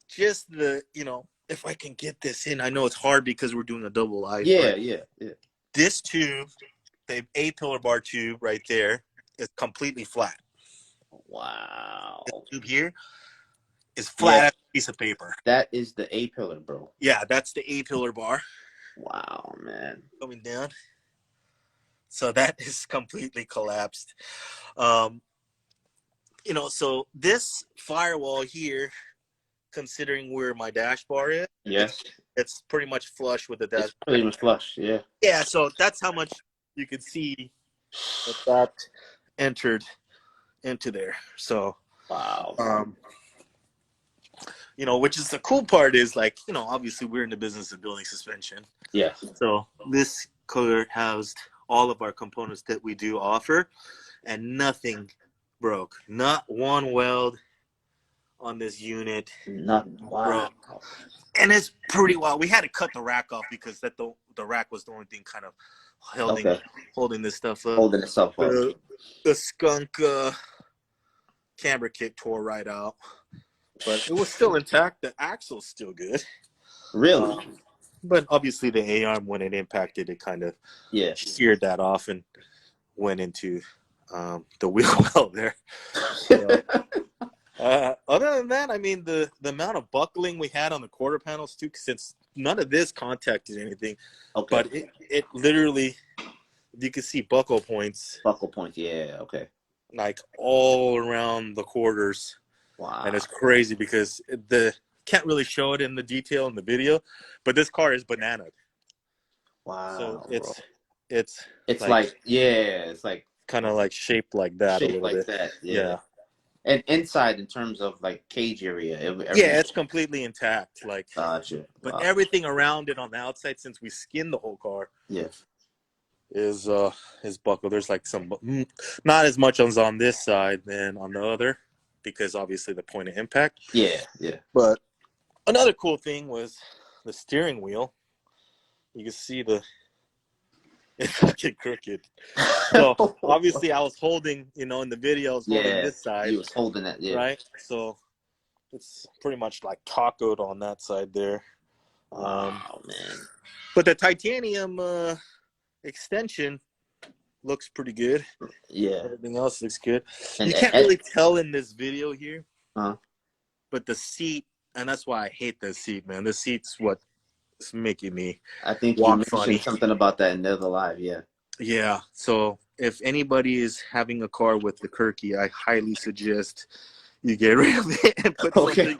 Speaker 4: just if I can get this in, I know it's hard because we're doing a double live.
Speaker 3: Yeah.
Speaker 4: This tube, the A-pillar bar tube right there, is completely flat.
Speaker 3: Wow.
Speaker 4: This tube here is flat as a piece of paper.
Speaker 3: That is the A-pillar, bro.
Speaker 4: Yeah, that's the A-pillar bar.
Speaker 3: Wow, man.
Speaker 4: Coming down. So that is completely collapsed. So this firewall here, considering where my dash bar is,
Speaker 3: yes,
Speaker 4: it's pretty much flush with the dash.
Speaker 3: It's pretty much flush, yeah.
Speaker 4: Yeah, so that's how much you can see that entered into there. So,
Speaker 3: wow.
Speaker 4: Which is the cool part is like, obviously we're in the business of building suspension.
Speaker 3: Yeah.
Speaker 4: So this cooler housed all of our components that we do offer, and nothing broke. Not one weld on this unit.
Speaker 3: Wow.
Speaker 4: And it's pretty wild. We had to cut the rack off because the rack was the only thing kind of holding this stuff up.
Speaker 3: Holding itself up.
Speaker 4: The skunk camber kit tore right out. But it was still intact. The axle's still good.
Speaker 3: Really?
Speaker 4: But obviously the A-arm, when it impacted, it kind of sheared that off and went into the wheel well there. So, other than that, I mean, the amount of buckling we had on the quarter panels too, since none of this contacted anything. Okay. But it literally, you can see buckle points.
Speaker 3: Buckle points, yeah, okay.
Speaker 4: Like all around the quarters.
Speaker 3: Wow.
Speaker 4: And it's crazy because can't really show it in the detail in the video, but this car is bananaed.
Speaker 3: Wow.
Speaker 4: So it's
Speaker 3: like
Speaker 4: kind of like shaped like that a little bit.
Speaker 3: That, yeah. And inside, in terms of like cage area,
Speaker 4: it's completely intact. Like,
Speaker 3: gotcha.
Speaker 4: But everything around it on the outside, since we skinned the whole car, is buckled. There's like some, not as much on this side than on the other, because obviously the point of impact.
Speaker 3: Yeah.
Speaker 4: But another cool thing was the steering wheel. You can see it's fucking crooked. So obviously I was holding, in the video, I was holding this side.
Speaker 3: You was holding that,
Speaker 4: right? So it's pretty much like tacoed on that side there.
Speaker 3: Wow, man.
Speaker 4: But the titanium extension looks pretty good.
Speaker 3: Yeah.
Speaker 4: Everything else looks good. And you can't really tell in this video here. But the seat, and that's why I hate the seat, man. The seat's what's making me
Speaker 3: I think you mentioned something about that in the other live,
Speaker 4: Yeah. So if anybody is having a car with the Kirky, I highly suggest you get rid of it and put something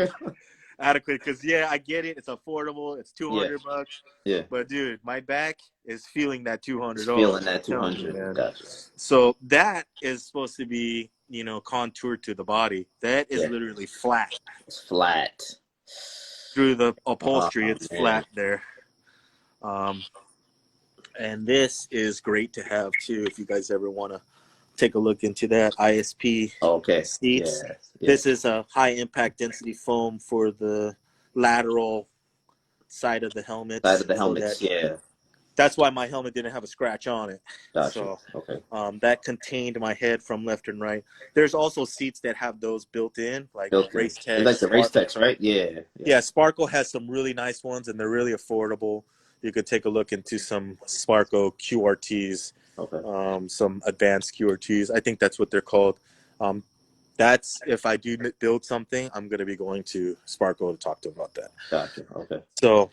Speaker 4: adequate. Because I get it. It's affordable. It's $200.
Speaker 3: Yeah.
Speaker 4: But dude, my back is feeling that $200.
Speaker 3: Feeling that $200. Gotcha.
Speaker 4: So that is supposed to be, contoured to the body. That is literally flat.
Speaker 3: It's flat.
Speaker 4: Through the upholstery, it's flat there. And this is great to have too if you guys ever want to take a look into that. ISP seats. This is a high impact density foam for the lateral side of the helmet. That's why my helmet didn't have a scratch on it.
Speaker 3: Gotcha.
Speaker 4: So that contained my head from left and right. There's also seats that have those built in, like Race Tech.
Speaker 3: Like the Race Techs, right? Yeah.
Speaker 4: Sparco has some really nice ones, and they're really affordable. You could take a look into some Sparco QRTs, some advanced QRTs. I think that's what they're called. That's if I do build something, I'm going to be going to Sparco to talk to them about that.
Speaker 3: Gotcha. Okay.
Speaker 4: So.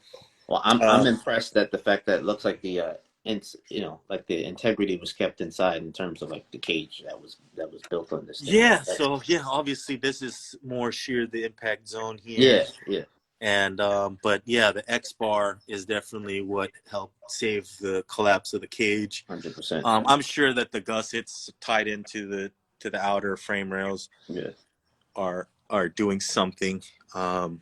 Speaker 3: Well, I'm impressed that the fact that it looks like the like the integrity was kept inside in terms of like the cage that was built on this thing.
Speaker 4: Yeah. So obviously this is more shear the impact zone here.
Speaker 3: Yeah.
Speaker 4: And but the X bar is definitely what helped save the collapse of the cage.
Speaker 3: 100%.
Speaker 4: I'm sure that the gussets tied into to the outer frame rails
Speaker 3: Yeah.
Speaker 4: are doing something. The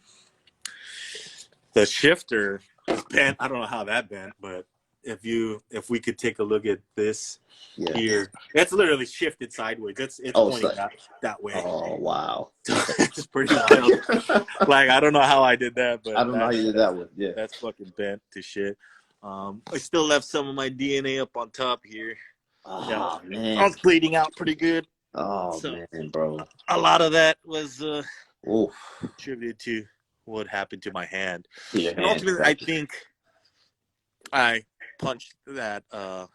Speaker 4: shifter is bent. I don't know how that bent, but if we could take a look at this here, it's literally shifted sideways. It's pointing that way.
Speaker 3: Oh wow.
Speaker 4: It's pretty wild. Like, I don't know how I did that, but
Speaker 3: I don't know how you did that one. Yeah.
Speaker 4: That's fucking bent to shit. I still left some of my DNA up on top here.
Speaker 3: Oh man.
Speaker 4: I was bleeding out pretty good.
Speaker 3: Oh man, bro.
Speaker 4: A lot of that was attributed to what happened to my hand. And ultimately, I think I punched that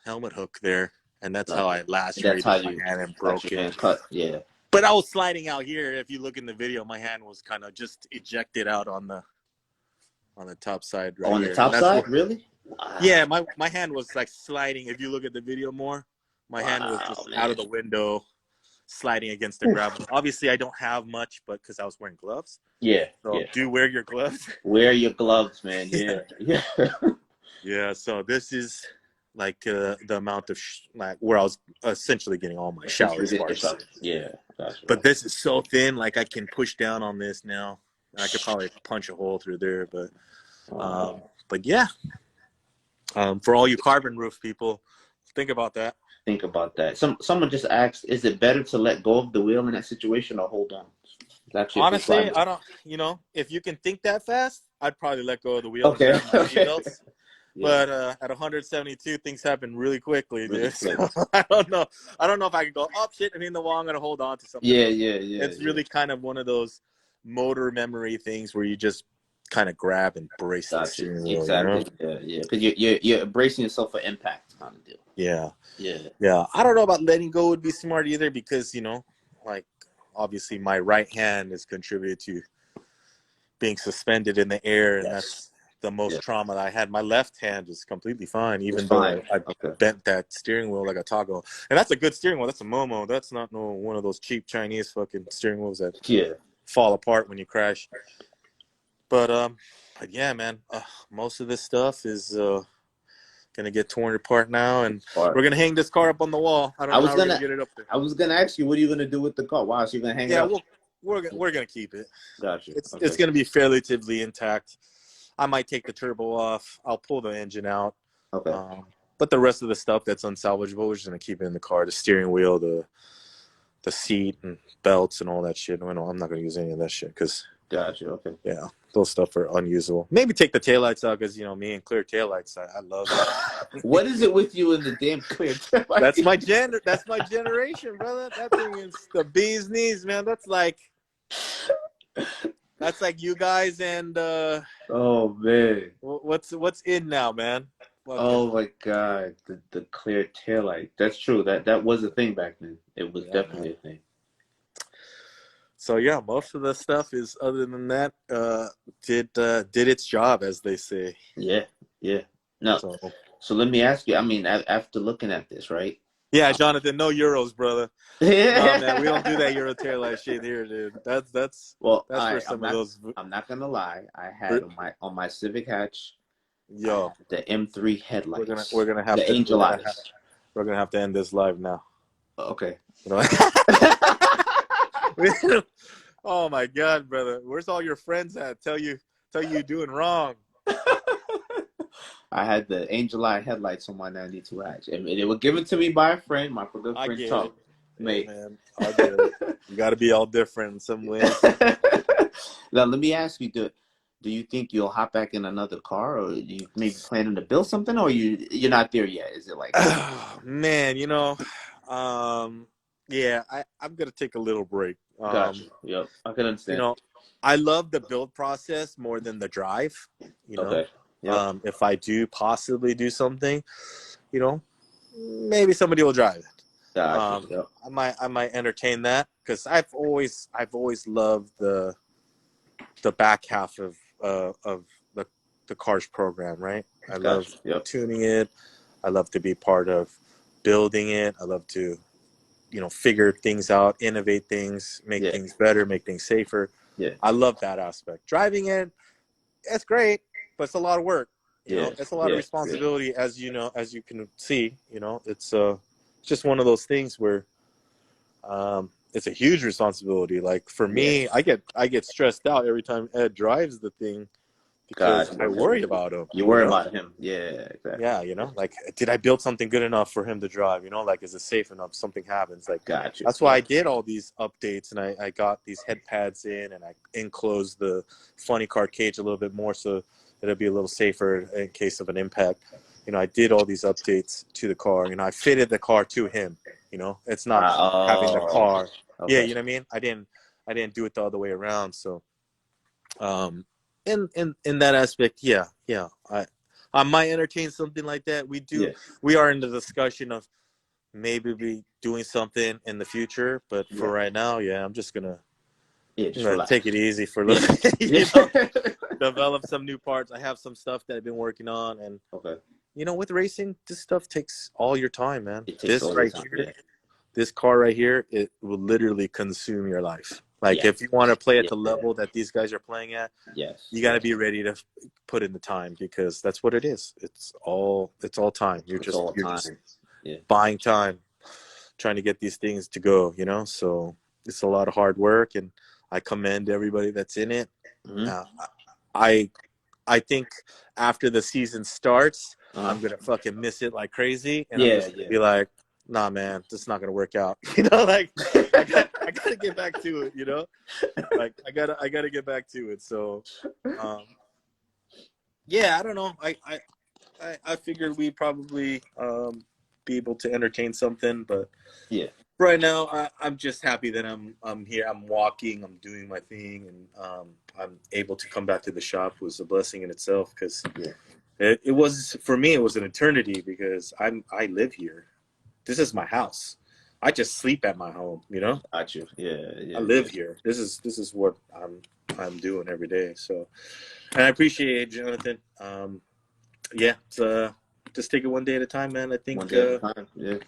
Speaker 4: helmet hook there, and that's how I lacerated my hand and broke it.
Speaker 3: Yeah.
Speaker 4: But I was sliding out here. If you look in the video, my hand was kind of just ejected out on the top side right
Speaker 3: on
Speaker 4: here.
Speaker 3: The top side? Really?
Speaker 4: Wow. Yeah, my hand was like sliding. If you look at the video more, my hand was just out of the window, sliding against the gravel. Obviously, I don't have much, but because I was wearing gloves.
Speaker 3: Yeah.
Speaker 4: So do wear your gloves.
Speaker 3: Wear your gloves, man. Yeah.
Speaker 4: Yeah. So this is like the amount of like where I was essentially getting all my shower sparks.
Speaker 3: Yeah.
Speaker 4: Gotcha. But this is so thin, like I can push down on this now. I could probably punch a hole through there, but yeah. For all you carbon roof people, think about that.
Speaker 3: Think about that. Someone just asked, is it better to let go of the wheel in that situation or hold on?
Speaker 4: Honestly, I don't. If you can think that fast, I'd probably let go of the wheel.
Speaker 3: Okay.
Speaker 4: But at 172, things happen really quickly, dude. So, I don't know. I don't know if I can go, oh shit, I'm in the wall, I'm gonna hold on to something.
Speaker 3: Yeah.
Speaker 4: It's really kind of one of those motor memory things where you just kind of grab and brace the steering wheel.
Speaker 3: Exactly. Yeah. Because you're bracing yourself for impact kind of deal.
Speaker 4: Yeah.
Speaker 3: Yeah.
Speaker 4: I don't know about letting go would be smart either, because like obviously my right hand is contributed to being suspended in the air, and that's the most trauma that I had. My left hand is completely fine, even though I bent that steering wheel like a toggle. And that's a good steering wheel. That's a Momo. That's not one of those cheap Chinese fucking steering wheels that fall apart when you crash. But yeah, man, most of this stuff is gonna get torn apart now, and we're gonna hang this car up on the wall. I don't know how we're gonna get it up there.
Speaker 3: I was gonna ask you, what are you gonna do with the car? Wow, so you're gonna hang it up?
Speaker 4: We're gonna keep it.
Speaker 3: Gotcha.
Speaker 4: It's gonna be relatively intact. I might take the turbo off. I'll pull the engine out.
Speaker 3: Okay.
Speaker 4: But the rest of the stuff that's unsalvageable, we're just gonna keep it in the car. The steering wheel, the seat, and belts, and all that shit. I'm not gonna use any of that shit because.
Speaker 3: Gotcha. Okay.
Speaker 4: Yeah, those stuff are unusable. Maybe take the taillights out because me and clear taillights. I love it.
Speaker 3: What is it with you and the damn clear taillights?
Speaker 4: That's my generation, brother. That thing is the bee's knees, man. That's like you guys and
Speaker 3: oh man,
Speaker 4: what's in now, man?
Speaker 3: Oh my god, the clear taillight. That's true. That was a thing back then. It was definitely a thing.
Speaker 4: So yeah, most of the stuff is, other than that, did its job, as they say.
Speaker 3: Yeah. No. So let me ask you. I mean, after looking at this, right?
Speaker 4: Yeah, Jonathan, no Euros, brother. No, man, we don't do that Euro taillight shit here, dude. That's for some of those.
Speaker 3: I'm not gonna lie. I had on my Civic hatch.
Speaker 4: Yo,
Speaker 3: the M3 headlights.
Speaker 4: We're gonna have
Speaker 3: the Angel Eyes.
Speaker 4: We're gonna have to end this live now.
Speaker 3: Okay.
Speaker 4: Oh my god, brother! Where's all your friends at? Tell you you're doing wrong.
Speaker 3: I had the Angel Eye headlights on my 92 hatch, and they were given to me by a friend, my good friend Tom. Mate,
Speaker 4: man, I get it. You got to be all different in some ways.
Speaker 3: Now, let me ask you: Do you think you'll hop back in another car, or do you maybe planning to build something, or you're not there yet? Is it like?
Speaker 4: Man, yeah, I'm gonna take a little break.
Speaker 3: Gotcha. Yep, I can understand.
Speaker 4: I love the build process more than the drive.
Speaker 3: Okay. Yep.
Speaker 4: If I do possibly do something, maybe somebody will drive it.
Speaker 3: Gotcha. Yep.
Speaker 4: I might entertain that, because I've always loved the back half of the car's program, right? I love tuning it. I love to be part of building it. I love to figure things out, innovate things, make things better, make things safer. Yeah. I love that aspect. Driving it, it's great, but it's a lot of work. It's a lot of responsibility, as you can see. It's just one of those things where it's a huge responsibility. Like for me, I get stressed out every time Ed drives the thing because I worry about him.
Speaker 3: You worry about him. Yeah, exactly.
Speaker 4: Yeah, you know, like, did I build something good enough for him to drive? You know, like, is it safe enough if something happens? Like, that's why I did all these updates, and I got these head pads in, and I enclosed the funny car cage a little bit more so it'll be a little safer in case of an impact. You know, I did all these updates to the car. You know, I fitted the car to him. You know, it's not having the car. Yeah, you know what I mean? I didn't do it the other way around. So, in that aspect, yeah, I might entertain something like that. We are in the discussion of maybe be doing something in the future, but for right now, I'm just gonna take it easy for a little bit. You know, develop some new parts. I have some stuff that I've been working on, and you know, with racing, this stuff takes all your time, man. This car right here, it will literally consume your life. Like, if you want to play at the level that these guys are playing at, you got to be ready to put in the time, because that's what it is. It's all time. You're just buying time, trying to get these things to go, you know? So it's a lot of hard work, and I commend everybody that's in it. I think after the season starts, I'm going to fucking miss it like crazy, and I'm just going to be like, nah, man, this is not gonna work out. You know, like, I gotta get back to it. You know, like I gotta get back to it. So, I don't know. I figured we'd probably be able to entertain something, but right now I'm just happy that I'm here. I'm walking. I'm doing my thing, and I'm able to come back to the shop was a blessing in itself, because it was, for me, it was an eternity, because I live here. This is my house. I just sleep at my home, you know?
Speaker 3: Got you. Yeah.
Speaker 4: I live here. This is what I'm doing every day. So, and I appreciate it, Jonathan. Just take it one day at a time, man. I think
Speaker 3: one day at a time. Yeah.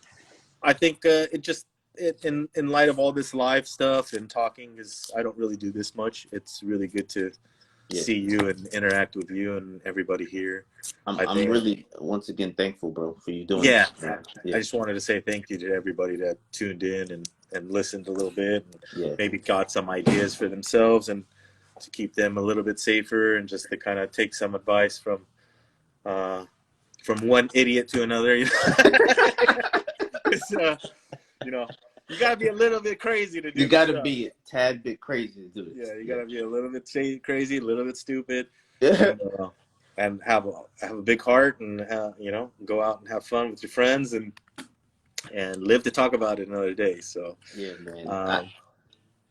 Speaker 4: I think in light of all this live stuff and talking, is I don't really do this much. It's really good to see you and interact with you and everybody here.
Speaker 3: I'm really, once again, thankful, bro, for you doing this.
Speaker 4: Man. I just wanted to say thank you to everybody that tuned in and listened a little bit, and maybe got some ideas for themselves, and to keep them a little bit safer, and just to kind of take some advice from one idiot to another. You know? You know, you gotta be a little bit crazy to do.
Speaker 3: You gotta be a tad bit crazy to do it.
Speaker 4: Yeah, you gotta be a little bit crazy, a little bit stupid, and have a big heart, and you know, go out and have fun with your friends, and live to talk about it another day. So
Speaker 3: man,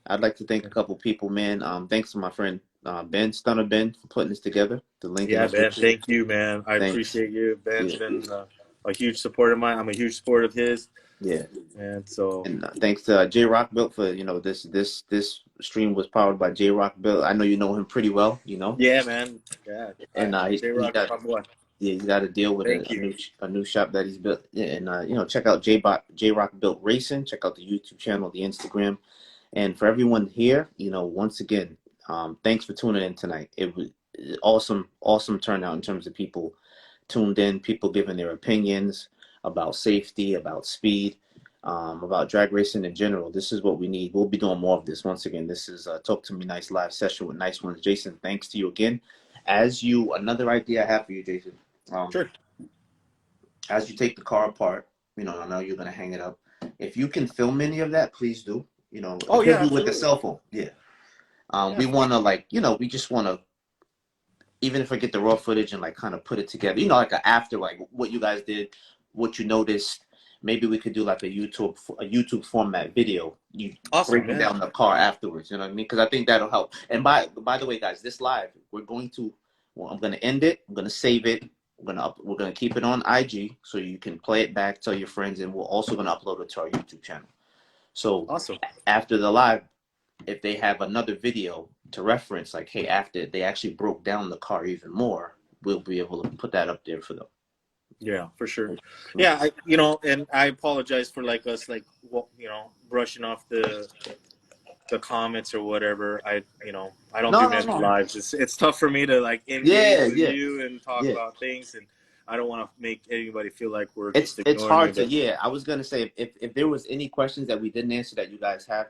Speaker 3: I'd like to thank a couple people, man. Thanks to my friend Ben, Stunner Ben, for putting this together. The link.
Speaker 4: Yeah, Ben, thank you, man. I appreciate you. Ben's been a huge supporter of mine. I'm a huge supporter of his.
Speaker 3: Yeah,
Speaker 4: and so
Speaker 3: thanks to J Rock Built for, you know, this stream was powered by J Rock Built. I know you know him pretty well, you know.
Speaker 4: Yeah, man. Yeah,
Speaker 3: and J-Rock, he's got to deal with a new shop that he's built. Yeah, and you know, check out J Rock Built Racing. Check out the YouTube channel, the Instagram, and for everyone here, you know, once again, thanks for tuning in tonight. It was awesome turnout in terms of people tuned in, people giving their opinions about safety, about speed, about drag racing in general. This is what we need. We'll be doing more of this. Once again, this is Talk to Me Nice live session with Nice Ones. Jason, thanks to you again. Another idea I have for you, Jason.
Speaker 4: Sure.
Speaker 3: As you take the car apart, you know, I know you're going to hang it up. If you can film any of that, please do. You know, with the cell phone. Yeah. We want to, like, you know, we just want to, even if I get the raw footage and like kind of put it together, you know, like after, like what you guys did, what you noticed, maybe we could do like a YouTube format video. You breaking down the car afterwards, you know what I mean? Because I think that'll help. And by the way, guys, this live, I'm going to end it. I'm going to save it. We're going to keep it on IG so you can play it back, tell your friends, and we're also going to upload it to our YouTube channel. So after the live, if they have another video to reference, like, hey, after they actually broke down the car even more, we'll be able to put that up there for them.
Speaker 4: Yeah, for sure. Yeah, you know, and I apologize for us you know, brushing off the comments or whatever. I don't do many lives. It's tough for me to like engage with you and talk about things, and I don't want to make anybody feel like we're
Speaker 3: it's
Speaker 4: just ignoring
Speaker 3: hard
Speaker 4: you,
Speaker 3: to. Yeah, I was gonna say if there was any questions that we didn't answer that you guys have,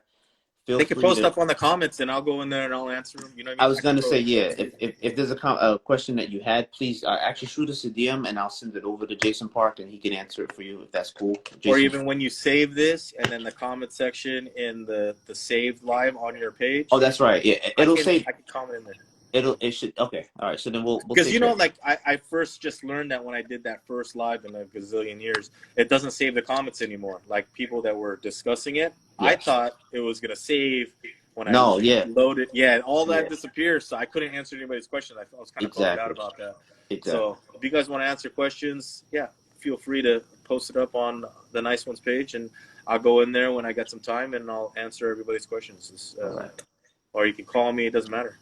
Speaker 3: feel
Speaker 4: they can
Speaker 3: free
Speaker 4: post
Speaker 3: to.
Speaker 4: up on the comments and I'll go in there and I'll answer them. You know what I
Speaker 3: I
Speaker 4: mean?
Speaker 3: was
Speaker 4: I can
Speaker 3: gonna
Speaker 4: throw
Speaker 3: say,
Speaker 4: it
Speaker 3: yeah.
Speaker 4: towards you.
Speaker 3: If there's a question that you had, please actually shoot us a DM and I'll send it over to Jason Park and he can answer it for you if that's cool. Jason.
Speaker 4: Or even when you save this and then the comment section in the saved live on your page.
Speaker 3: Oh, that's right. Yeah, it'll say.
Speaker 4: I can comment in there.
Speaker 3: It should. Okay. All right. So then we'll
Speaker 4: because you know, like I first just learned that when I did that first live in a gazillion years, it doesn't save the comments anymore. Like people that were discussing it, yeah. I thought it was gonna save when I loaded. Yeah, all that disappears, so I couldn't answer anybody's question. I was kind of bummed out about that. Exactly. So if you guys want to answer questions, yeah, feel free to post it up on the Nyce Ones page, and I'll go in there when I get some time and I'll answer everybody's questions. Right. Or you can call me. It doesn't matter.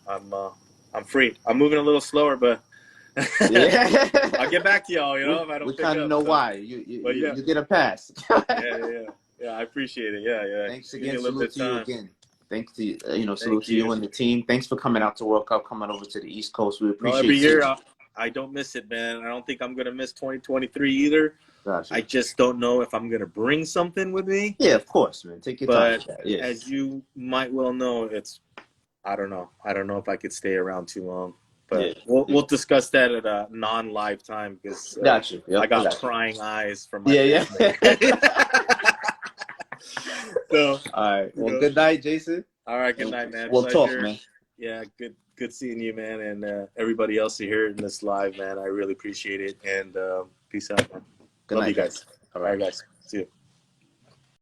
Speaker 4: I'm free. I'm moving a little slower, but
Speaker 3: yeah.
Speaker 4: I'll get back to y'all. You know, if I don't.
Speaker 3: We kind of know why. You get a pass.
Speaker 4: Yeah. I appreciate it. Yeah.
Speaker 3: Thanks again. Salute to you again. Thanks to salute to you and the team. Thanks for coming out to World Cup, coming over to the East Coast. We appreciate it.
Speaker 4: Every year, I don't miss it, man. I don't think I'm gonna miss 2023 either. Gotcha. I just don't know if I'm gonna bring something with me.
Speaker 3: Yeah, of course, man. Take your time.
Speaker 4: But as you might well know, I don't know. I don't know if I could stay around too long. But we'll discuss that at a non-live time because I got crying eyes from my So,
Speaker 3: all right. Well, good night, Jason.
Speaker 4: All right, good night, man.
Speaker 3: We'll talk, man.
Speaker 4: Yeah, good seeing you, man, and everybody else here in this live, man. I really appreciate it, and peace out, man. Love you guys. All right, guys. See you.